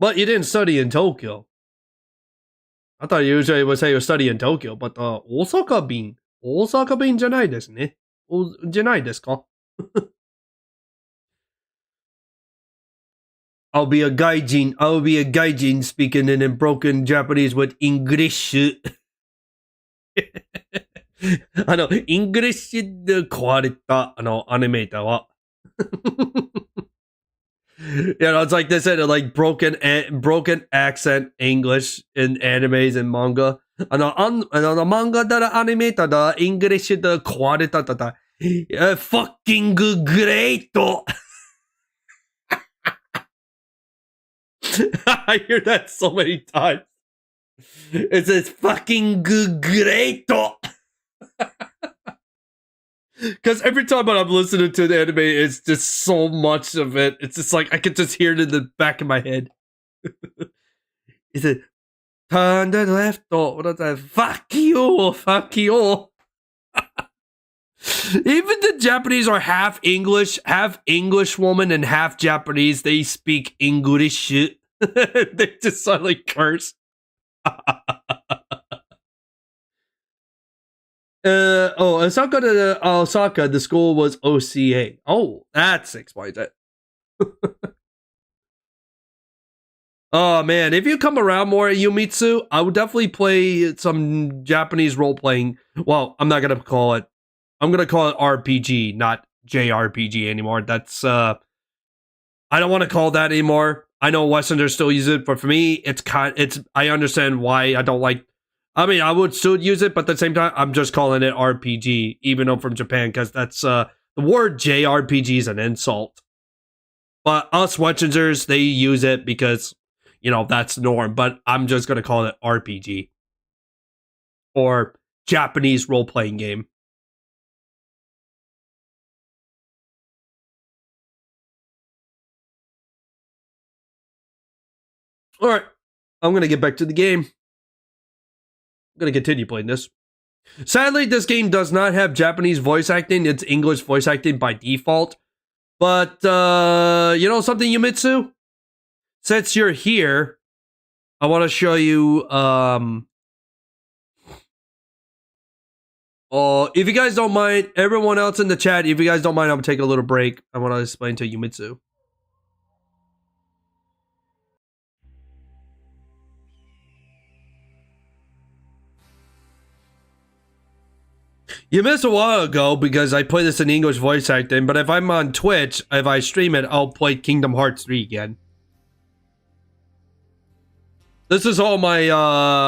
But you didn't study in Tokyo. I thought you usually would say you study in Tokyo, but 大阪便じゃないですね。じゃないですか? I'll be a gaijin speaking in broken Japanese with English. イングリッシュで壊れた、アニメーターは。Yeah, it's like they said, like broken accent English in animes and manga. 漫画だらアニメーターだ、イングリッシュで壊れただ。fucking great! I hear that so many times. It says fucking great! Because every time I'm listening to the anime, it's just so much of it. It's just like I can just hear it in the back of my head. Is it turn to the left or what is that? Fuck you. Even the Japanese are half English woman and half Japanese. They speak English. They just suddenly curse. Osaka, the school was OCA. Oh, that explains it. Oh man, if you come around more at Yumitsu, I would definitely play some Japanese role-playing. Well, I'm gonna call it RPG, not JRPG anymore. That's I don't want to call that anymore. I know Westerners still use it, but for me, I understand why I don't like. I mean, I would still use it, but at the same time, I'm just calling it RPG, even though I'm from Japan, because that's the word JRPG is an insult. But us Westerners, they use it because, you know, that's norm. But I'm just gonna call it RPG or Japanese role-playing game. Alright, I'm gonna get back to the game. I'm gonna continue playing this. Sadly, this game does not have Japanese voice acting. It's English voice acting by default. But, you know something, Yumitsu? Since you're here, I want to show you, if you guys don't mind, everyone else in the chat, if you guys don't mind, I'm taking a little break. I want to explain to Yumitsu. You missed a while ago because I play this in English voice acting, but if I'm on Twitch, if I stream it, I'll play Kingdom Hearts 3 again. This is all my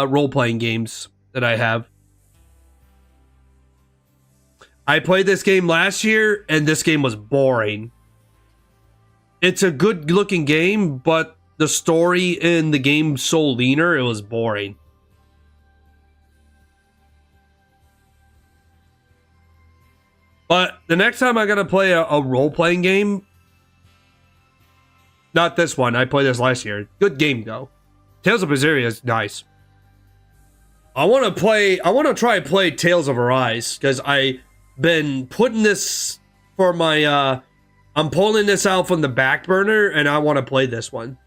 role-playing games that I have. I played this game last year, and this game was boring. It's a good-looking game, but the story in the game's so leaner, it was boring. But the next time I gotta play a role-playing game, not this one, I played this last year. Good game, though. Tales of Berseria is nice. I want to try and play Tales of Arise, because I've been putting this for my, I'm pulling this out from the back burner, and I want to play this one.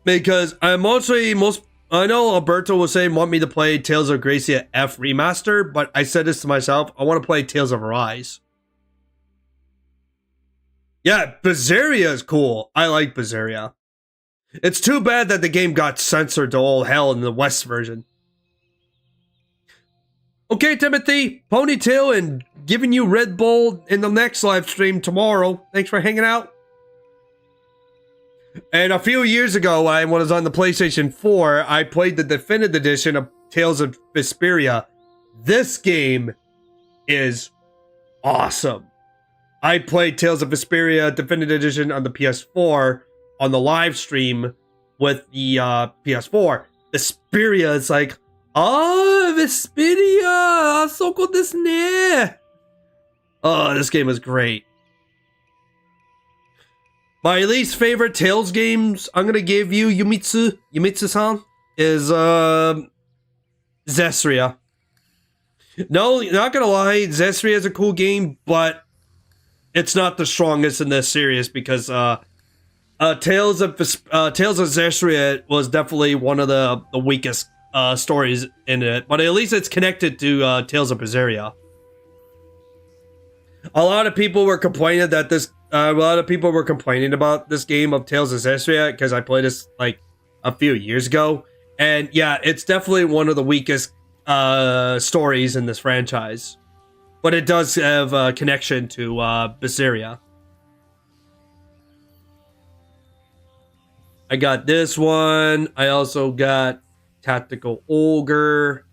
Because I'm mostly, I know Alberto was saying want me to play Tales of Gracia F Remaster, but I said this to myself, I want to play Tales of Arise. Yeah, Berseria is cool. I like Berseria. It's too bad that the game got censored to all hell in the West version. Okay, Timothy, Ponytail and giving you Red Bull in the next live stream tomorrow. Thanks for hanging out. And a few years ago, when I was on the PlayStation 4, I played the Definitive Edition of Tales of Vesperia. This game is awesome. I played Tales of Vesperia Definitive Edition on the PS4 on the live stream with the PS4. Vesperia is like, Vesperia, asoko desu ne. Oh, this game is great. My least favorite Tales games I'm gonna give you, Yumitsu-san, is Zestria. No, not gonna lie, Zestria is a cool game, but it's not the strongest in this series because Tales of Zestria was definitely one of the weakest stories in it, but at least it's connected to Tales of Berseria. A lot of people were complaining that about this game of Tales of Zestria because I played this like a few years ago, and yeah, it's definitely one of the weakest stories in this franchise, but it does have a connection to Berseria. I got this one. I also got Tactical Ogre.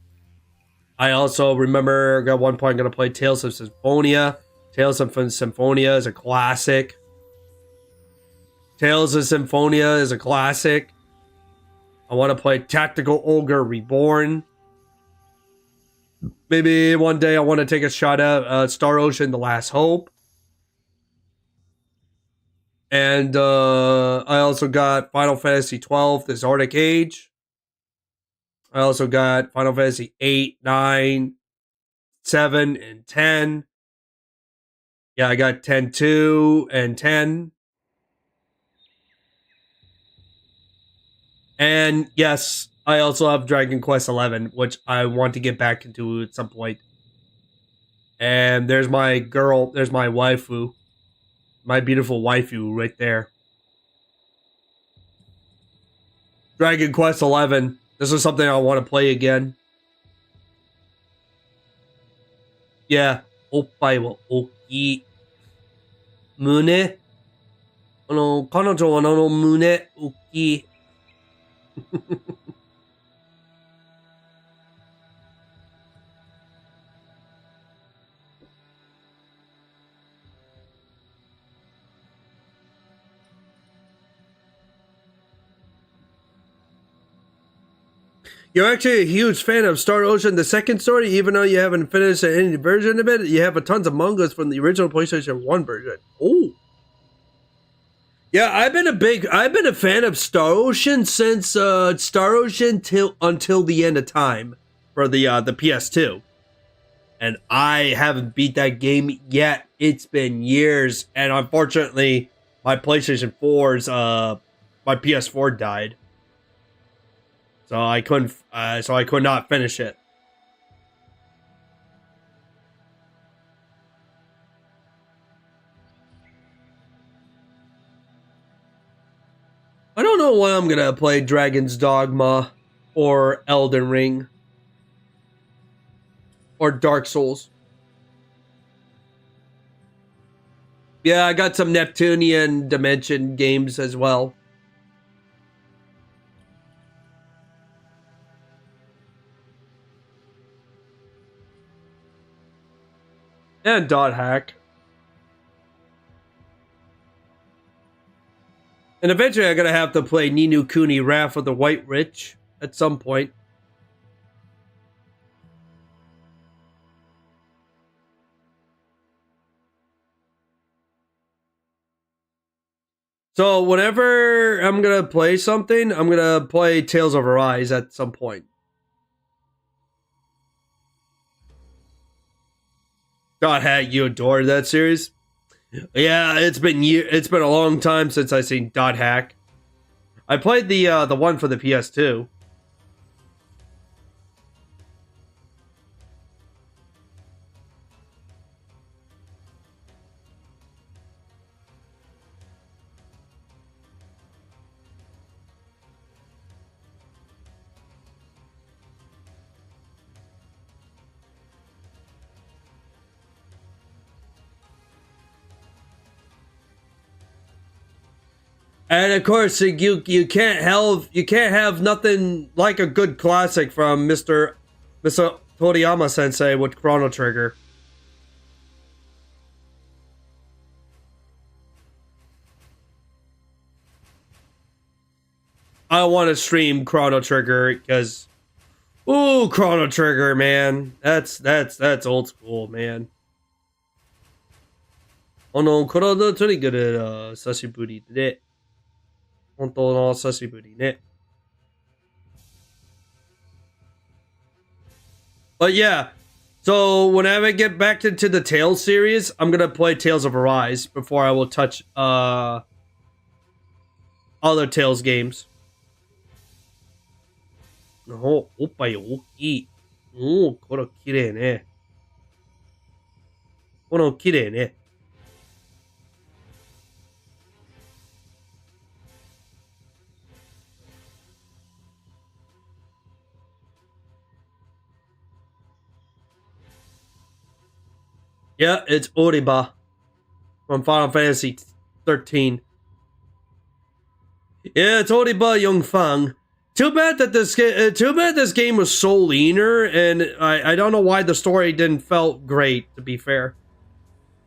I also remember at one point I'm gonna play Tales of Symphonia. Tales of Symphonia is a classic. Tales of Symphonia is a classic. I want to play Tactical Ogre Reborn. Maybe one day I want to take a shot at Star Ocean: The Last Hope. And I also got Final Fantasy XII: The Zodiac Age. I also got Final Fantasy 8, 9, 7, and 10. Yeah, I got 10-2 and 10. And yes, I also have Dragon Quest 11, which I want to get back into at some point. And there's my girl, there's my waifu. My beautiful waifu right there. Dragon Quest 11. This is something I want to play again. Yeah. Oppai wa oki. Mune. 彼女は胸大きい。You're actually a huge fan of Star Ocean, the second story, even though you haven't finished any version of it. You have a tons of mangas from the original PlayStation 1 version. Oh. Yeah, I've been a fan of Star Ocean since Star Ocean until the end of time for the PS2. And I haven't beat that game yet. It's been years, and unfortunately, my PlayStation 4's my PS4 died, so I couldn't. So I could not finish it. I don't know when I'm gonna play Dragon's Dogma, or Elden Ring, or Dark Souls. Yeah, I got some Neptunian Dimension games as well. And Dot Hack. And eventually I'm going to have to play Ni no Kuni Wrath of the White Witch at some point. So whenever I'm going to play something, I'm going to play Tales of Arise at some point. God, Hack, you adore that series? Yeah, it's been a long time since I've seen Dot Hack. I played the one for the PS2. And of course, you can't have nothing like a good classic from Mr. Toriyama Sensei with Chrono Trigger. I want to stream Chrono Trigger because, ooh, Chrono Trigger, man, that's old school, man. Oh no, Chrono Trigger 久しぶりで、本当の久しぶりね。But yeah, so whenever I get back into the Tales series, I'm gonna play Tales of Arise before I will touch other Tales games. おっぱい大きい。おお、これ綺麗ね。この綺麗ね。Yeah, it's Oriba from Final Fantasy 13. Yeah, it's Oriba Youngfang. Too bad this game was so leaner, and I don't know why the story didn't felt great, to be fair.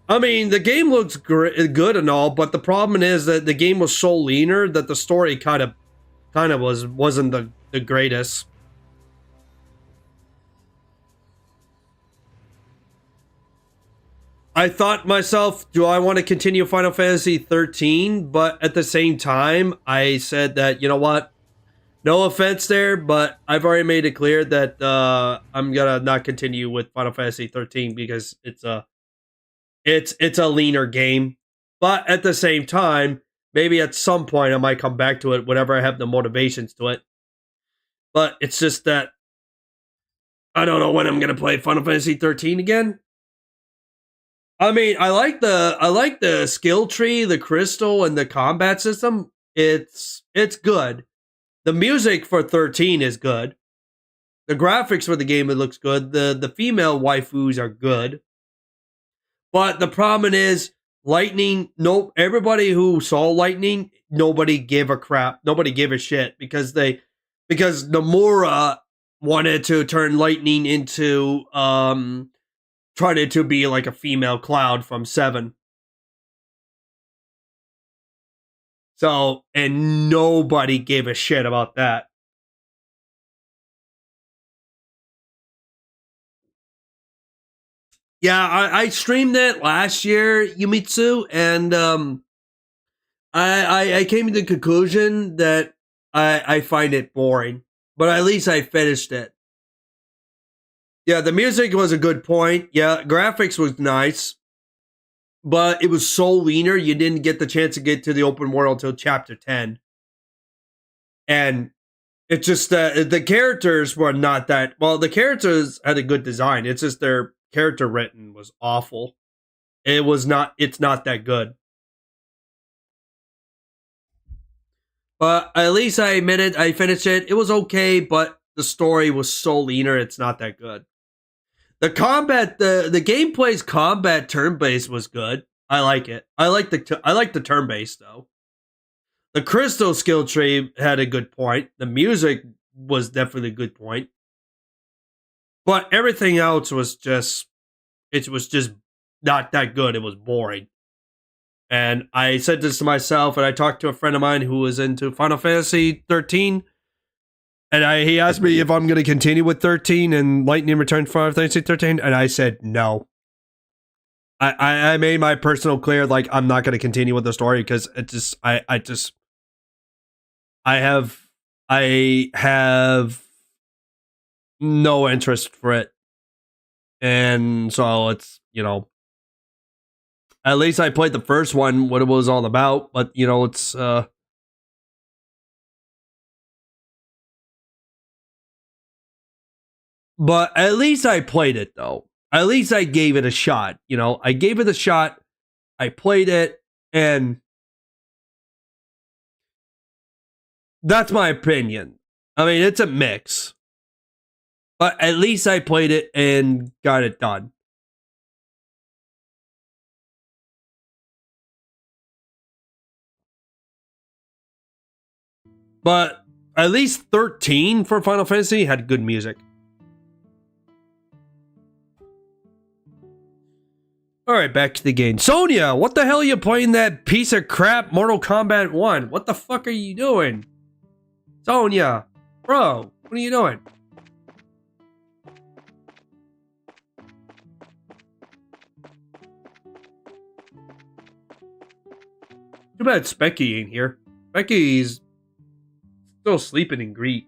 I mean, the game looks good and all, but the problem is that the game was so leaner that the story kind of wasn't the greatest. I thought myself, do I want to continue Final Fantasy 13? But at the same time, I said that, you know what? No offense there, but I've already made it clear that I'm gonna not continue with Final Fantasy 13 because it's a leaner game. But at the same time, maybe at some point I might come back to it whenever I have the motivations to it. But it's just that I don't know when I'm gonna play Final Fantasy 13 again. I mean, I like the skill tree, the crystal, and the combat system. It's good. The music for 13 is good. The graphics for the game, it looks good. The female waifus are good. But the problem is Lightning, no, everybody who saw Lightning, nobody gave a crap. Nobody gave a shit because Nomura wanted to turn Lightning into tried it to be like a female Cloud from 7. So, and nobody gave a shit about that. Yeah, I streamed it last year, Yumitsu, and I came to the conclusion that I find it boring, but at least I finished it. Yeah, the music was a good point. Yeah, graphics was nice, but it was so linear, you didn't get the chance to get to the open world until chapter 10. And it's just the characters were not that well. The characters had a good design. It's just their character written was awful. It was not. It's not that good. But at least I admit it. I finished it. It was okay, but the story was so linear. It's not that good. The combat, the gameplay's combat turn based was good. I like it. I like the turn based though. The crystal skill tree had a good point. The music was definitely a good point. But everything else was just not that good. It was boring. And I said this to myself, and I talked to a friend of mine who was into Final Fantasy 13. And he asked me if I'm going to continue with 13 and Lightning Return Final Fantasy 13. And I said no. I made my personal clear, like, I'm not going to continue with the story because I have no interest for it. And so it's, at least I played the first one, what it was all about, but it's but at least I played it though. At least I gave it a shot. I gave it a shot. I played it, and that's my opinion. I mean, it's a mix. But at least I played it and got it done. But at least 13 for Final Fantasy had good music. Alright, back to the game. Sonya, what the hell are you playing that piece of crap Mortal Kombat 1? What the fuck are you doing? Sonya, bro, what are you doing? Too bad Specky ain't here. Specky's still sleeping in Greek.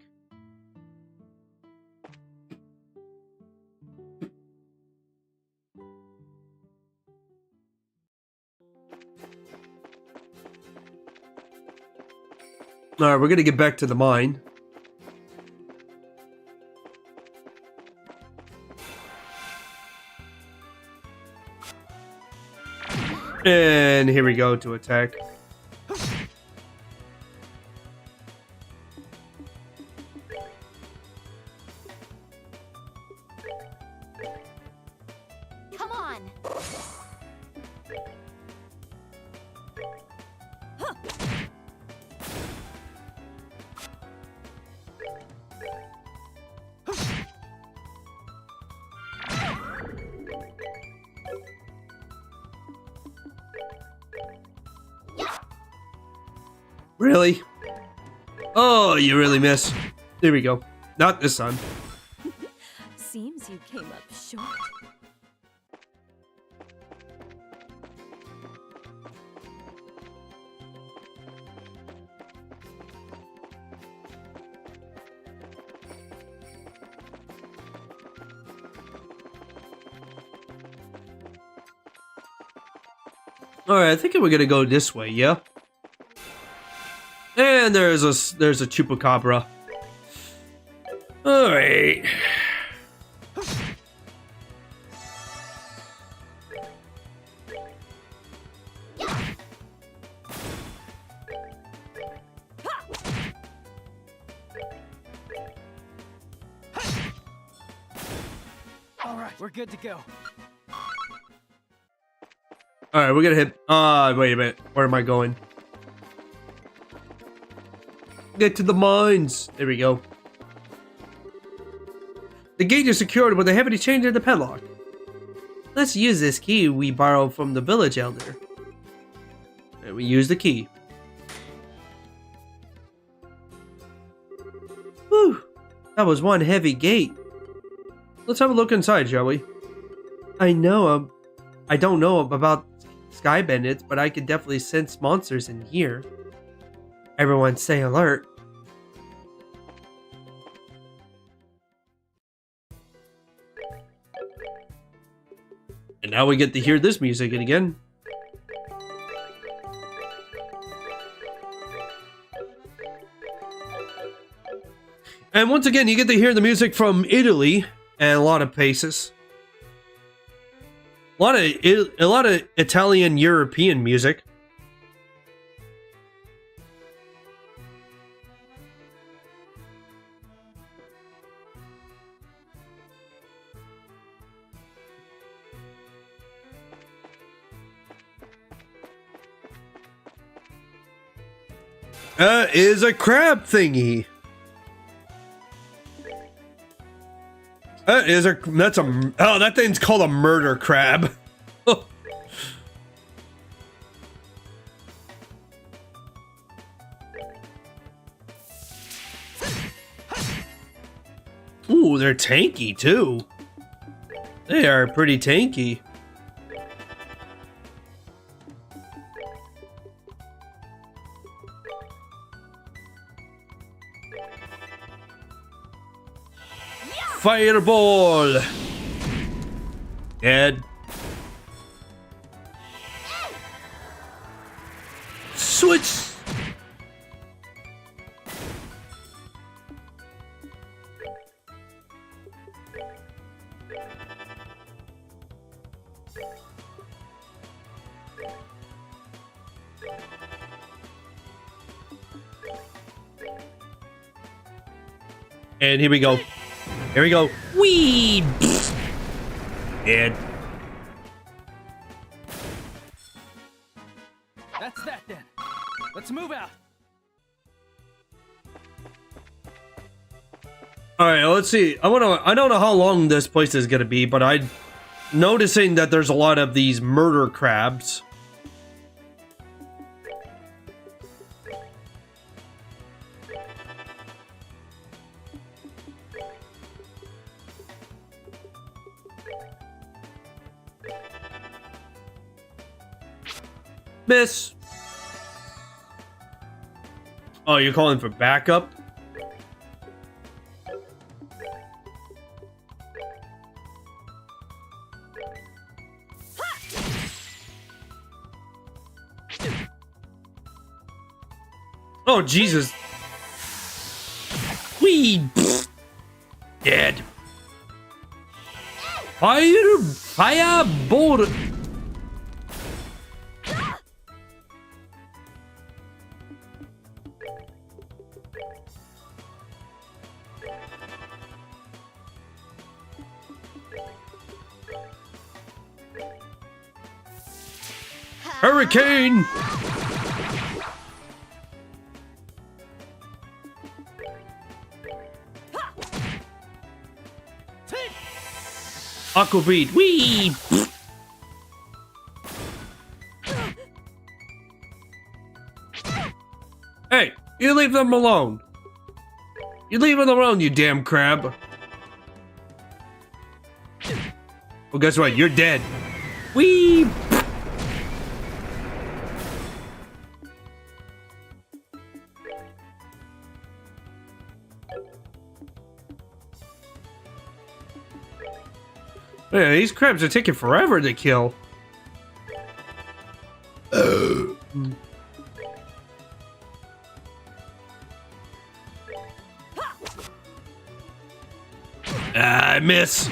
Alright, we're gonna get back to the mine. And here we go to attack. Come on. Really? Oh, you really miss. There we go. Not this time. Seems you came up short. Alright, I think we're gonna go this way, yeah? And there's a chupacabra. Alright. All right, we're good to go. Alright, we're gonna hit. Wait a minute. Where am I going? Get to the mines. There we go. The gate is secured with a heavy chain to the padlock. Let's use this key we borrowed from the village elder. And we use the key. Whew. That was one heavy gate. Let's have a look inside, shall we? I don't know about sky bandits, but I can definitely sense monsters in here. Everyone stay alert. And now we get to hear this music again. And once again, you get to hear the music from Italy and a lot of places. A lot of Italian European music. Is a crab thingy. That thing's called a murder crab. Ooh, they're tanky too. They are pretty tanky. Fireball! Dead. Switch! And here we go. Here we go. Whee! Dead. That's that then. Let's move out. All right, let's see. I don't know how long this place is gonna be, but I'm noticing that there's a lot of these murder crabs. Miss. Oh, you're calling for backup? Oh, Jesus. Whee! Dead. Fireball. Hurricane! Aqua beat. Whee! Hey, you leave them alone. You leave them alone, you damn crab. Well, guess what? You're dead. Whee! Yeah, these crabs are taking forever to kill. I miss.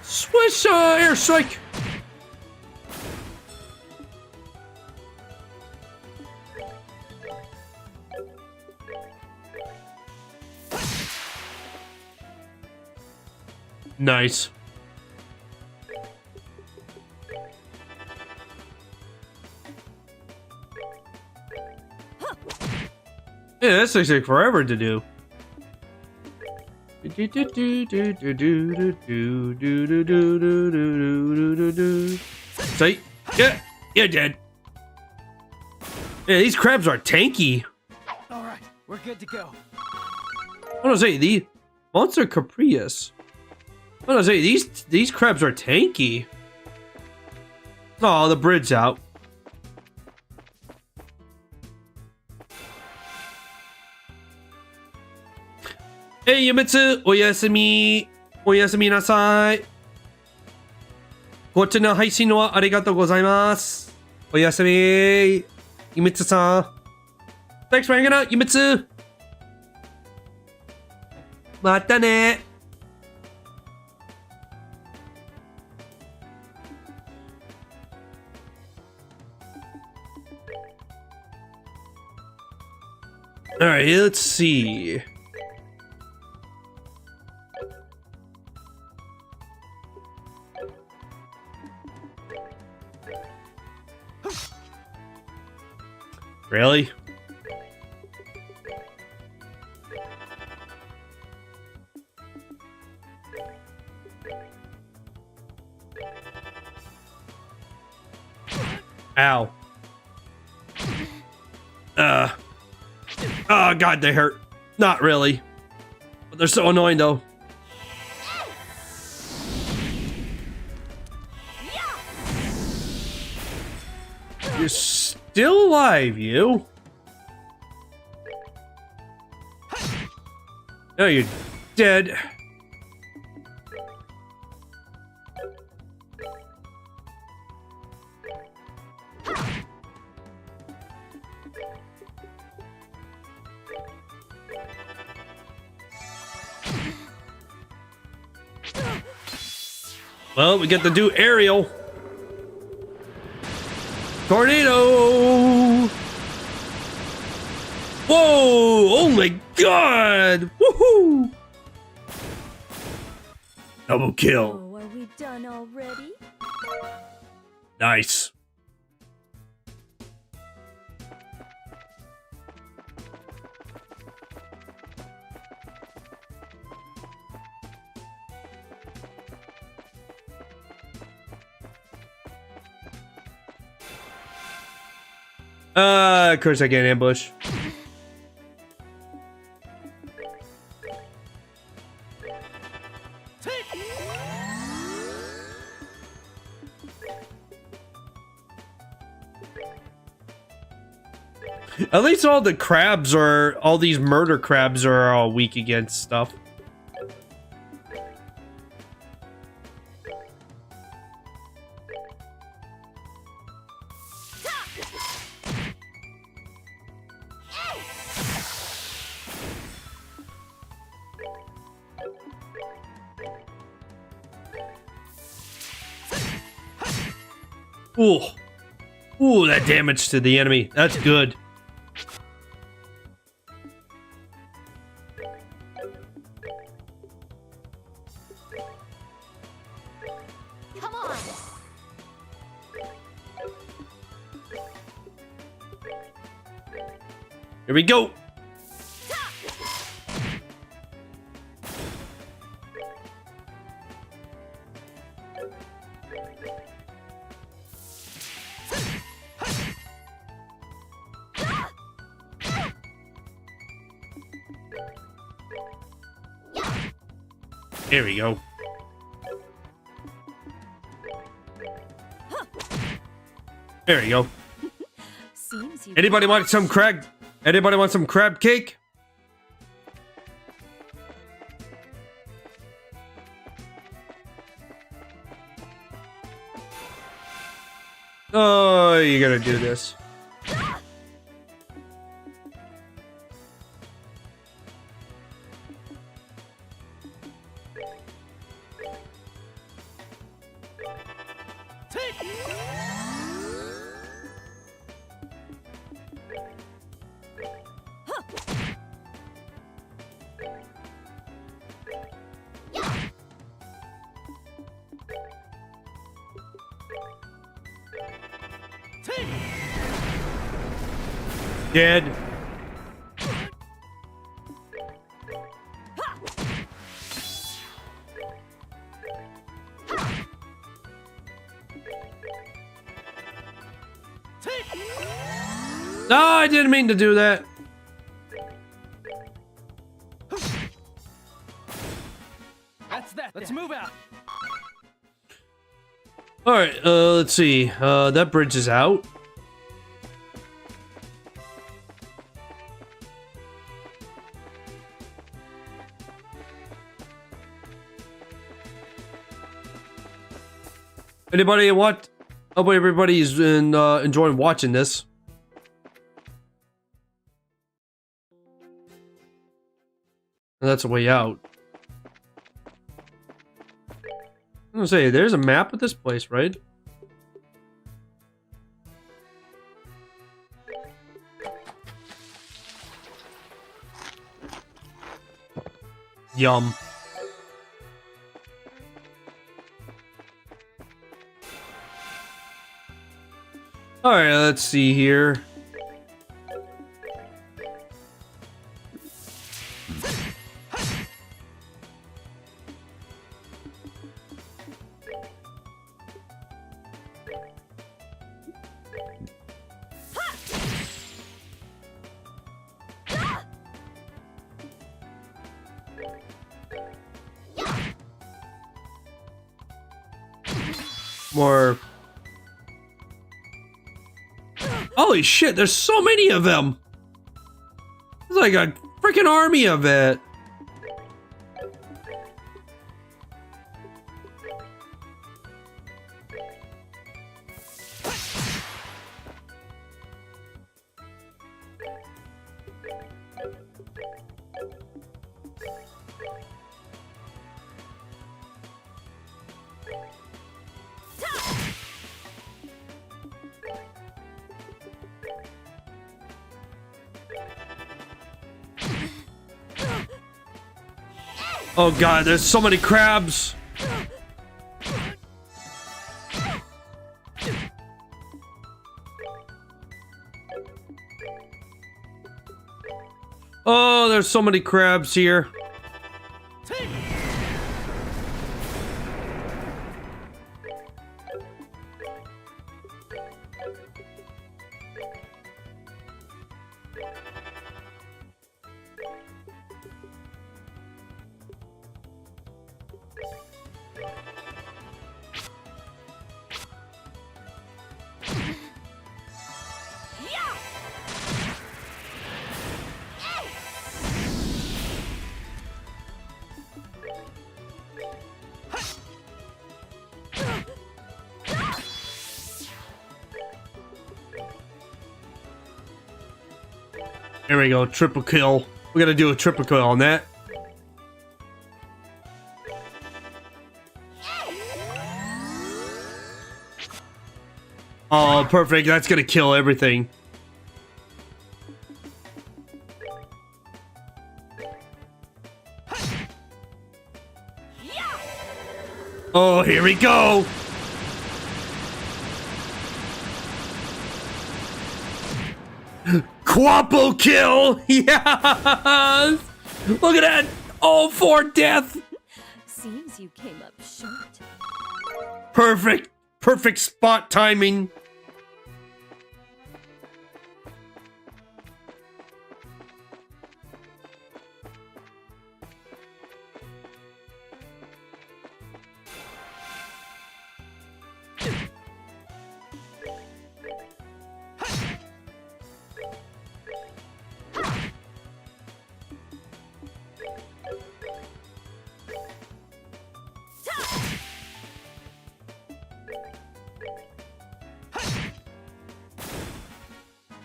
Swish air strike. Nice. Yeah, this takes like forever to do. Say, yeah, you're dead. Yeah, these crabs are tanky. All right, we're good to go. I want to say the Monster Caprius. I want to say these crabs are tanky. Oh, the bridge out. Hey, Yumitsu! Oyasumi! Oyasumi nasai! こっちの配信はありがとうございます。おやすみ、Yumitsuさん。Thanks for hanging out, Yumitsu! またね。Alright, let's see. Really? Ow. Oh god, they hurt. Not really. But they're so annoying though. You're still alive, you. No, you're dead. Well, we get to do aerial. Tornado! Whoa! Oh my god! Woohoo! Double kill. Oh, are we done already? Nice. Of course I get ambush. At least all the crabs are, all these murder crabs are all weak against stuff. Ooh. Ooh, that damage to the enemy. That's good. Come on! Here we go. There we go. There we go. Seems you Anybody want some crab? Anybody want some crab cake? Oh, you gotta do this. Dead. No, I didn't mean to do that. That's that. Let's move out. All right, let's see. That bridge is out. Anybody what? Hope everybody's enjoying watching this. And that's a way out. I'm gonna say, there's a map of this place, right? Yum. All right, let's see here. More. Holy shit, there's so many of them. It's like a freaking army of it. Oh god, there's so many crabs. Oh, there's so many crabs here. There we go, triple kill. We gotta do a triple kill on that. Oh, perfect. That's gonna kill everything. Oh, here we go. Quapple kill! Yes! Look at that! All for death! Seems you came up short. Perfect! Perfect spot timing!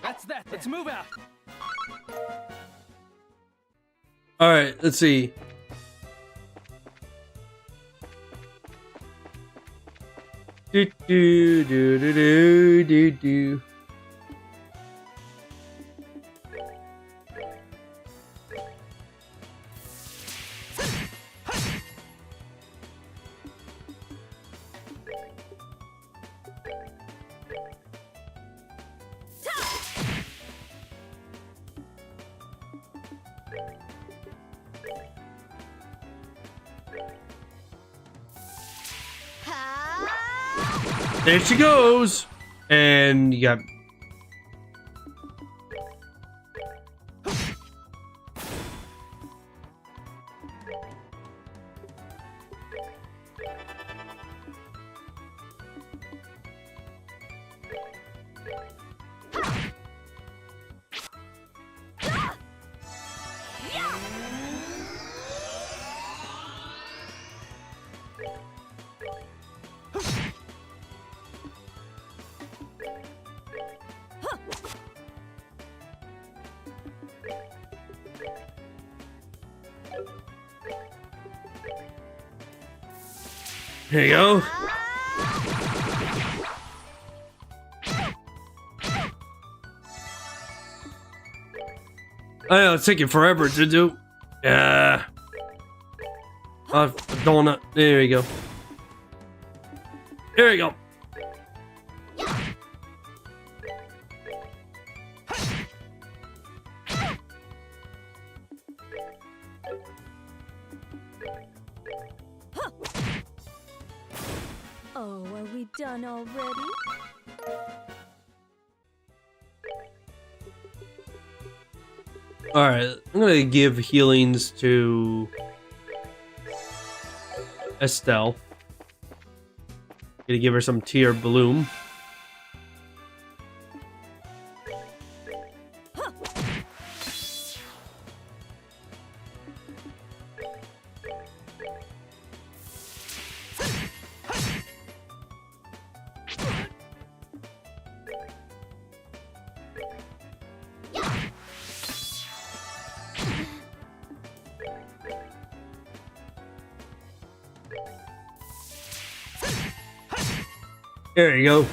That's that. Let's move out. All right, let's see. Do do do do do do do. There she goes! And you got... Here you go. I know, it's taking forever to do. Yeah. A donut. There you go. There you go. Oh, are we done already? Alright, I'm gonna give healings to Estelle. Gonna give her some Tear Bloom. There you go.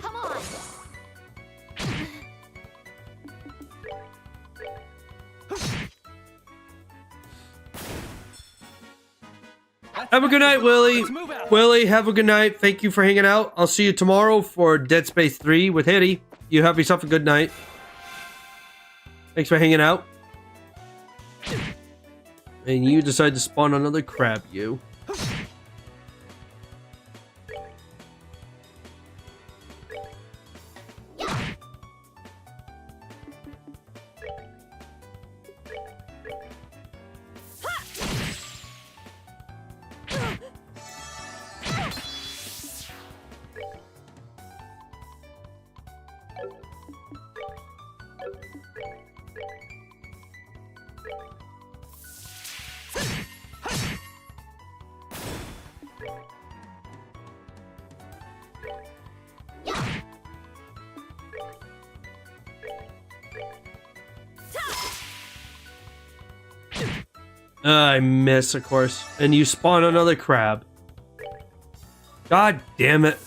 Come on! Have a good night, Willie. Let's move out. Willie, have a good night. Thank you for hanging out. I'll see you tomorrow for Dead Space 3 with Hitty. You have yourself a good night. Thanks for hanging out. And you decide to spawn another crab, you. I miss, of course. And you spawn another crab. God damn it.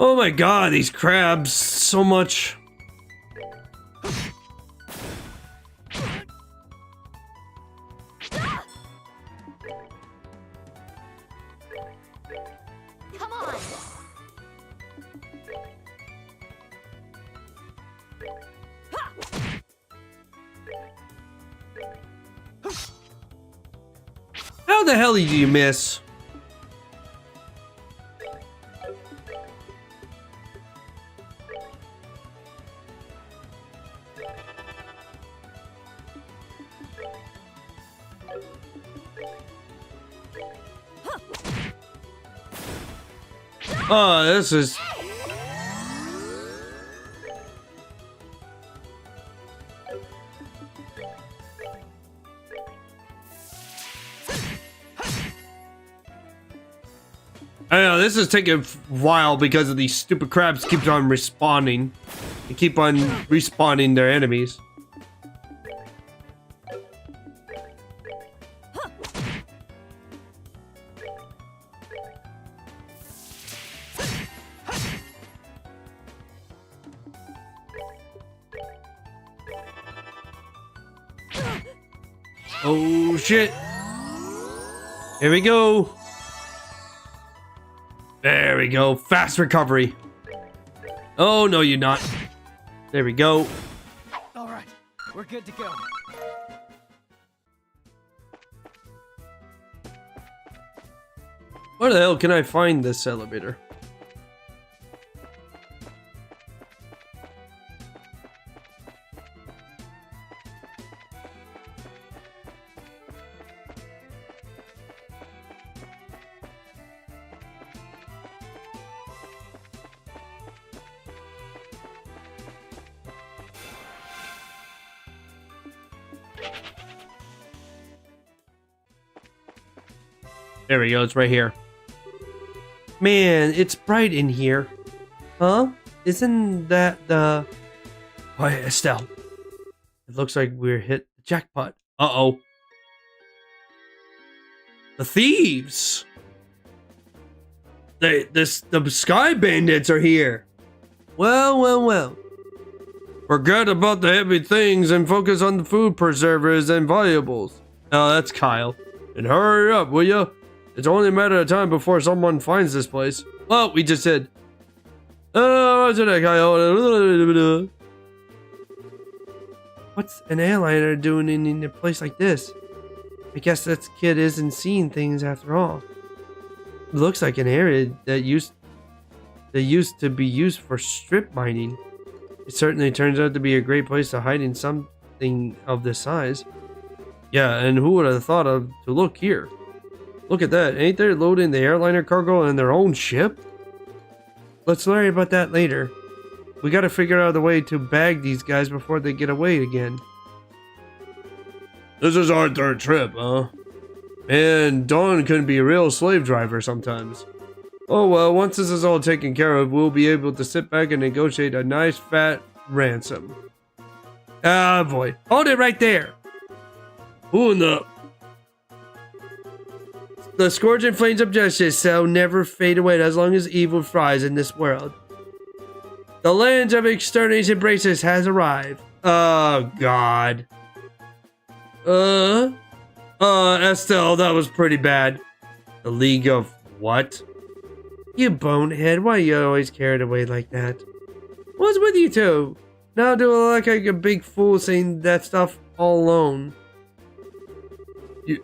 Oh my god, these crabs, so much. Come on! How the hell did you miss? Oh, this is... I know, this is taking a while because of these stupid crabs keep on respawning. They keep on respawning their enemies. Oh shit. Here we go. There we go. Fast recovery. Oh, no, you're not. There we go. All right, we're good to go. Where the hell can I find this elevator? There we go, it's right here. Man, it's bright in here. Huh? Isn't that the... Quiet, Estelle. It looks like we're hit the jackpot. Uh-oh. The thieves! The Sky Bandits are here. Well. Forget about the heavy things and focus on the food preservers and valuables. Oh, that's Kyle. And hurry up, will ya? It's only a matter of time before someone finds this place. Well, we just said. What's that, Kyle? What's an airliner doing in a place like this? I guess that kid isn't seeing things after all. It looks like an area that used to be used for strip mining. It certainly turns out to be a great place to hide in something of this size. Yeah, and who would have thought of to look here? Look at that, ain't they loading the airliner cargo in their own ship? Let's worry about that later. We gotta figure out a way to bag these guys before they get away again. This is our third trip, huh? And Dawn can be a real slave driver sometimes. Oh well, once this is all taken care of, we'll be able to sit back and negotiate a nice fat ransom. Ah boy, hold it right there. Who in the... The scourging flames of justice shall never fade away as long as evil thrives in this world. The land of extermination braces has arrived. Oh god. Estelle, that was pretty bad. The League of what? You bonehead, why are you always carried away like that? What's with you two? Now do I look like a big fool saying that stuff all alone?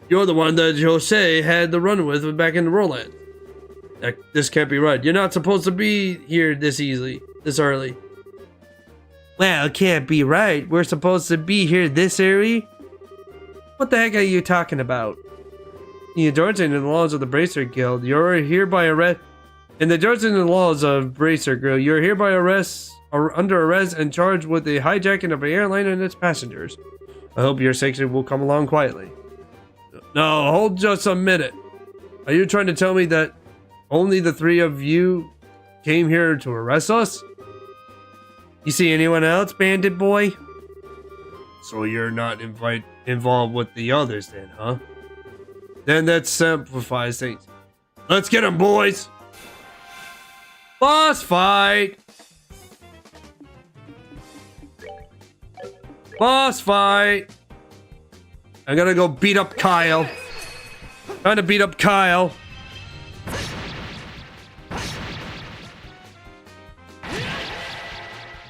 You're the one that Jose had the run with back in the Roland. This can't be right. You're not supposed to be here this early. Well, it can't be right. We're supposed to be here this early? What the heck are you talking about? In the Georgian and the laws of the Bracer Guild, you're hereby arrest. In the Georgian and the laws of Bracer Guild, you're hereby under arrest and charged with the hijacking of an airline and its passengers. I hope your section will come along quietly. No, hold just a minute. Are you trying to tell me that only the three of you came here to arrest us? You see anyone else, bandit boy? So you're not involved with the others then, huh? Then that simplifies things. Let's get them, boys! Boss fight! Boss fight! I'm gonna go beat up Kyle. Trying to beat up Kyle.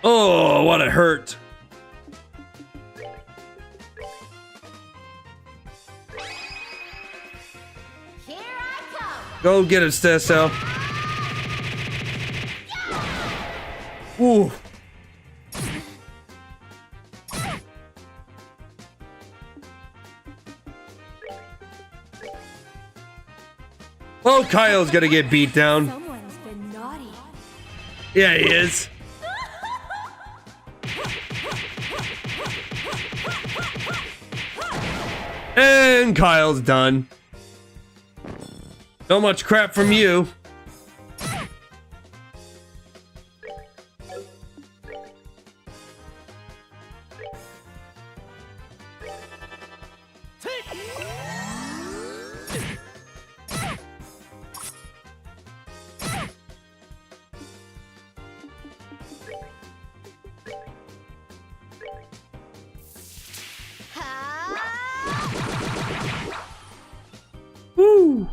Oh, what a hurt. Here I come. Go get it, Stesso. Ooh. Oh, Kyle's gonna get beat down. Someone's been naughty. Yeah, he is. And Kyle's done. So much crap from you. Woo!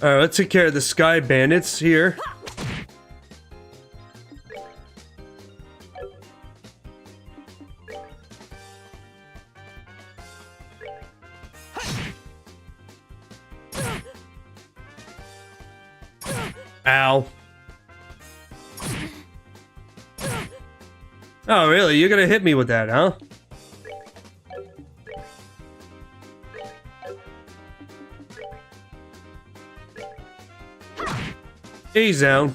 Alright, let's take care of the Sky Bandits here. Ow. Oh, really? You're gonna hit me with that, huh? He's down.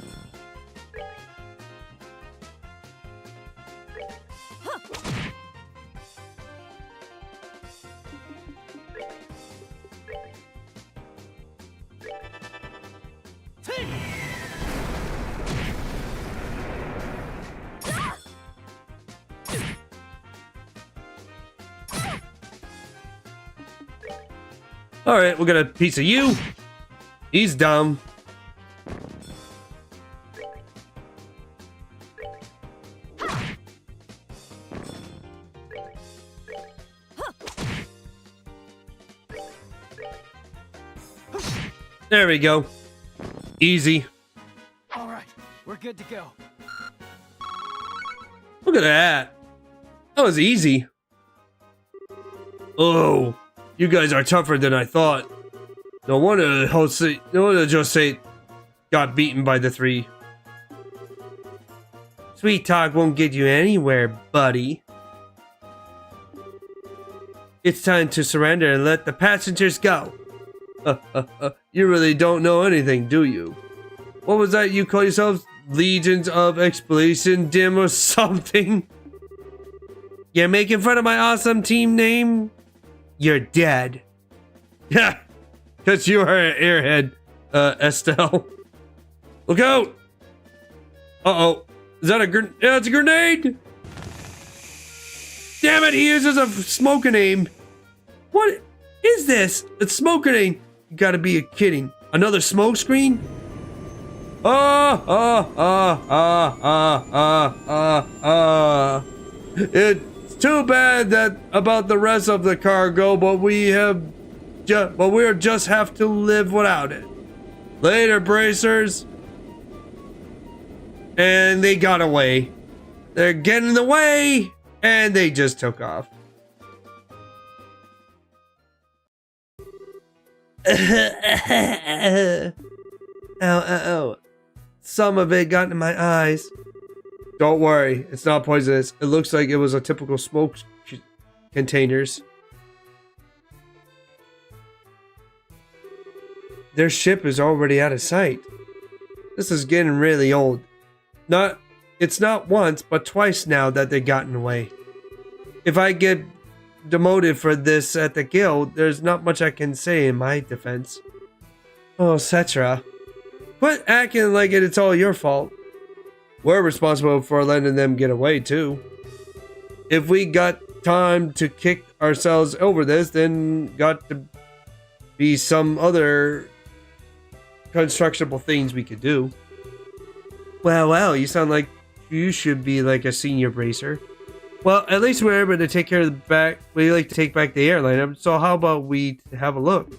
Alright, we'll get a piece of you. He's dumb. There we go. Easy. All right, we're good to go. Look at that. That was easy. Oh, you guys are tougher than I thought. No wonder Jose got beaten by the 3. Sweet talk won't get you anywhere, buddy. It's time to surrender and let the passengers go. You really don't know anything, do you? What was that you call yourselves? Legions of Exploration Dim or something? You're making fun of my awesome team name? You're dead. Yeah, because you are an airhead, Estelle. Look out! Uh-oh. Is that a grenade? Yeah, it's a grenade! Damn it, he uses a smoke grenade. What is this? It's smoke grenade. You gotta be kidding. Another smoke screen? It's too bad that about the rest of the cargo, but we'll just have to live without it. Later, bracers. And they got away. They're getting in the way, and they just took off. Ow. Some of it got in my eyes. Don't worry, it's not poisonous. It looks like it was a typical smoke containers. Their ship is already out of sight. This is getting really old. It's not once, but twice now that they've gotten away. If I get demoted for this at the guild, there's not much I can say in my defense. Oh, Cetra. Quit acting like it's all your fault. We're responsible for letting them get away, too. If we got time to kick ourselves over this, then got to be some other constructible things we could do. Well, you sound like you should be like a senior bracer. Well, at least we're able to take care of the back. We like to take back the airline. So how about we have a look?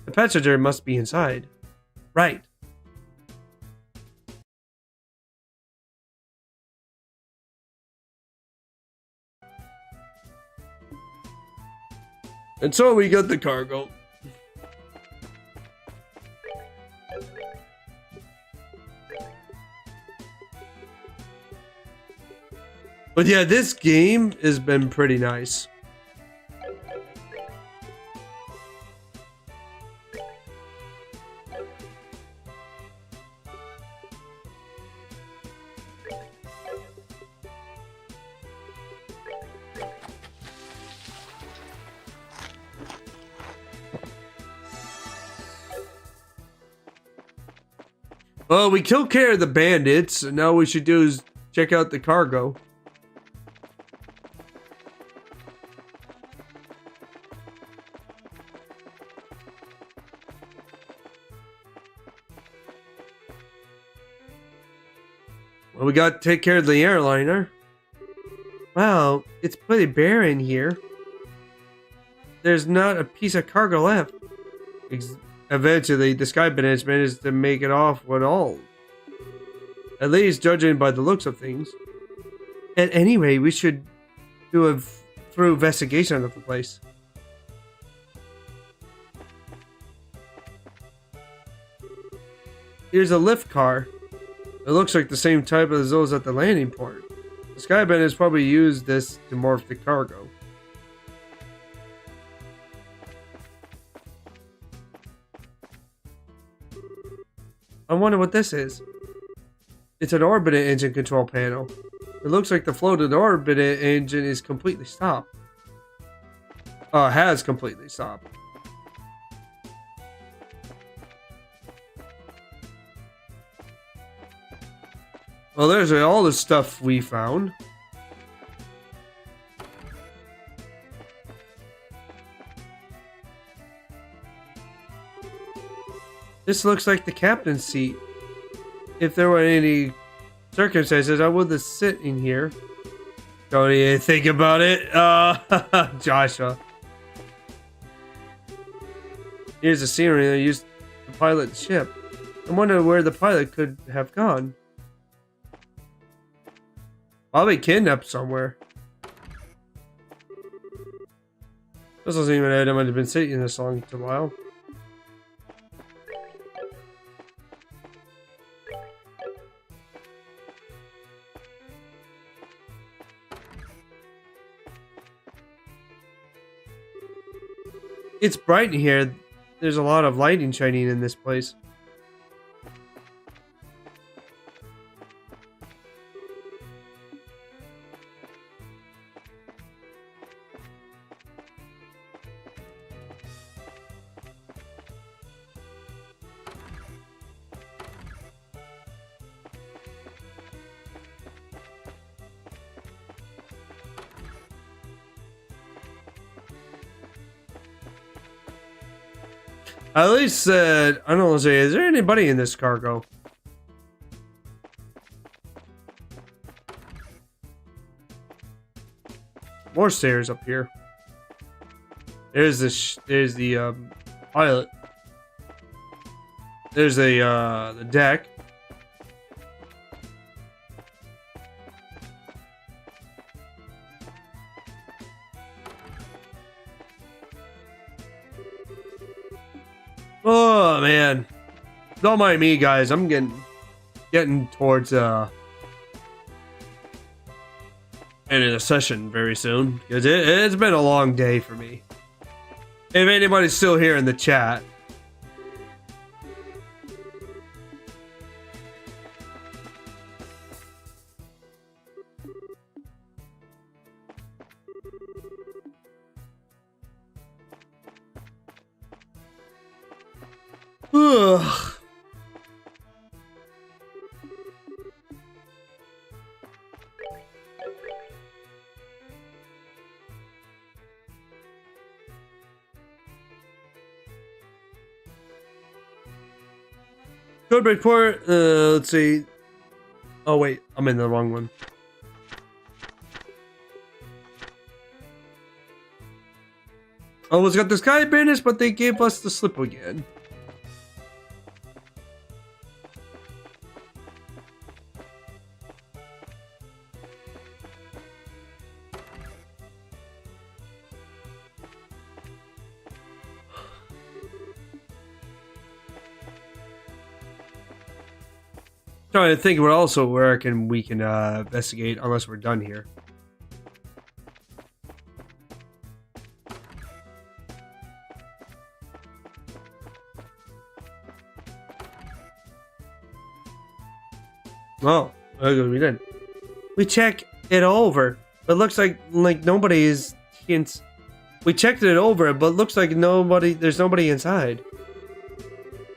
The passenger must be inside. Right. And so we got the cargo. But yeah, this game has been pretty nice. Well, we took care of the bandits, and now what we should do is check out the cargo. Well, we got to take care of the airliner. Wow, it's pretty barren here. There's not a piece of cargo left. Eventually, the Sky Bandits managed to make it off with all. At least, judging by the looks of things. At any rate, we should do a thorough investigation of the place. Here's a lift car. It looks like the same type as those at the landing port. The Sky Bandits probably used this to morph the cargo. I wonder what this is. It's an orbital engine control panel. It looks like the flow of the orbital engine is completely stopped. Has completely stopped. Well, there's all the stuff we found. This looks like the captain's seat. If there were any circumstances, I would have sit in here. Don't even think about it. Joshua. Here's the scenery they used to pilot the ship. I wonder where the pilot could have gone. Probably kidnapped somewhere. This doesn't even know I might have been sitting this long for a while. It's bright in here. There's a lot of lighting shining in this place. At least, I don't know, say, is there anybody in this cargo? More stairs up here. There's the pilot. There's the deck. Oh man, don't mind me, guys. I'm getting towards end of the session very soon because it's been a long day for me. If anybody's still here in the chat. Ugh. Good report. Let's see. Oh wait, I'm in the wrong one. Almost got the sky bandits, but they gave us the slip again. Trying to think what also where we can investigate unless we're done here. Oh, we did. We check it over, but looks like nobody is hints. We checked it over, but looks like there's nobody inside.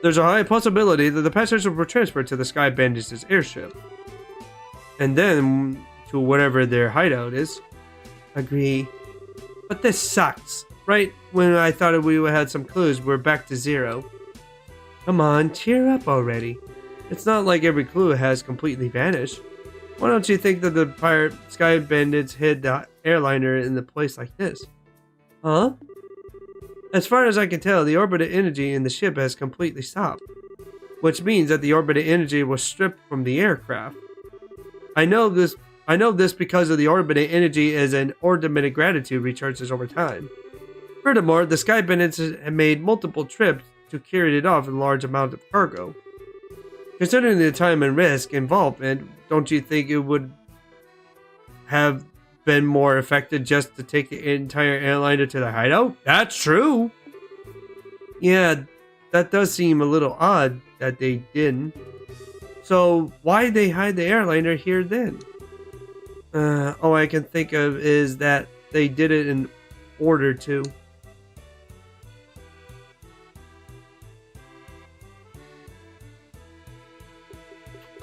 There's a high possibility that the passengers were transferred to the Sky Bandits' airship. And then to whatever their hideout is. Agree. But this sucks. Right when I thought we had some clues, we're back to zero. Come on, cheer up already. It's not like every clue has completely vanished. Why don't you think that the pirate Sky Bandits hid the airliner in a place like this? Huh? As far as I can tell, the orbital energy in the ship has completely stopped, which means that the orbital energy was stripped from the aircraft. I know this because of the orbital energy as an ornament of gratitude recharges over time. Furthermore, the Sky Bandits have made multiple trips to carry it off in large amounts of cargo. Considering the time and risk involved, don't you think it would have been more effective just to take the entire airliner to the hideout? That's true. Yeah, that does seem a little odd that they didn't. So why did they hide the airliner here then? All I can think of is that they did it in order to.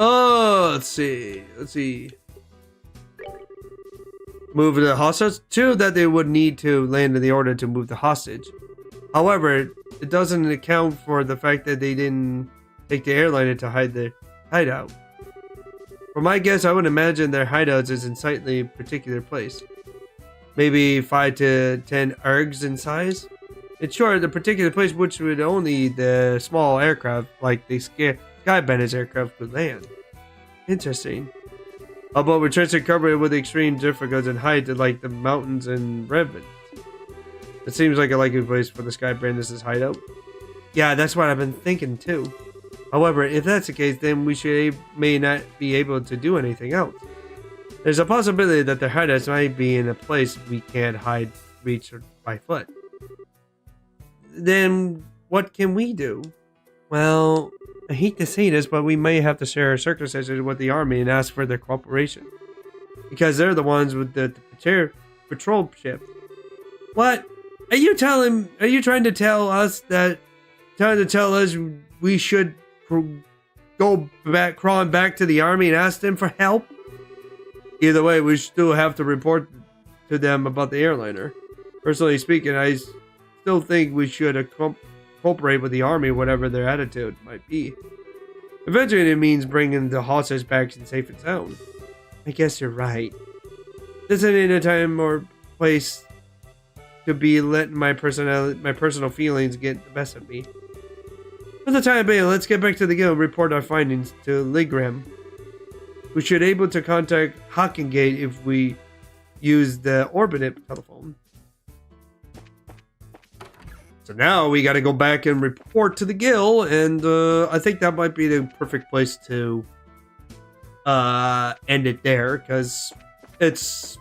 Oh, let's see. Move the hostage too, that they would need to land in the order to move the hostage. However, it doesn't account for the fact that they didn't take the airliner to hide their hideout. For my guess, I would imagine their hideouts is in slightly particular place. Maybe 5 to 10 ergs in size. In short, the particular place which would only the small aircraft, like the Sky Bandits aircraft, could land. Interesting. How about we try to cover it with extreme difficulties and height, like the mountains and Redmond? It seems like a likely place for the Sky Bandits' hideout. Yeah, that's what I've been thinking too. However, if that's the case, then we may not be able to do anything else. There's a possibility that their hideouts might be in a place we can't reach by foot. Then what can we do? Well, I hate to say this, but we may have to share our circumstances with the army and ask for their cooperation. Because they're the ones with the patrol ship. What? Are you trying to tell us we should go back, crawling back to the army and ask them for help? Either way, we still have to report to them about the airliner. Personally speaking, I still think we should cooperate with the army, whatever their attitude might be. Eventually, it means bringing the hostage back safe and sound. I guess you're right. This ain't a time or place to be letting my personal feelings get the best of me. For the time being, let's get back to the guild and report our findings to Ligram. We should able to contact Hockengate if we use the Orbinet telephone. So now we got to go back and report to the guild, and I think that might be the perfect place to end it there, because it's...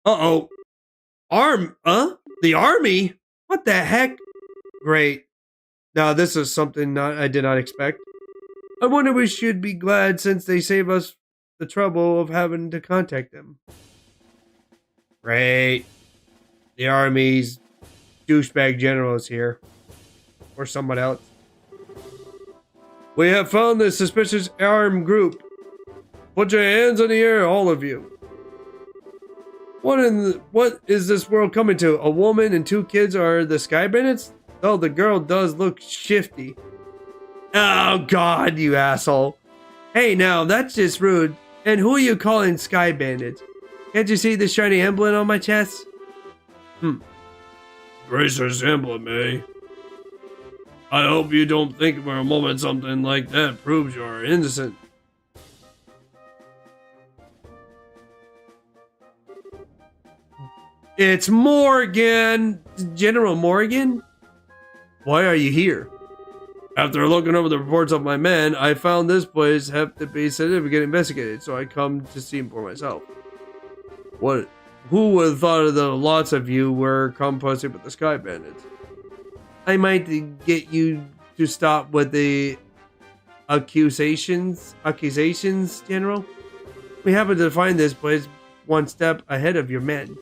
Uh-oh. The army? What the heck? Great. Now this is something I did not expect. I wonder we should be glad since they save us the trouble of having to contact them. Great. The army's douchebag general is here. Or someone else. We have found this suspicious armed group. Put your hands in the air, all of you. What is this world coming to? A woman and 2 kids are the Sky Bandits? Though the girl does look shifty. Oh god, you asshole. Hey now, that's just rude. And who are you calling Sky Bandits? Can't you see the shiny emblem on my chest? Racist emblem, eh? I hope you don't think for a moment something like that proves you're innocent. It's Morgan! General Morgan? Why are you here? After looking over the reports of my men, I found this place have to be significantly investigated, so I come to see for myself. Who would have thought that lots of you were complicit with the Sky Bandits? I might get you to stop with the accusations, General. We happen to find this place one step ahead of your men.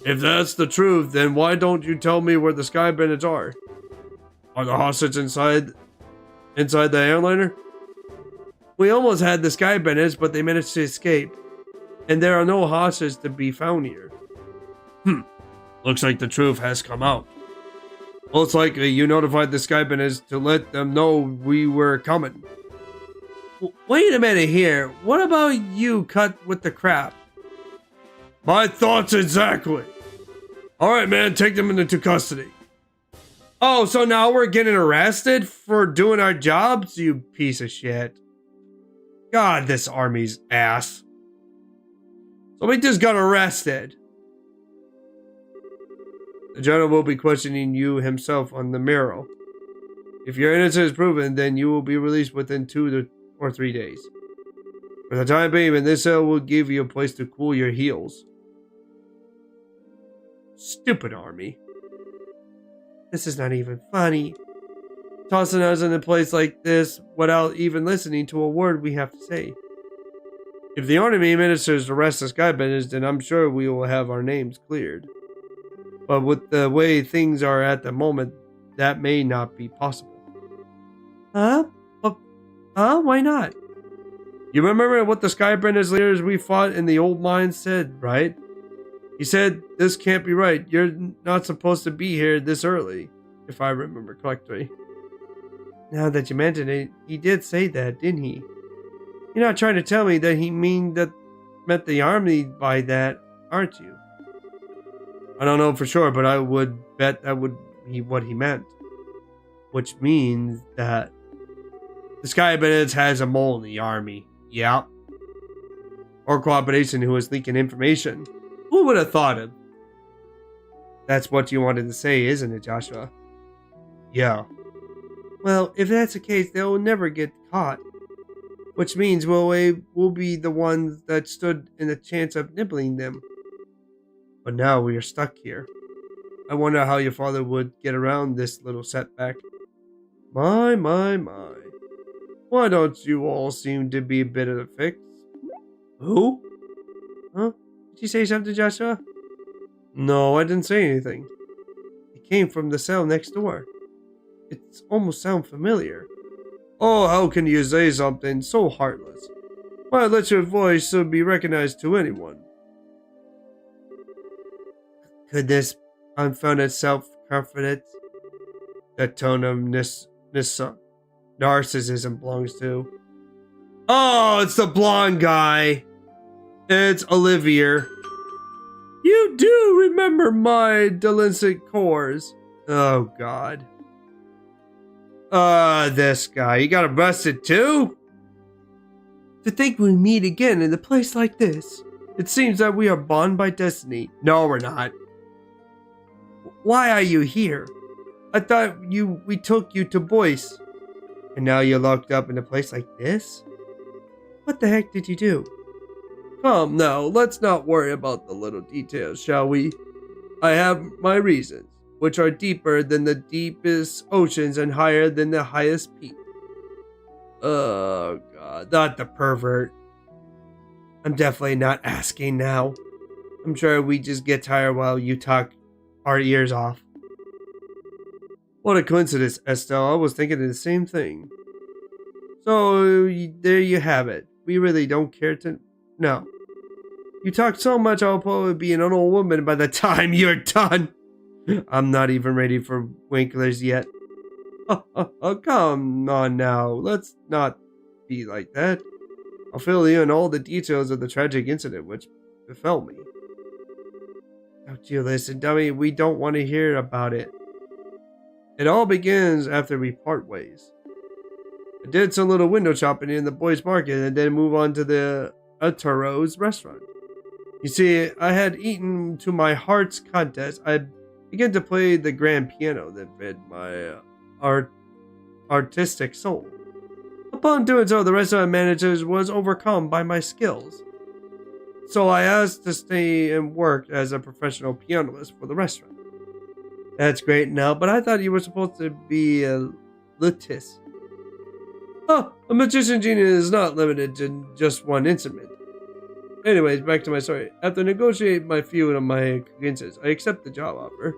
If that's the truth, then why don't you tell me where the Sky Bandits are? Are the hostages inside the airliner? We almost had the Sky Bandits, but they managed to escape. And there are no hostages to be found here. Looks like the truth has come out. Most likely, you notified the Sky Bandits to let them know we were coming. Wait a minute here. What about you cut with the crap? My thoughts exactly. Alright, man, take them into custody. Oh, so now we're getting arrested for doing our jobs, you piece of shit. God, this army's ass. So we just got arrested. The general will be questioning you himself on the mural. If your innocence is proven, then you will be released within 2 or 3 days. For the time being, this cell will give you a place to cool your heels. Stupid army. This is not even funny. Tossing us in a place like this without even listening to a word we have to say. If the army ministers arrest the Sky Bandits, then I'm sure we will have our names cleared. But with the way things are at the moment, that may not be possible. Huh? Why not? You remember what the Sky Bandits leaders we fought in the old mine said, right? He said this can't be right. You're not supposed to be here this early, if I remember correctly. Now that you mention it, he did say that, didn't he? You're not trying to tell me that he meant the army by that, aren't you? I don't know for sure, but I would bet that would be what he meant. Which means that this guy has a mole in the army. Yep. Or cooperation who was leaking information. Who would have thought it? That's what you wanted to say, isn't it, Joshua? Yeah. Well, if that's the case, they'll never get caught. Which means we'll be the ones that stood in the chance of nibbling them. But now we are stuck here. I wonder how your father would get around this little setback. My. Why don't you all seem to be a bit of a fix? Who? Huh? Did you say something, Joshua? No, I didn't say anything. It came from the cell next door. It almost sounds familiar. Oh, how can you say something so heartless? Why let your voice be recognized to anyone? Could this unfounded self-confidence, the tone of narcissism belongs to? Oh, it's the blonde guy. It's Olivier. You do remember my delinquent cores. Oh, God. This guy. You got arrested too? To think we meet again in a place like this. It seems that we are bound by destiny. No, we're not. Why are you here? I thought we took you to Boyce. And now you're locked up in a place like this? What the heck did you do? Come now, let's not worry about the little details, shall we? I have my reasons, which are deeper than the deepest oceans and higher than the highest peak. Oh, God, not the pervert. I'm definitely not asking now. I'm sure we just get tired while you talk our ears off. What a coincidence, Estelle. I was thinking the same thing. So, there you have it. We really don't care to... No. You talk so much, I'll probably be an old woman by the time you're done. I'm not even ready for Winklers yet. Oh, come on now. Let's not be like that. I'll fill you in all the details of the tragic incident which befell me. Don't you listen, dummy. We don't want to hear about it. It all begins after we part ways. I did some little window shopping in the boys' market and then move on to the Ataro's restaurant. You see, I had eaten to my heart's content. I began to play the grand piano that fed my artistic soul. Upon doing so, the restaurant manager was overcome by my skills. So I asked to stay and work as a professional pianist for the restaurant. That's great now, but I thought you were supposed to be a luthier. Oh, a magician genius is not limited to just one instrument. Anyways, back to my story. After negotiating my few of my convinces, I accept the job offer.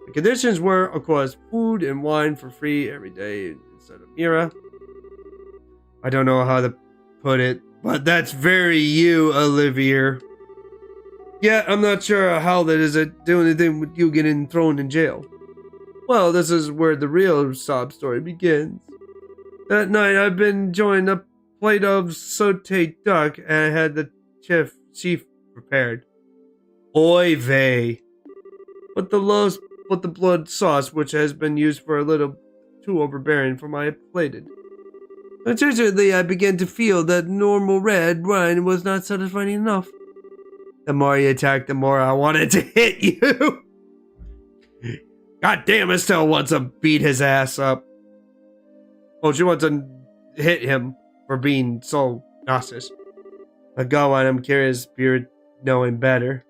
The conditions were, of course, food and wine for free every day instead of Mira. I don't know how to put it, but that's very you, Olivier. Yeah, I'm not sure how that is doing anything with you getting thrown in jail. Well, this is where the real sob story begins. That night, I've been enjoying a plate of sauteed duck and I had the chief prepared. Oy vey. But the blood sauce, which has been used for a little too overbearing for my plated. Unfortunately, I began to feel that normal red wine was not satisfying enough. The more you attacked, the more I wanted to hit you. God damn, Estelle wants to beat his ass up. Oh, she wants to hit him for being so nauseous. But go on, I'm curious, spirit knowing better.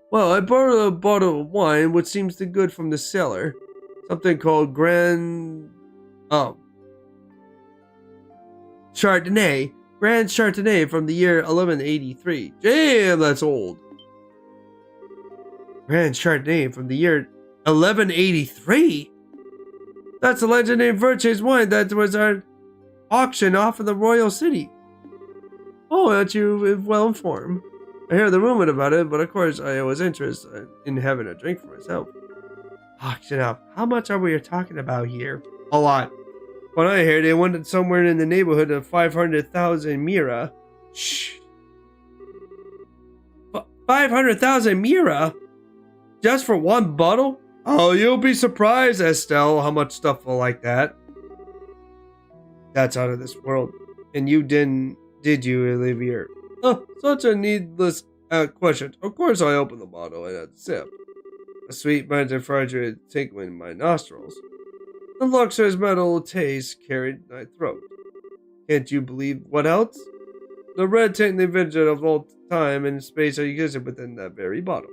Well, I borrowed a bottle of wine, which seems to good from the cellar. Something called Chardonnay. Grand Chardonnay from the year 1183. Damn, that's old. Grand Chardonnay from the year 1183? That's a legendary Verches wine that was our auction off of the Royal City. Oh, aren't you well informed? I heard the rumor about it, but of course I was interested in having a drink for myself. Auction up. How much are we talking about here? A lot. When I heard it went somewhere in the neighborhood of 500,000 mira. Shh. 500,000 mira? Just for one bottle? Oh, you'll be surprised, Estelle, how much stuff will like that. That's out of this world. And you didn't, did you, Olivier? Oh, such a needless question. Of course I opened the bottle and had a sip. A sweet mental fragrance tickling in my nostrils. The luxurious metal taste carried my throat. Can't you believe what else? The red taint invention of all time and space are existed within that very bottle.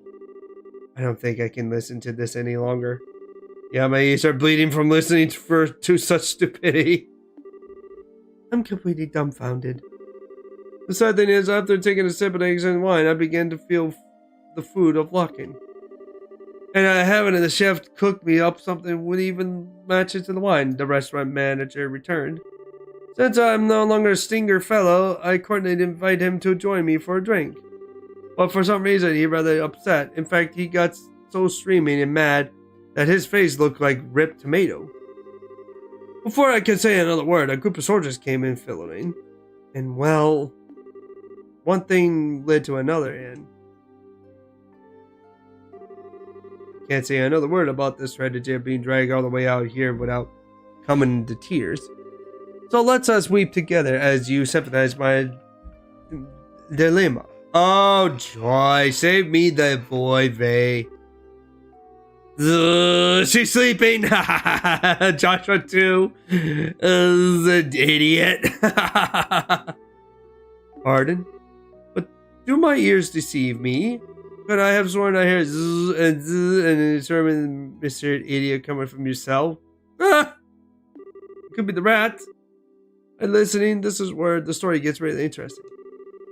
I don't think I can listen to this any longer. Yeah, my ears are bleeding from listening to such stupidity. I'm completely dumbfounded. The sad thing is, after taking a sip of eggs and wine, I began to feel the food of locking. And I haven't the chef cooked me up something would even match it to the wine, the restaurant manager returned. Since I'm no longer a Stinger fellow, I coordinated to invite him to join me for a drink. But for some reason, he rather upset. In fact, he got so streaming and mad that his face looked like ripped tomato. Before I could say another word, a group of soldiers came in filtering. And well, one thing led to another, and can't say another word about this strategy of being dragged all the way out here without coming into tears. So let's us weep together as you sympathize my dilemma. Oh, joy, save me the boy, Vay. She's sleeping. Joshua too is an idiot. Pardon? But do my ears deceive me? Could I have sworn I heard zzz and zzz and a determined Mr. Idiot coming from yourself? Ah! It could be the rat. And listening, this is where the story gets really interesting.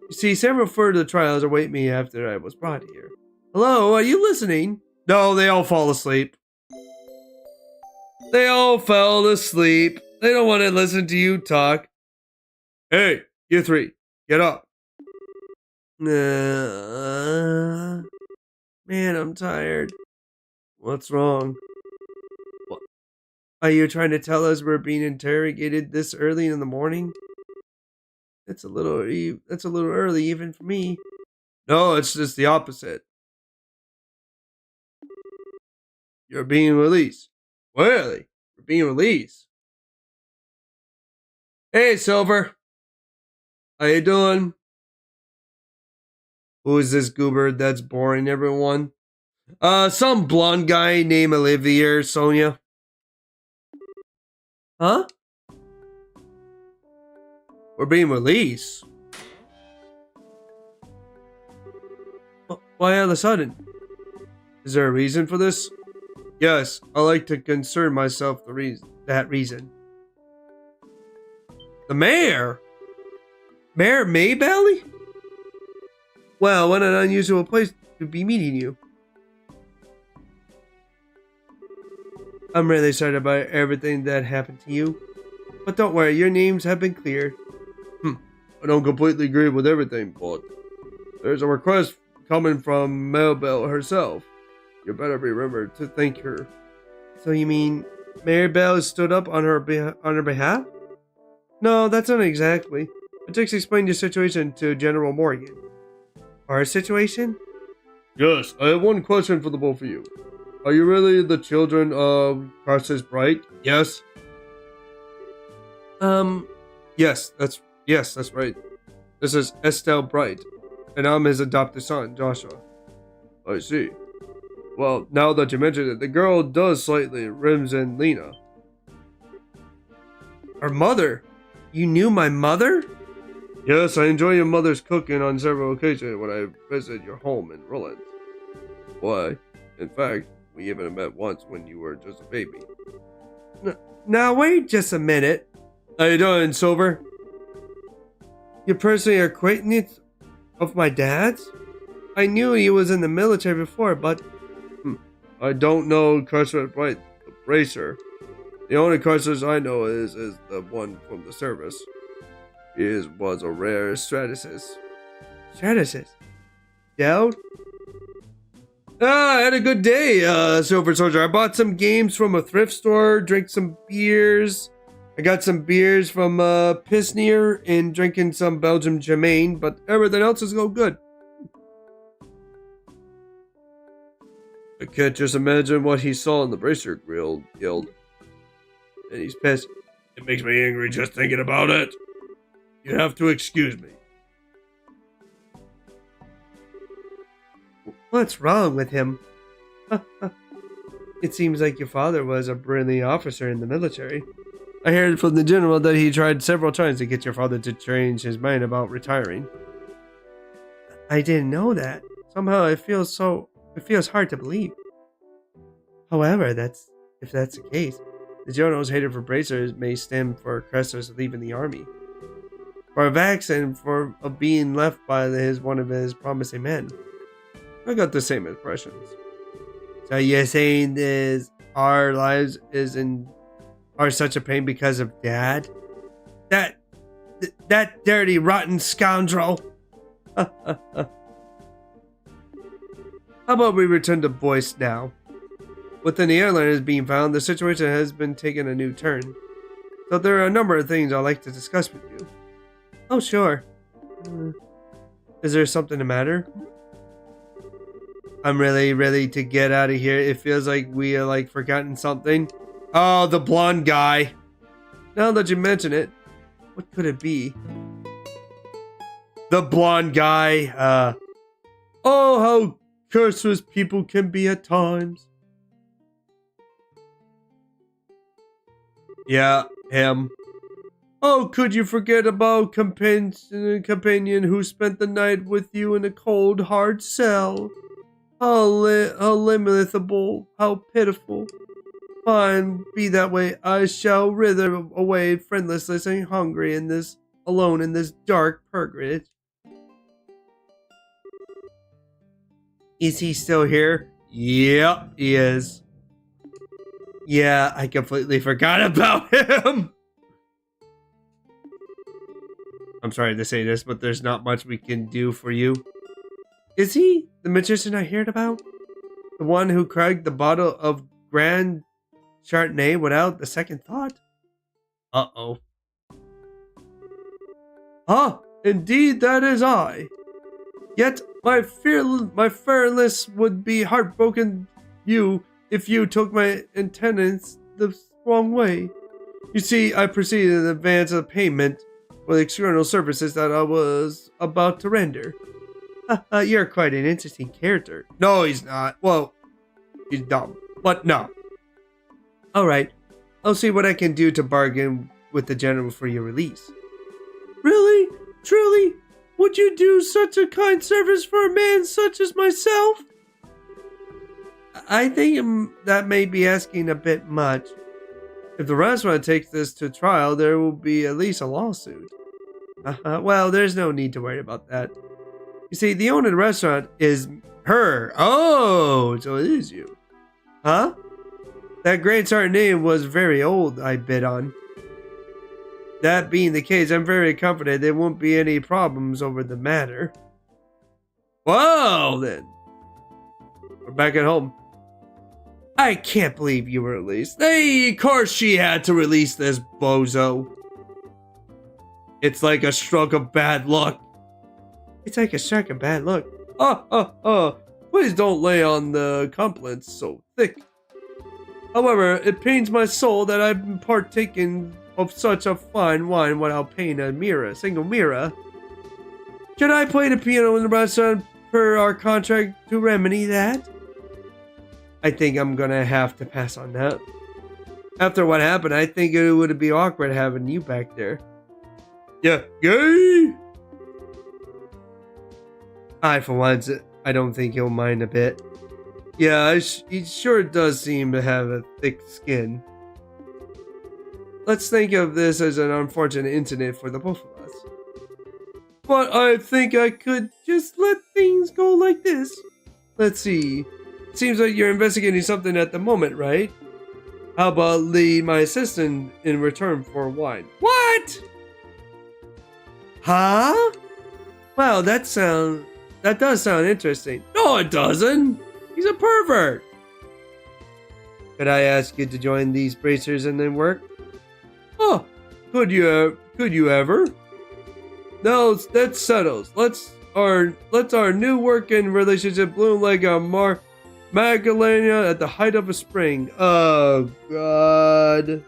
You see, several further trials await me after I was brought here. Hello, are you listening? No, they all fall asleep. They all fell asleep. They don't want to listen to you talk. Hey, you three, get up. Man, I'm tired. What's wrong? What? Are you trying to tell us we're being interrogated this early in the morning? That's a little early even for me. No, it's just the opposite. You're being released. Really? You're being released. Hey, Silver. How you doing? Who is this goober that's boring everyone? Some blonde guy named Olivier, Sonia. Huh? We're being released. Why all of a sudden? Is there a reason for this? Yes, I like to concern myself that reason. The mayor? Mayor Maybelly? Well, what an unusual place to be meeting you. I'm really sorry about everything that happened to you. But don't worry, your names have been cleared. I don't completely agree with everything, but there's a request coming from Maybelle herself. You better remember to thank her. So you mean Maybelle stood up on her behalf? No, that's not exactly. I just explained your situation to General Morgan. Our situation? Yes, I have one question for the both of you. Are you really the children of Carsus Bright? Yes. Yes, that's right. This is Estelle Bright, and I'm his adopted son, Joshua. I see. Well, now that you mention it, the girl does slightly resemble Lena. Her mother? You knew my mother? Yes, I enjoy your mother's cooking on several occasions when I visit your home in Roland. Why, in fact, we even met once when you were just a baby. Now wait just a minute. How you doing, Silver? You're personally acquaintance of my dad's? I knew he was in the military before, but... I don't know Carson Bright, the bracer. The only Carson I know is the one from the service. His was a rare strategist. Strategist? out. I had a good day, Silver Soldier. I bought some games from a thrift store, drank some beers. I got some beers from Pisnier and drinking some Belgium Germain, but everything else is all good. I can't just imagine what he saw in the Bracer Guild. And he's pissed. It makes me angry just thinking about it. You have to excuse me. What's wrong with him? It seems like your father was a brilliant officer in the military. I heard from the general that he tried several times to get your father to change his mind about retiring. I didn't know that. Somehow it feels hard to believe. However, if that's the case, the general's hatred for bracers may stem for Cresser's leaving the army. For Vax and for being left by one of his promising men. I got the same impressions. So you're saying our lives are such a pain because of Dad? That dirty, rotten scoundrel! How about we return to Boyce now? With the airliners being found, the situation has been taking a new turn. So there are a number of things I'd like to discuss with you. Oh, sure. Is there something the matter? I'm really ready to get out of here. It feels like we are forgotten something. Oh, the blonde guy. Now that you mention it, what could it be? The blonde guy. Oh, how cursed people can be at times. Yeah, him. Oh, could you forget about companion who spent the night with you in a cold, hard cell? How lamentable, how pitiful. Fine, be that way. I shall wither away friendless and hungry alone in this dark purgatory. Is he still here? Yep, he is. Yeah, I completely forgot about him. I'm sorry to say this, but there's not much we can do for you. Is he the magician I heard about? The one who cracked the bottle of Grand Chardonnay without a second thought? Uh-oh. Ah, indeed that is I. Yet my fearless would be heartbroken if you took my attendance the wrong way. You see, I proceeded in advance of payment for the external services that I was about to render. You're quite an interesting character. No, he's not. Well, he's dumb, but no. Alright, I'll see what I can do to bargain with the general for your release. Really? Truly? Would you do such a kind service for a man such as myself? I think that may be asking a bit much. If the restaurant takes this to trial, there will be at least a lawsuit. Well, there's no need to worry about that. You see, the owner of the restaurant is her. Oh, so it is you. Huh? That Grand Chardonnay was very old, I bet on. That being the case, I'm very confident there won't be any problems over the matter. Well, then. We're back at home. I can't believe you were released. Hey, of course she had to release this bozo. It's like a stroke of bad luck. It's like a stroke of bad luck. Please don't lay on the compliments so thick. However, it pains my soul that I've been partaking of such a fine wine without paying a single mira. Should I play the piano in the restaurant per our contract to remedy that? I think I'm gonna have to pass on that. After what happened, I think it would be awkward having you back there. Yeah, gay! For once, I don't think he'll mind a bit. Yeah, he sure does seem to have a thick skin. Let's think of this as an unfortunate incident for the both of us. But I think I could just let things go like this. Let's see. Seems like you're investigating something at the moment, right? How about lead my assistant in return for wine? What? Huh? Wow, that sounds that does sound interesting. No, it doesn't. He's a pervert. Could I ask you to join these bracers and then work? Oh, could you ever? No, that settles. Let's our new working relationship bloom like a Magdalena at the height of a spring. Oh God.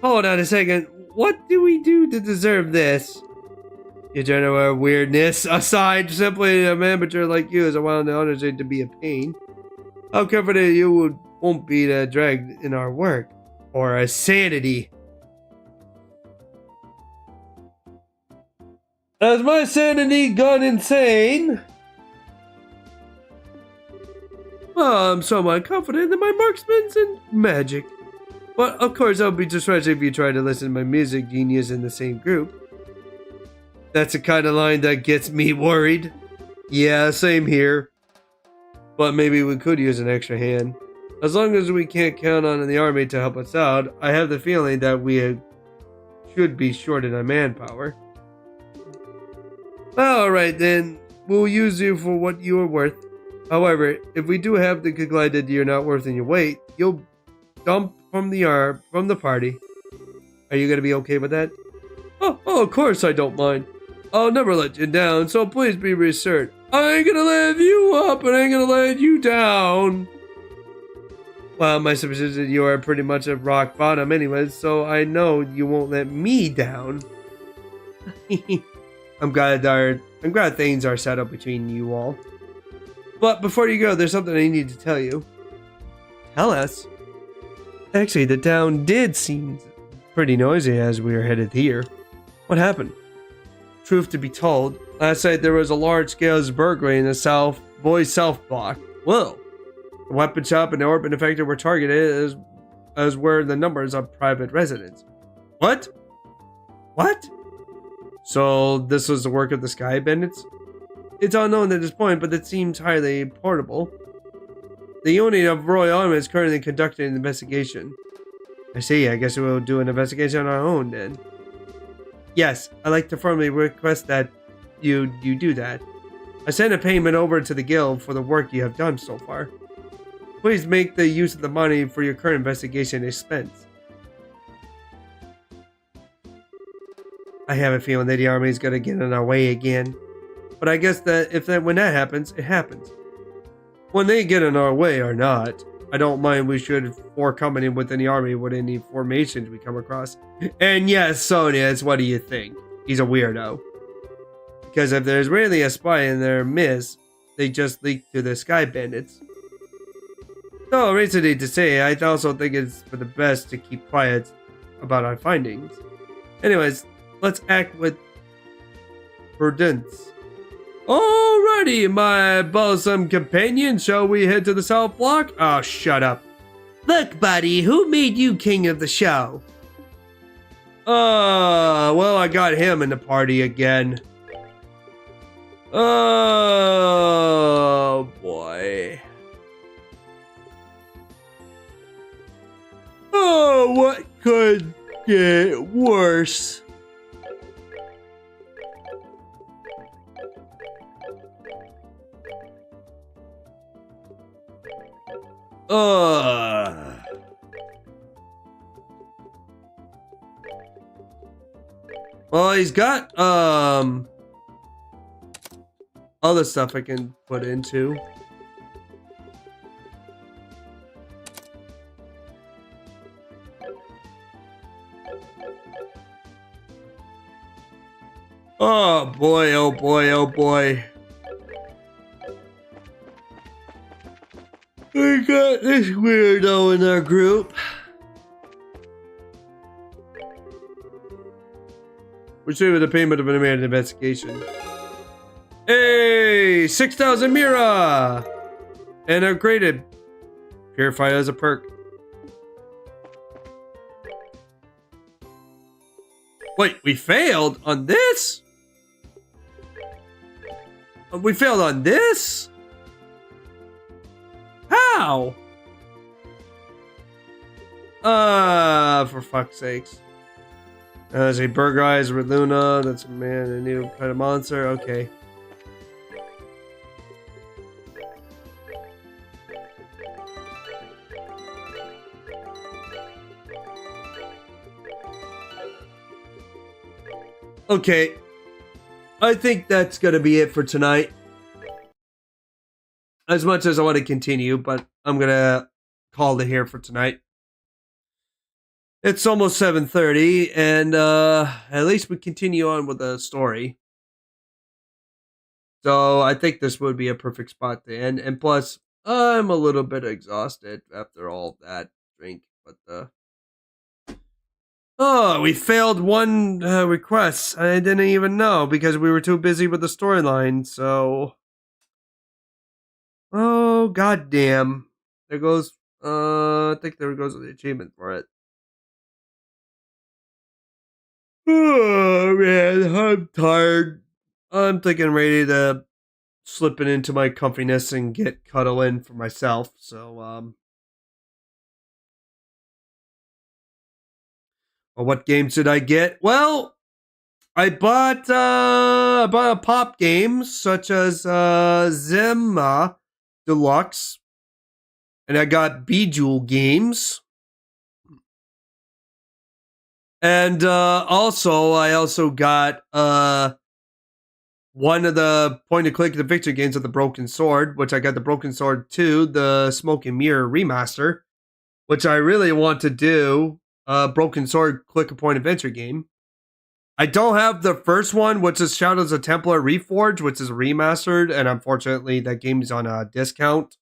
Hold on a second. What do we do to deserve this? Your general weirdness aside, simply a amateur like you is around the honors to be a pain. How confident you won't be dragged in our work or our sanity. Has my sanity gone insane? Well, I'm somewhat confident in my marksmanship and magic. But of course, I'll be distressed if you try to listen to my music genius in the same group. That's the kind of line that gets me worried. Yeah, same here. But maybe we could use an extra hand. As long as we can't count on the army to help us out, I have the feeling that we should be short in our manpower. Alright then, we'll use you for what you are worth. However, if we do have to conclude that you're not worth your weight, you'll dump from the party. Are you gonna be okay with that? Oh, of course I don't mind. I'll never let you down, so please be reassured. I ain't gonna let you up and I ain't gonna let you down. Well, my suspicion is that you are pretty much at rock bottom anyways, so I know you won't let me down. I'm glad things are set up between you all. But before you go, there's something I need to tell you. Tell us. Actually, the town did seem pretty noisy as we were headed here. What happened? Truth to be told, last night there was a large-scale burglary in the Boys South block. Whoa! The weapon shop and the orphan infector were targeted as were the numbers of private residents. What? What? So this was the work of the Sky Bandits? It's unknown at this point, but it seems highly portable. The unit of Royal Army is currently conducting an investigation. I see, I guess we'll do an investigation on our own then. Yes, I'd like to formally request that you do that. I sent a payment over to the guild for the work you have done so far. Please make the use of the money for your current investigation expense. I have a feeling that the army is going to get in our way again. But I guess that when that happens, it happens. When they get in our way or not, I don't mind we should forcoming in within the army with any formations we come across. And yes, Sonius, what do you think? He's a weirdo. Because if there's really a spy in their midst, they just leak to the Sky Bandits. So, recently to say, I also think it's for the best to keep quiet about our findings. Anyways, let's act with prudence. Alrighty, my bosom companion, shall we head to the South Block? Oh, shut up. Look, buddy, who made you king of the show? Well, I got him in the party again. Oh, boy. Oh, what could get worse? Well, he's got other stuff I can put into. Oh boy, oh boy, oh boy. We got this weirdo in our group. Receive the payment of an immediate investigation. Hey, 6,000 Mira! And upgraded. Purify as a perk. Wait, we failed on this? We failed on this? How? For fuck's sakes. As a burglarize with Luna, that's a man, a new kind of monster. Okay. Okay, I think that's gonna be it for tonight. As much as I want to continue, but I'm gonna call it here for tonight. It's almost 7:30, and at least we continue on with the story. So I think this would be a perfect spot to end. And plus, I'm a little bit exhausted after all that drink. But oh, we failed one request. I didn't even know because we were too busy with the storyline. So, oh goddamn, there goes. I think there goes the achievement for it. Oh man, I'm tired. I'm thinking ready to slipping into my comfiness and get cuddle in for myself. So, well, what games did I get? Well, I bought a pop games such as Zima Deluxe, and I got Bejewel games. And also I also got one of the point and click adventure games of the Broken Sword, which I got the Broken Sword 2, the Smoke and Mirror remaster, which I really want to do. Broken Sword click a point adventure game. I don't have the first one, which is Shadows of Templar Reforged, which is remastered, and unfortunately that game is on a discount,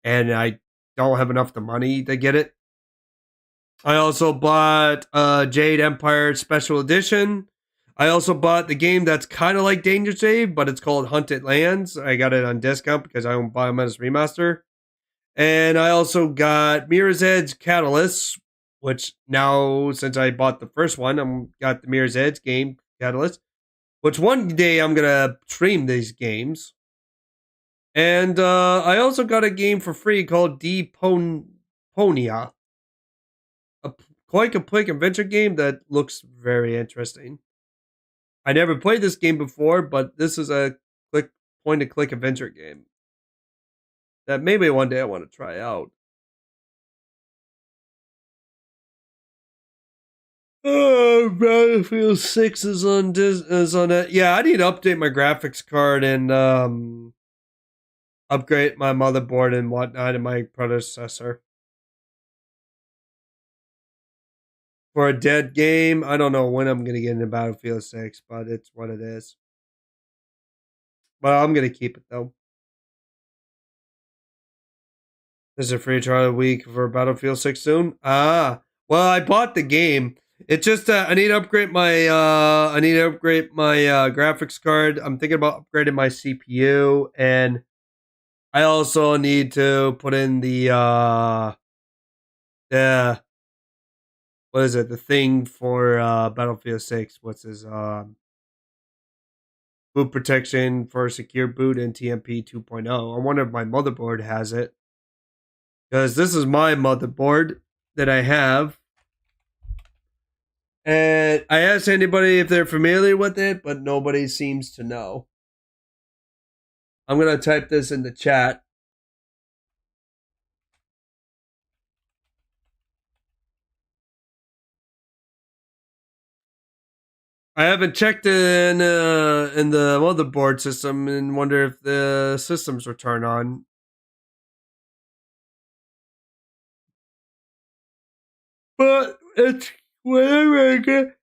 and I don't have enough the money to get it. I also bought Jade Empire Special Edition. I also bought the game that's kind of like Danger Save, but it's called Hunted Lands. I got it on discount because I don't buy them as remaster. And I also got Mirror's Edge Catalyst, which now, since I bought the first one, I'm got the Mirror's Edge game Catalyst, which one day I'm going to stream these games. And I also got a game for free called Deponia, a point-and-click adventure game that looks very interesting. I never played this game before, but this is a point-and-click adventure game that maybe one day I want to try out. Oh, Battlefield 6 is on it. Yeah, I need to update my graphics card and upgrade my motherboard and whatnot in my predecessor. For a dead game, I don't know when I'm going to get into Battlefield 6, but it's what it is. Well, I'm going to keep it, though. There's a free trial week for Battlefield 6 soon. Well, I bought the game. It's just I need to upgrade my graphics card. I'm thinking about upgrading my CPU, and I also need to put in the what is it? The thing for Battlefield 6. What's his boot protection for secure boot and TMP 2.0. I wonder if my motherboard has it, because this is my motherboard that I have. And I asked anybody if they're familiar with it, but nobody seems to know. I'm going to type this in the chat. I haven't checked in the motherboard system and wonder if the systems were turned on. But it's whenever I get,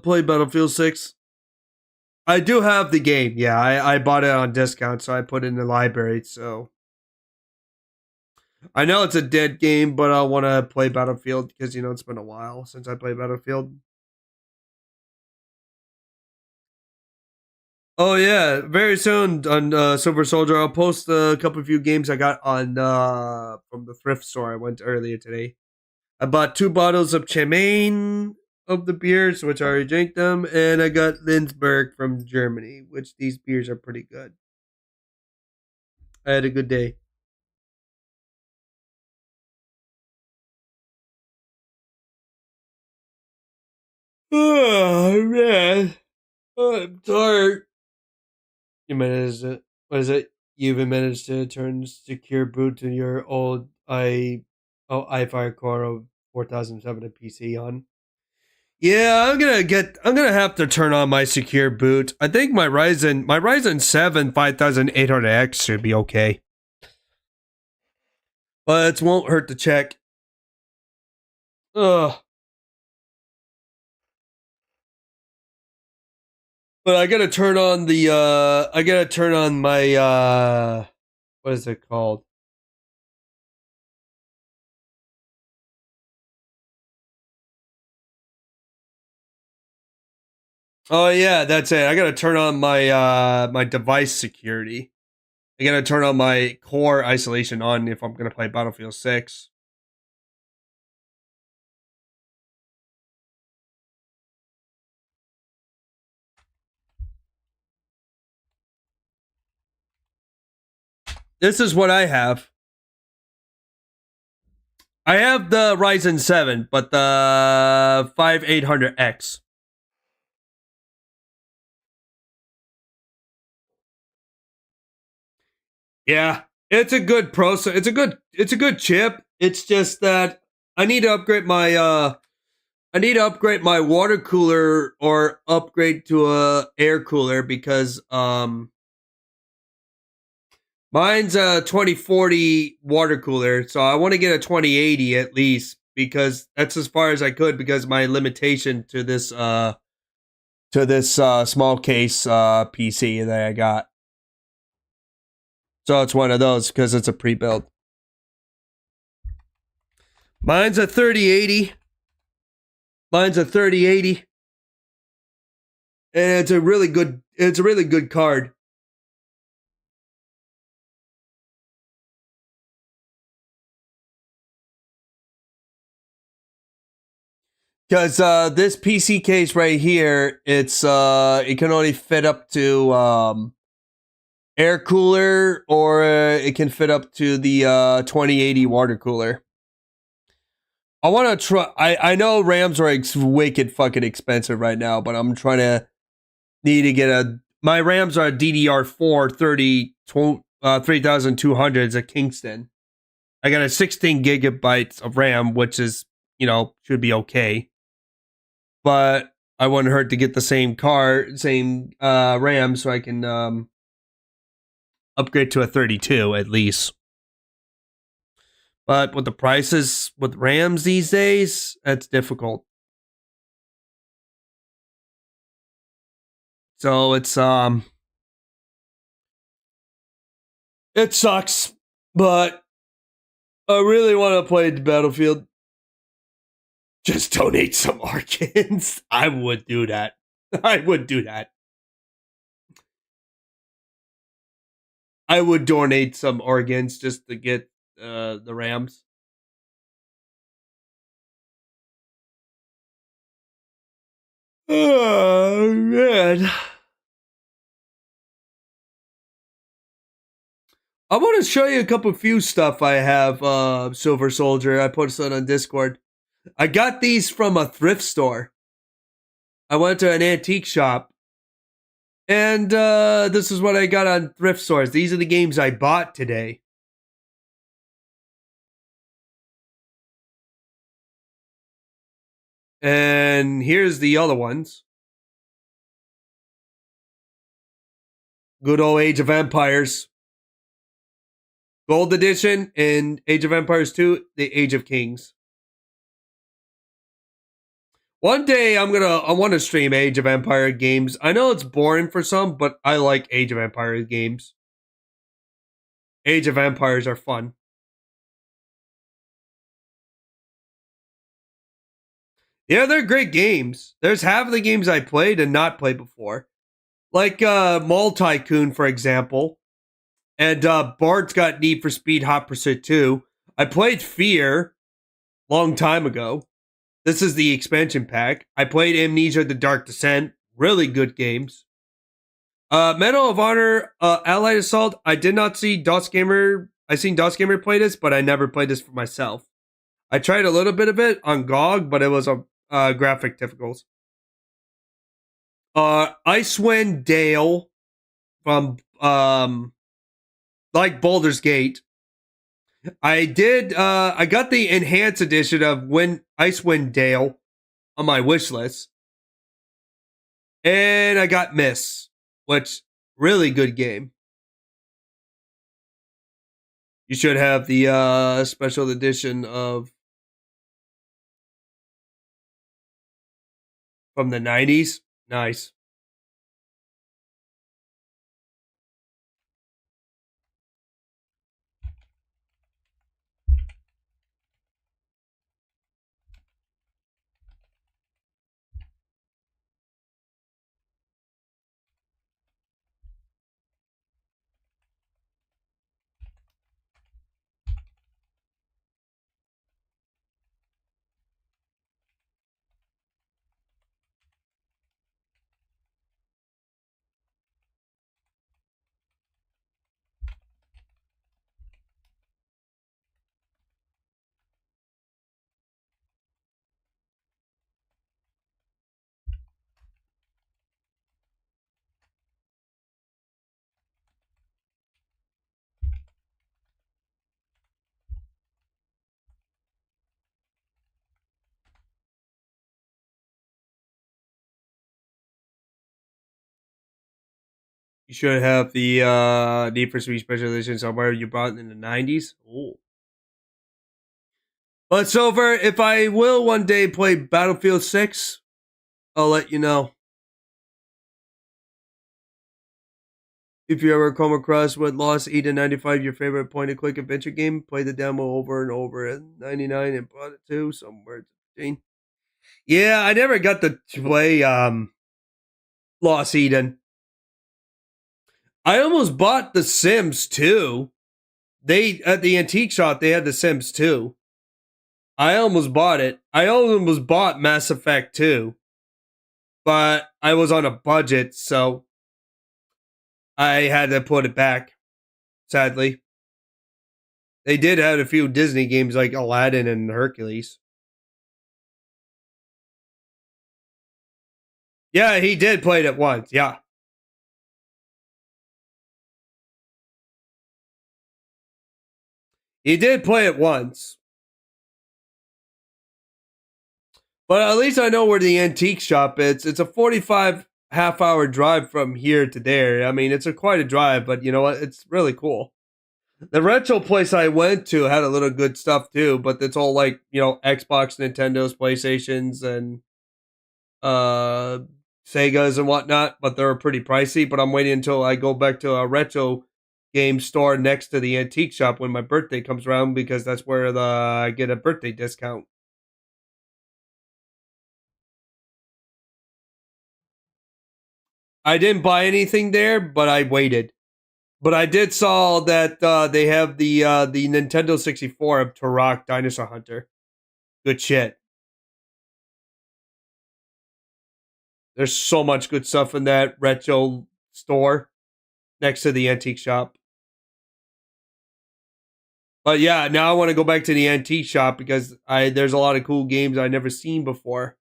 play Battlefield 6. I do have the game. Yeah, I bought it on discount, so I put it in the library. So I know it's a dead game, but I want to play Battlefield because, you know, it's been a while since I played Battlefield. Oh yeah, very soon on Silver Soldier, I'll post a couple few games I got on from the thrift store I went to earlier today. I bought 2 bottles of Chemaine of the beers, which I already drank them, and I got Lindsberg from Germany, which these beers are pretty good. I had a good day. Oh man, I'm tired. You managed it. What is it? You even managed to turn secure boot to your old i5 Core 4007 PC on. Yeah, I'm gonna have to turn on my secure boot. I think my Ryzen 7 5800X should be okay. But it won't hurt to check. Ugh. But I gotta turn on my what is it called? Oh yeah, that's it. I gotta turn on my my device security. I gotta turn on my core isolation on if I'm gonna play Battlefield 6. This is what I have. I have the Ryzen 7, but the 5800X. Yeah, it's a good processor. It's a good chip. It's just that I need to upgrade my water cooler or upgrade to a air cooler because mine's a 2040 water cooler, so I want to get a 2080 at least because that's as far as I could because my limitation to this small case PC that I got. So it's one of those because it's a pre-built. Mine's a 3080. And it's a really good card. Because this PC case right here, it can only fit up to air cooler or it can fit up to the 2080 water cooler. I want to try. I know RAMs are wicked fucking expensive right now, but I'm trying to need to get my RAMs are DDR4 3200s at Kingston. I got a 16 gigabytes of RAM, which is, should be okay. But I want her to get the same RAM so I can upgrade to a 32 at least. But with the prices with RAMs these days, that's difficult. So it sucks, but I really want to play the Battlefield. Just donate some organs. I would do that. I would donate some organs just to get the RAMs. Oh man. I want to show you a few stuff I have, Silver Soldier. I posted on Discord. I got these from a thrift store. I went to an antique shop. And this is what I got on thrift stores. These are the games I bought today. And here's the other ones. Good old Age of Empires. Gold Edition and Age of Empires 2, The Age of Kings. One day I want to stream Age of Empire games. I know it's boring for some, but I like Age of Empires games. Age of Empires are fun. Yeah, they're great games. There's half of the games I played and not played before. Like Mall Tycoon, for example. And Bart's got Need for Speed Hot Pursuit 2. I played Fear long time ago. This is the expansion pack. I played Amnesia: The Dark Descent. Really good games. Medal of Honor Allied Assault. I did not see DOS Gamer. I seen DOS Gamer play this, but I never played this for myself. I tried a little bit of it on GOG, but it was a graphic difficult. Icewind Dale from like Baldur's Gate. I got the enhanced edition of Icewind Dale. on my wish list. And I got Miss, which really good game. You should have the special edition of from the 90s. Nice. You should have the Need for Speed Special Edition somewhere you bought it in the 90s. Ooh. But so far, if I will one day play Battlefield 6, I'll let you know. If you ever come across what Lost Eden 95, your favorite point-and-click adventure game, play the demo over and over at 99 and bought it too, somewhere at 15. Yeah, I never got to play Lost Eden. I almost bought The Sims 2. They at the antique shop they had The Sims 2. I almost bought it. I almost bought Mass Effect 2. But I was on a budget, so I had to put it back. Sadly. They did have a few Disney games like Aladdin and Hercules. Yeah, he did play it once. Yeah. He did play it once. But at least I know where the antique shop is. It's a 45 half-hour drive from here to there. I mean, it's quite a drive, but you know what? It's really cool. The retro place I went to had a little good stuff too, but it's all like, you know, Xbox, Nintendo's, PlayStations, and Segas and whatnot, but they're pretty pricey. But I'm waiting until I go back to a retro game store next to the antique shop when my birthday comes around, because that's where I get a birthday discount. I didn't buy anything there, but I waited. But I did saw that they have the Nintendo 64 of Turok Dinosaur Hunter. Good shit. There's so much good stuff in that retro store next to the antique shop. But yeah, now I want to go back to the antique shop because there's a lot of cool games I never seen before,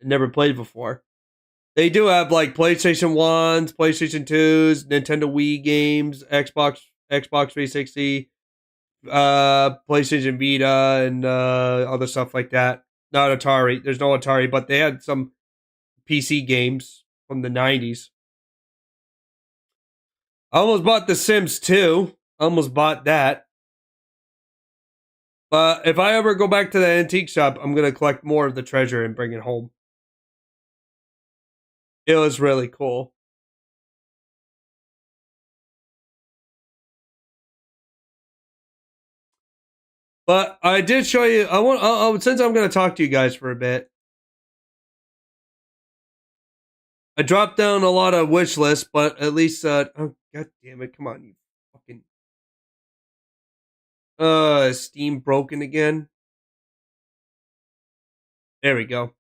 never played before. They do have like PlayStation 1s, PlayStation 2s, Nintendo Wii games, Xbox 360, PlayStation Vita, and other stuff like that. Not Atari. There's no Atari, but they had some PC games from the 90s. I almost bought The Sims 2. Almost bought that. But if I ever go back to the antique shop, I'm going to collect more of the treasure and bring it home. It was really cool. But I did show you. Since I'm going to talk to you guys for a bit, I dropped down a lot of wish lists, but at least, oh god damn it! Come on, you fucking. Steam broken again. There we go.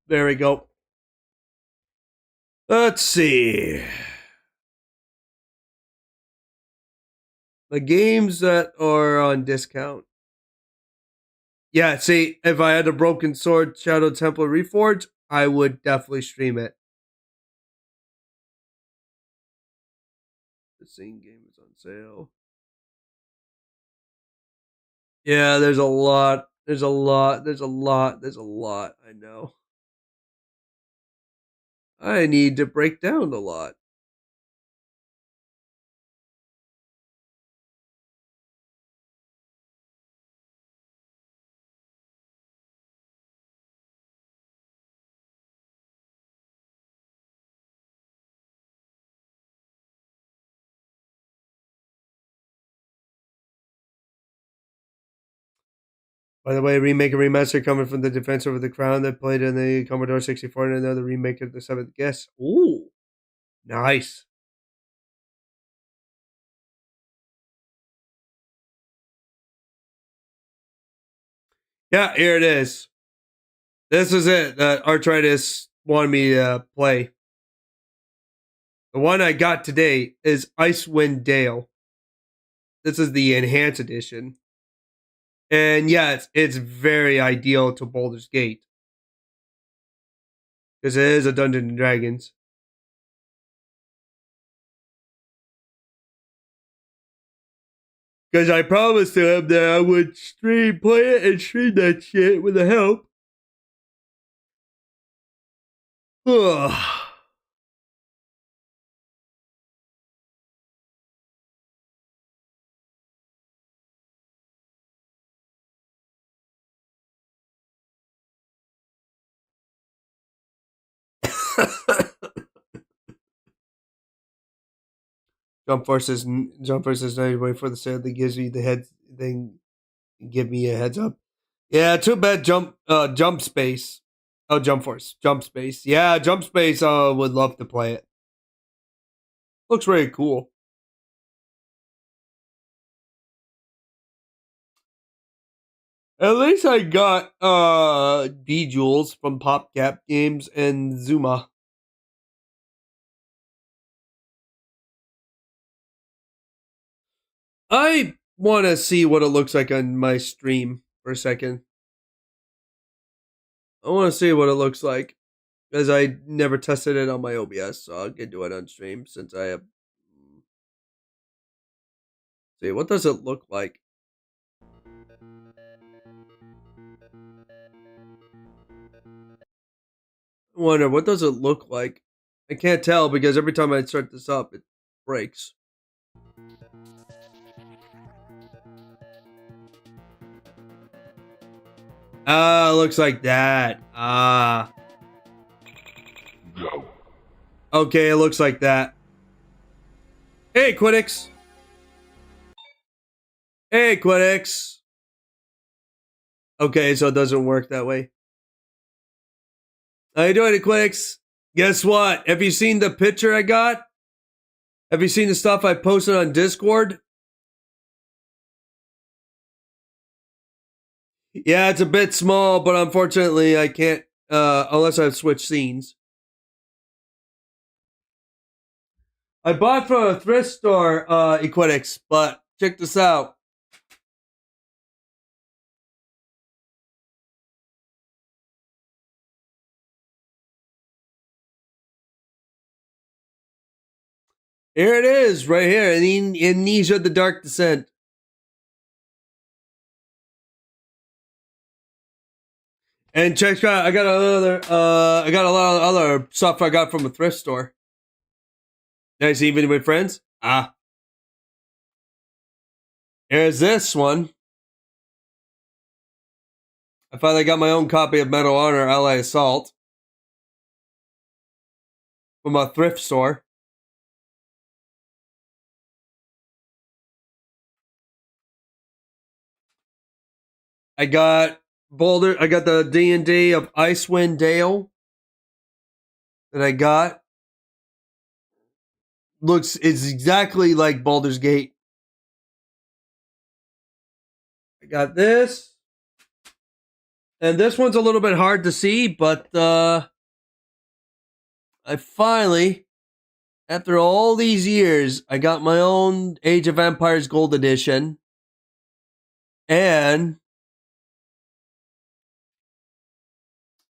There we go. Let's see. The games that are on discount. Yeah, see, if I had a Broken Sword Shadow Temple Reforged, I would definitely stream it. The same game is on sale. Yeah, there's a lot There's a lot. I know. I need to break down a lot. By the way, remake and remaster coming from the Defense Over the Crown that played in the Commodore 64 and another remake of The Seventh Guest. Ooh, nice. Yeah, here it is. This is it that Arthritis wanted me to play. The one I got today is Icewind Dale. This is the Enhanced Edition. And yes, it's very ideal to Baldur's Gate. Because it is a Dungeons and Dragons. Because I promised to him that I would play it and stream that shit with the help. Ugh. Jump Force is not wait for the sale that gives me the head thing. Give me a heads up. Yeah, too bad. Jump Space. Oh, Jump Force, Jump Space. Yeah, Jump Space. Would love to play it. Looks very cool. At least I got D-Jules from PopCap Games and Zuma. I want to see what it looks like on my stream for a second. I want to see what it looks like, because I never tested it on my OBS, so I'll get to it on stream since I have. See, what does it look like? I wonder, what does it look like? I can't tell because every time I start this up, it breaks. Ah, looks like that. Ah. Okay, it looks like that. Hey, Quiddix. Hey, Quiddix. Okay, so it doesn't work that way. How you doing, Quiddix? Guess what? Have you seen the picture I got? Have you seen the stuff I posted on Discord? Yeah, it's a bit small, but unfortunately I can't, unless I've switched scenes. I bought from a thrift store, Equinix, but check this out. Here it is, right here, in Amnesia: The Dark Descent. And check out, I got a lot of other stuff I got from a thrift store. Nice evening with friends. Ah. Here's this one. I finally got my own copy of Medal of Honor Allied Assault from a thrift store. I got the D&D of Icewind Dale that I got. It's exactly like Baldur's Gate. I got this. And this one's a little bit hard to see, but I finally, after all these years, I got my own Age of Empires Gold Edition. And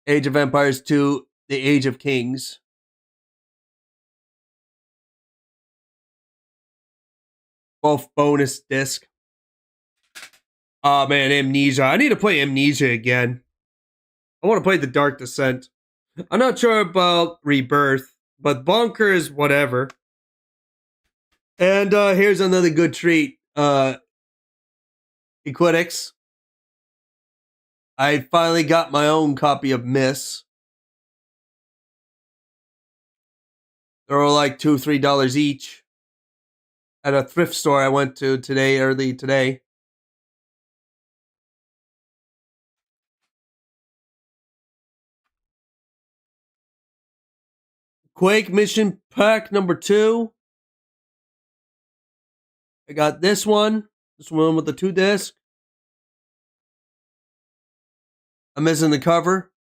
Age of Empires 2, The Age of Kings. Both bonus disc. Oh man, Amnesia. I need to play Amnesia again. I want to play The Dark Descent. I'm not sure about Rebirth, but Bunker is whatever. And here's another good treat. Equitics. I finally got my own copy of Miss. They were like $2, $3 each at a thrift store I went to early today. Quake Mission Pack number 2. I got this one with the 2 disc. I'm missing the cover.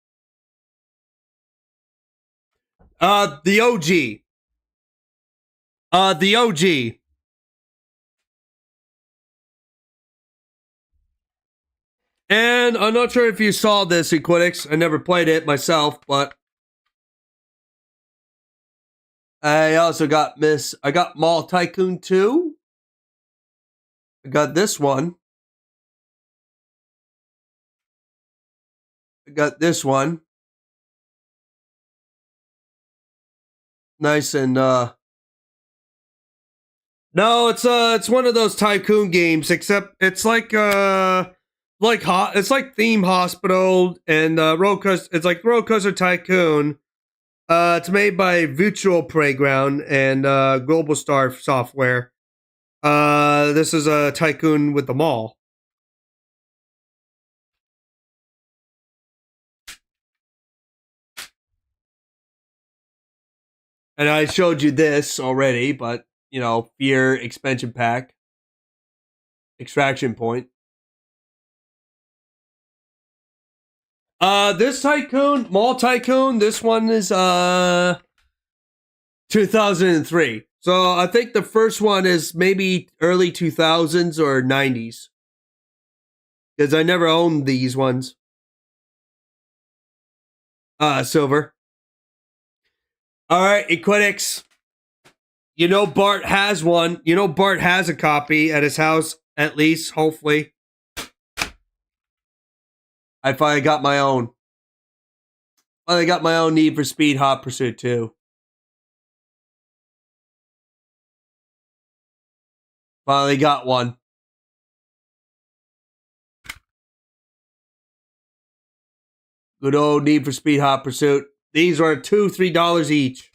The OG. The OG. And I'm not sure if you saw this, Equitics. I never played it myself, but I also got Mall Tycoon 2. I got this one. I got this one. Nice and no, it's one of those tycoon games, except it's like it's like Theme Hospital and Roller Coaster. It's like Roller Coaster Tycoon. It's made by Virtual Playground and Global Star Software. This is a tycoon with the mall. And I showed you this already, but you know, Fear expansion pack, extraction point. This tycoon, Mall Tycoon, this one is 2003. So I think the first one is maybe early 2000s or 90s. Because I never owned these ones. Silver. Alright, Equitics. You know Bart has one. You know Bart has a copy at his house, at least, hopefully. I finally got my own. Finally got my own Need for Speed Hot Pursuit 2. Finally got one. Good old Need for Speed Hot Pursuit. These are $2, $3 each.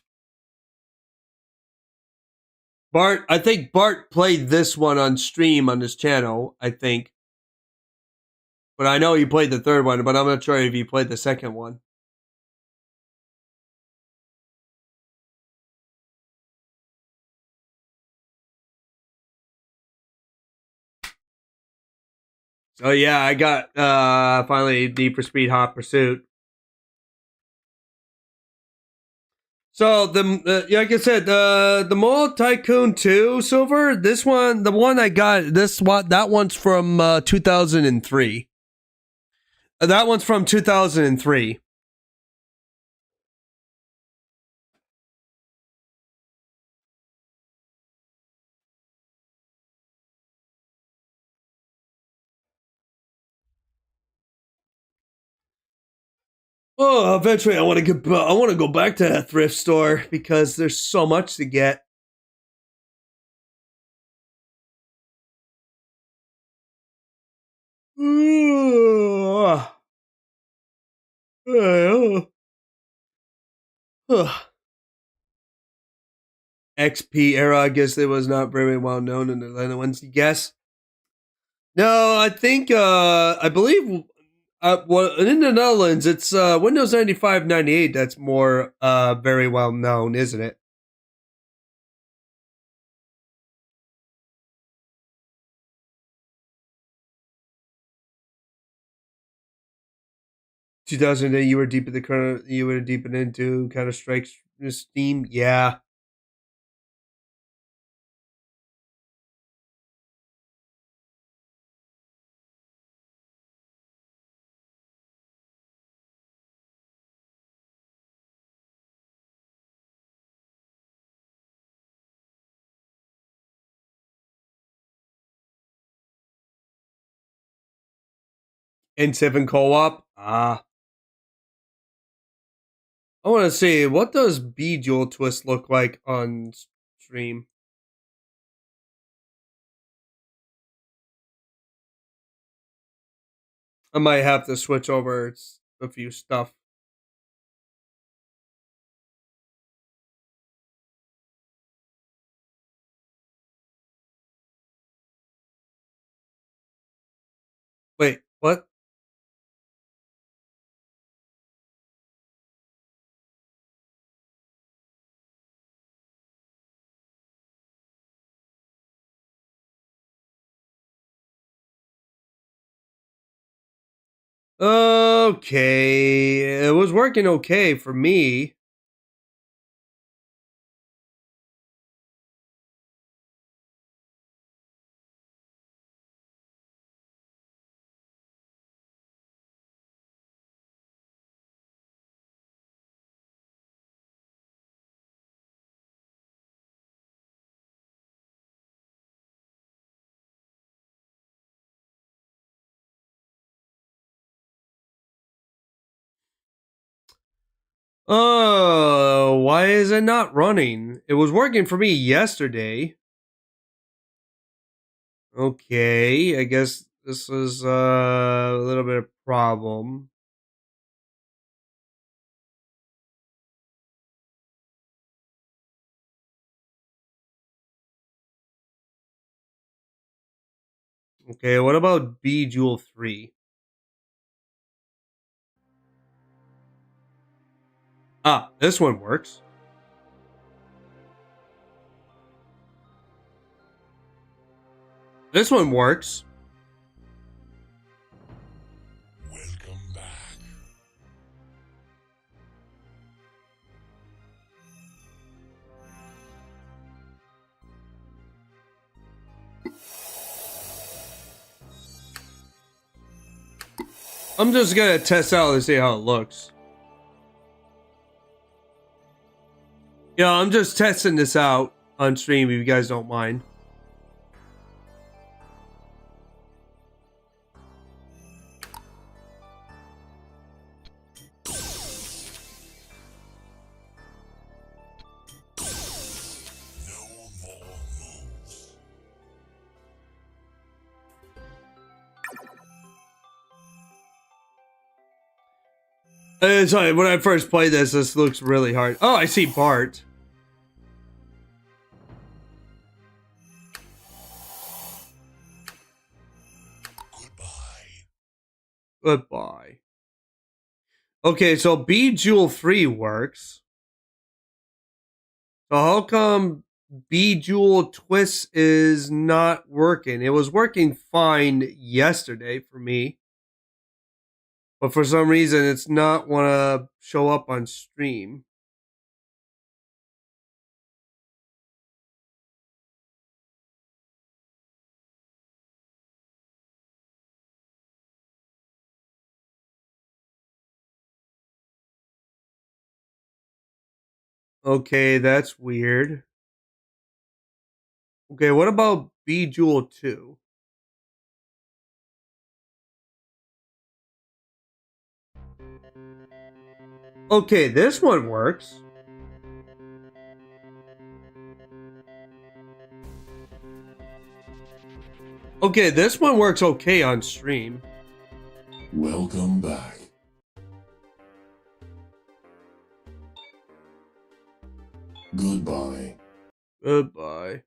Bart, I think Bart played this one on stream on his channel, I think. But I know he played the third one, but I'm not sure if he played the second one. So yeah, I got finally Need for Speed Hot Pursuit. So like I said, the Mall Tycoon 2 Silver. This one, the one I got, that one's from 2003. That one's from 2003. Oh, eventually I want to go back to that thrift store because there's so much to get. XP era, I guess it was not very well known in the Netherlands. You guess? No, I think I believe well, in the Netherlands it's Windows 95, 98 that's more very well known, isn't it? You were deep in the current. You were deep into Counter Strike Steam. Yeah, N7 co-op. Ah. I want to see, what does Bejeweled Twist look like on stream? I might have to switch over a few stuff. Wait, what? Okay, it was working okay for me. Oh, why is it not running? It was working for me yesterday. Okay, I guess this is a little bit of problem. Okay, what about Bejewel 3? Ah, this one works. This one works. Welcome back. I'm just gonna test out and see how it looks. Yeah, I'm just testing this out on stream if you guys don't mind. No more moves. Sorry, when I first played this looks really hard. Oh, I see Bart. Goodbye. Goodbye. Okay, so Bejewel 3 works. So how come Bejewel Twist is not working? It was working fine yesterday for me. But for some reason, it's not want to show up on stream. Okay, that's weird. Okay, what about Bejewel 2? Okay, this one works. Okay, this one works okay on stream. Welcome back. Goodbye. Goodbye.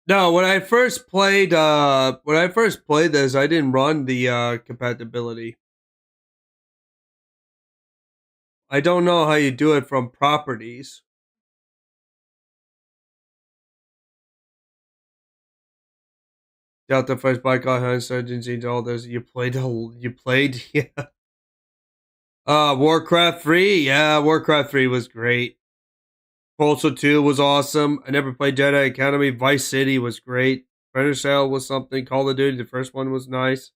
No, when I first played this, I didn't run the compatibility. I don't know how you do it from properties. Delta Force, Black Hawk, Insurgency, all those. You played, yeah. Warcraft 3, yeah, Warcraft 3 was great. Postal 2 was awesome. I never played Jedi Academy. Vice City was great. Splinter Cell was something. Call of Duty, the first one was nice.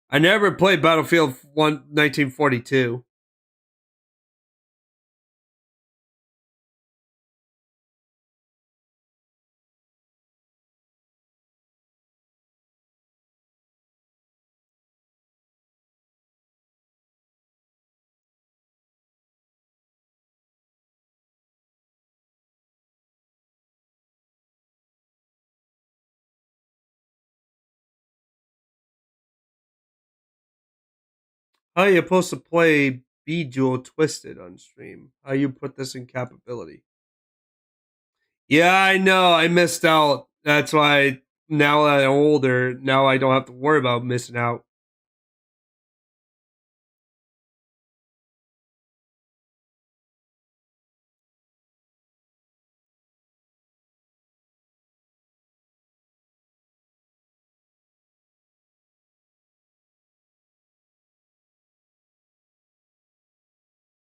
I never played Battlefield 1942. How are you supposed to play Bejeweled Twisted on stream? How you put this in capability? Yeah, I know. I missed out. That's why now that I'm older, now I don't have to worry about missing out.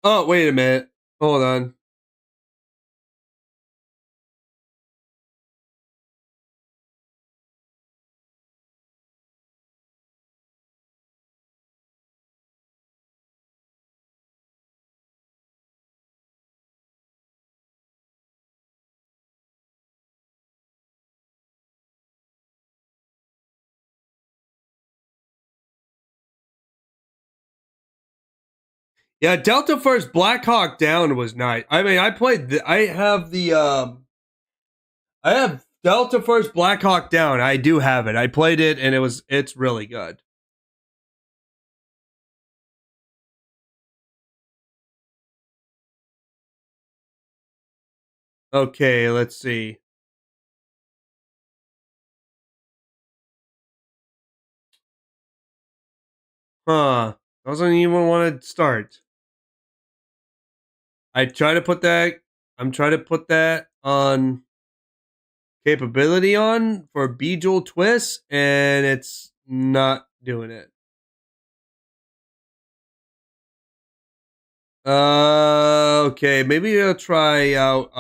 Oh, wait a minute. Hold on. Yeah, Delta Force Black Hawk Down was nice. I mean, I have Delta Force Black Hawk Down. I do have it. I played it and it's really good. Okay, let's see. Huh. Doesn't even want to start. I'm trying to put that on capability on for Bejeweled Twist, and it's not doing it. Okay, maybe I'll try out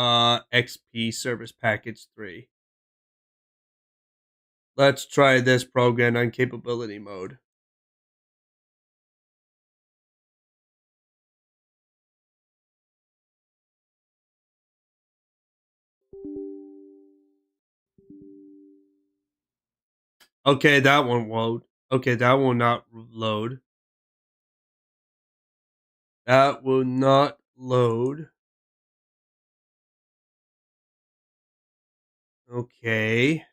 XP Service Package 3. Let's try this program on capability mode. Okay, that won't load. Okay, that will not load. That will not load. Okay.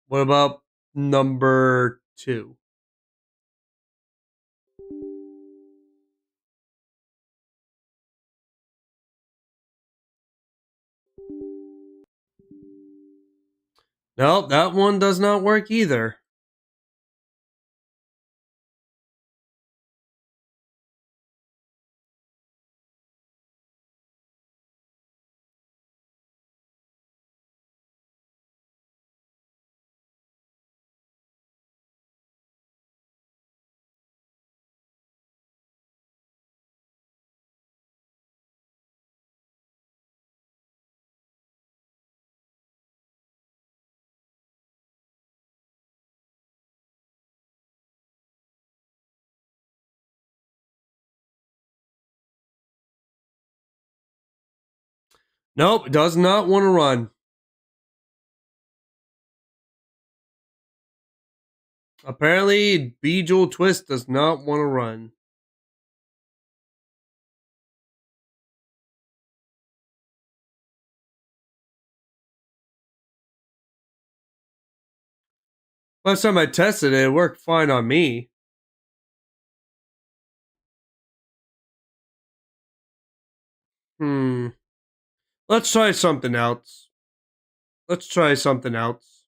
What about number 2? No, that one does not work either. Nope, does not want to run. Apparently, Bejeweled Twist does not want to run. Last time I tested it, it worked fine on me. Let's try something else. Let's try something else.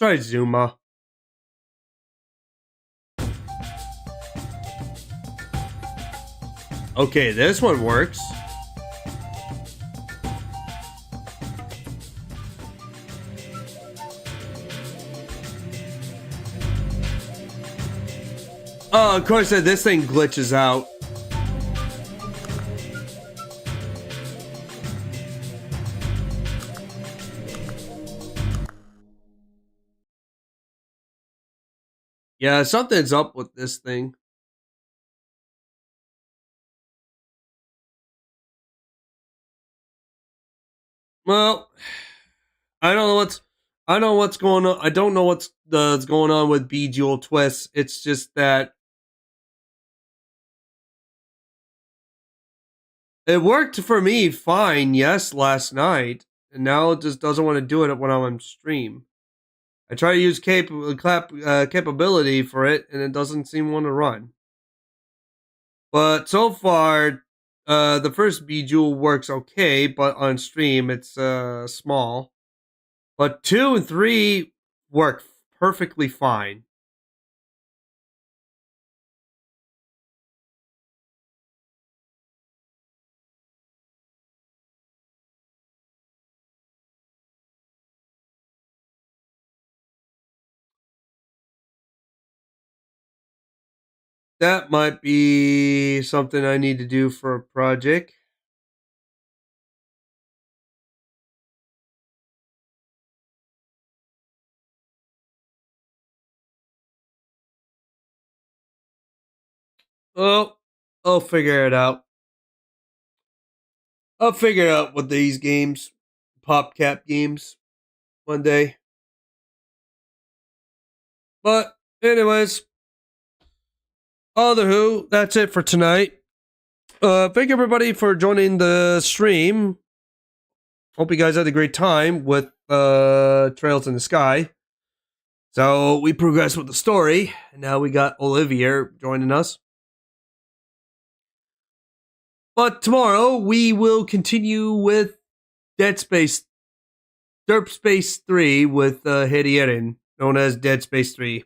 try Zuma. Okay, this one works. Oh, of course, this thing glitches out. Yeah, something's up with this thing. Well, I don't know what's going on. I don't know what's going on with Bejeweled Twists. It's just that it worked for me fine, yes, last night, and now it just doesn't want to do it when I'm on stream. I try to use capability for it, and it doesn't seem to want to run. But so far, the first Bejewel works okay, but on stream it's small. But 2 and 3 work perfectly fine. That might be something I need to do for a project. Oh, I'll figure it out. I'll figure it out with these games, PopCap games, one day. But anyways, other who, that's it for tonight. Thank you everybody for joining the stream. Hope you guys had a great time with Trails in the Sky. So we progressed with the story, and now we got Olivia joining us. But tomorrow we will continue with Dead Space, Derp Space 3 with Hedierin, known as Dead Space 3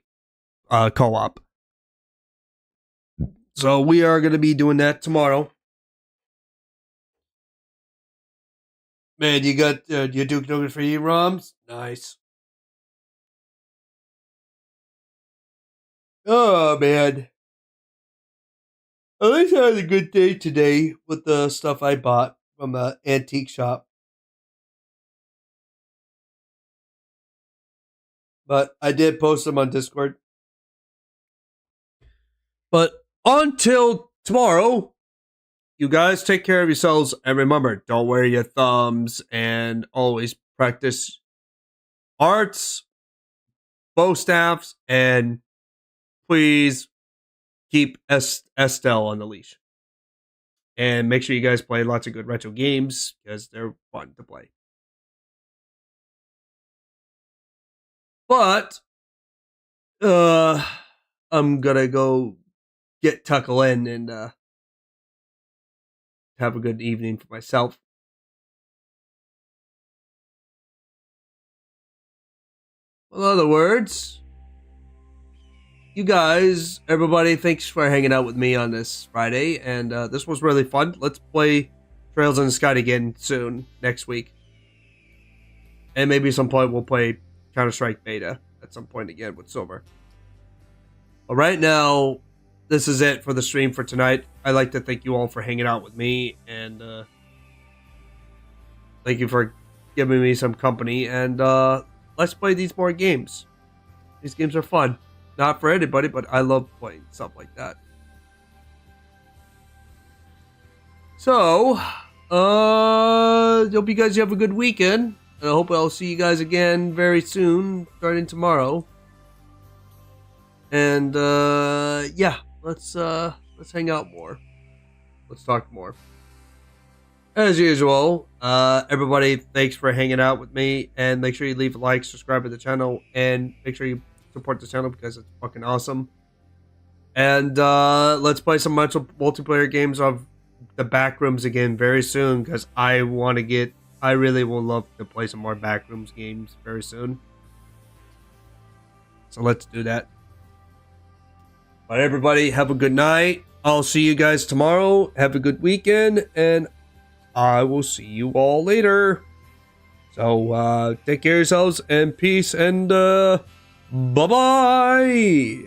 co-op. So we are going to be doing that tomorrow. Man, you got your Duke Nukem for you, ROMs? Nice. Oh, man. At least I had a good day today with the stuff I bought from the antique shop. But I did post them on Discord. But until tomorrow, you guys take care of yourselves. And remember, don't wear your thumbs. And always practice arts, bow staffs, and please keep Estelle on the leash. And make sure you guys play lots of good retro games because they're fun to play. But I'm gonna go get tuckle in and have a good evening for myself. In other words, you guys, everybody, thanks for hanging out with me on this Friday, and this was really fun. Let's play Trails in the Sky again soon, next week. And maybe at some point we'll play Counter-Strike Beta at some point again with Silver. But right now, this is it for the stream for tonight. I'd like to thank you all for hanging out with me, and thank you for giving me some company, and let's play these more games. These games are fun. Not for anybody, but I love playing stuff like that. So, hope you guys have a good weekend. And I hope I'll see you guys again very soon, starting tomorrow. And yeah, let's hang out more. Let's talk more. As usual, everybody, thanks for hanging out with me, and make sure you leave a like, subscribe to the channel, and make sure you support the channel because it's fucking awesome. And let's play some multiplayer games of the Backrooms again very soon because I really will love to play some more Backrooms games very soon. So let's do that. But everybody, have a good night. I'll see you guys tomorrow. Have a good weekend, and I will see you all later. So take care of yourselves, and peace, and bye-bye.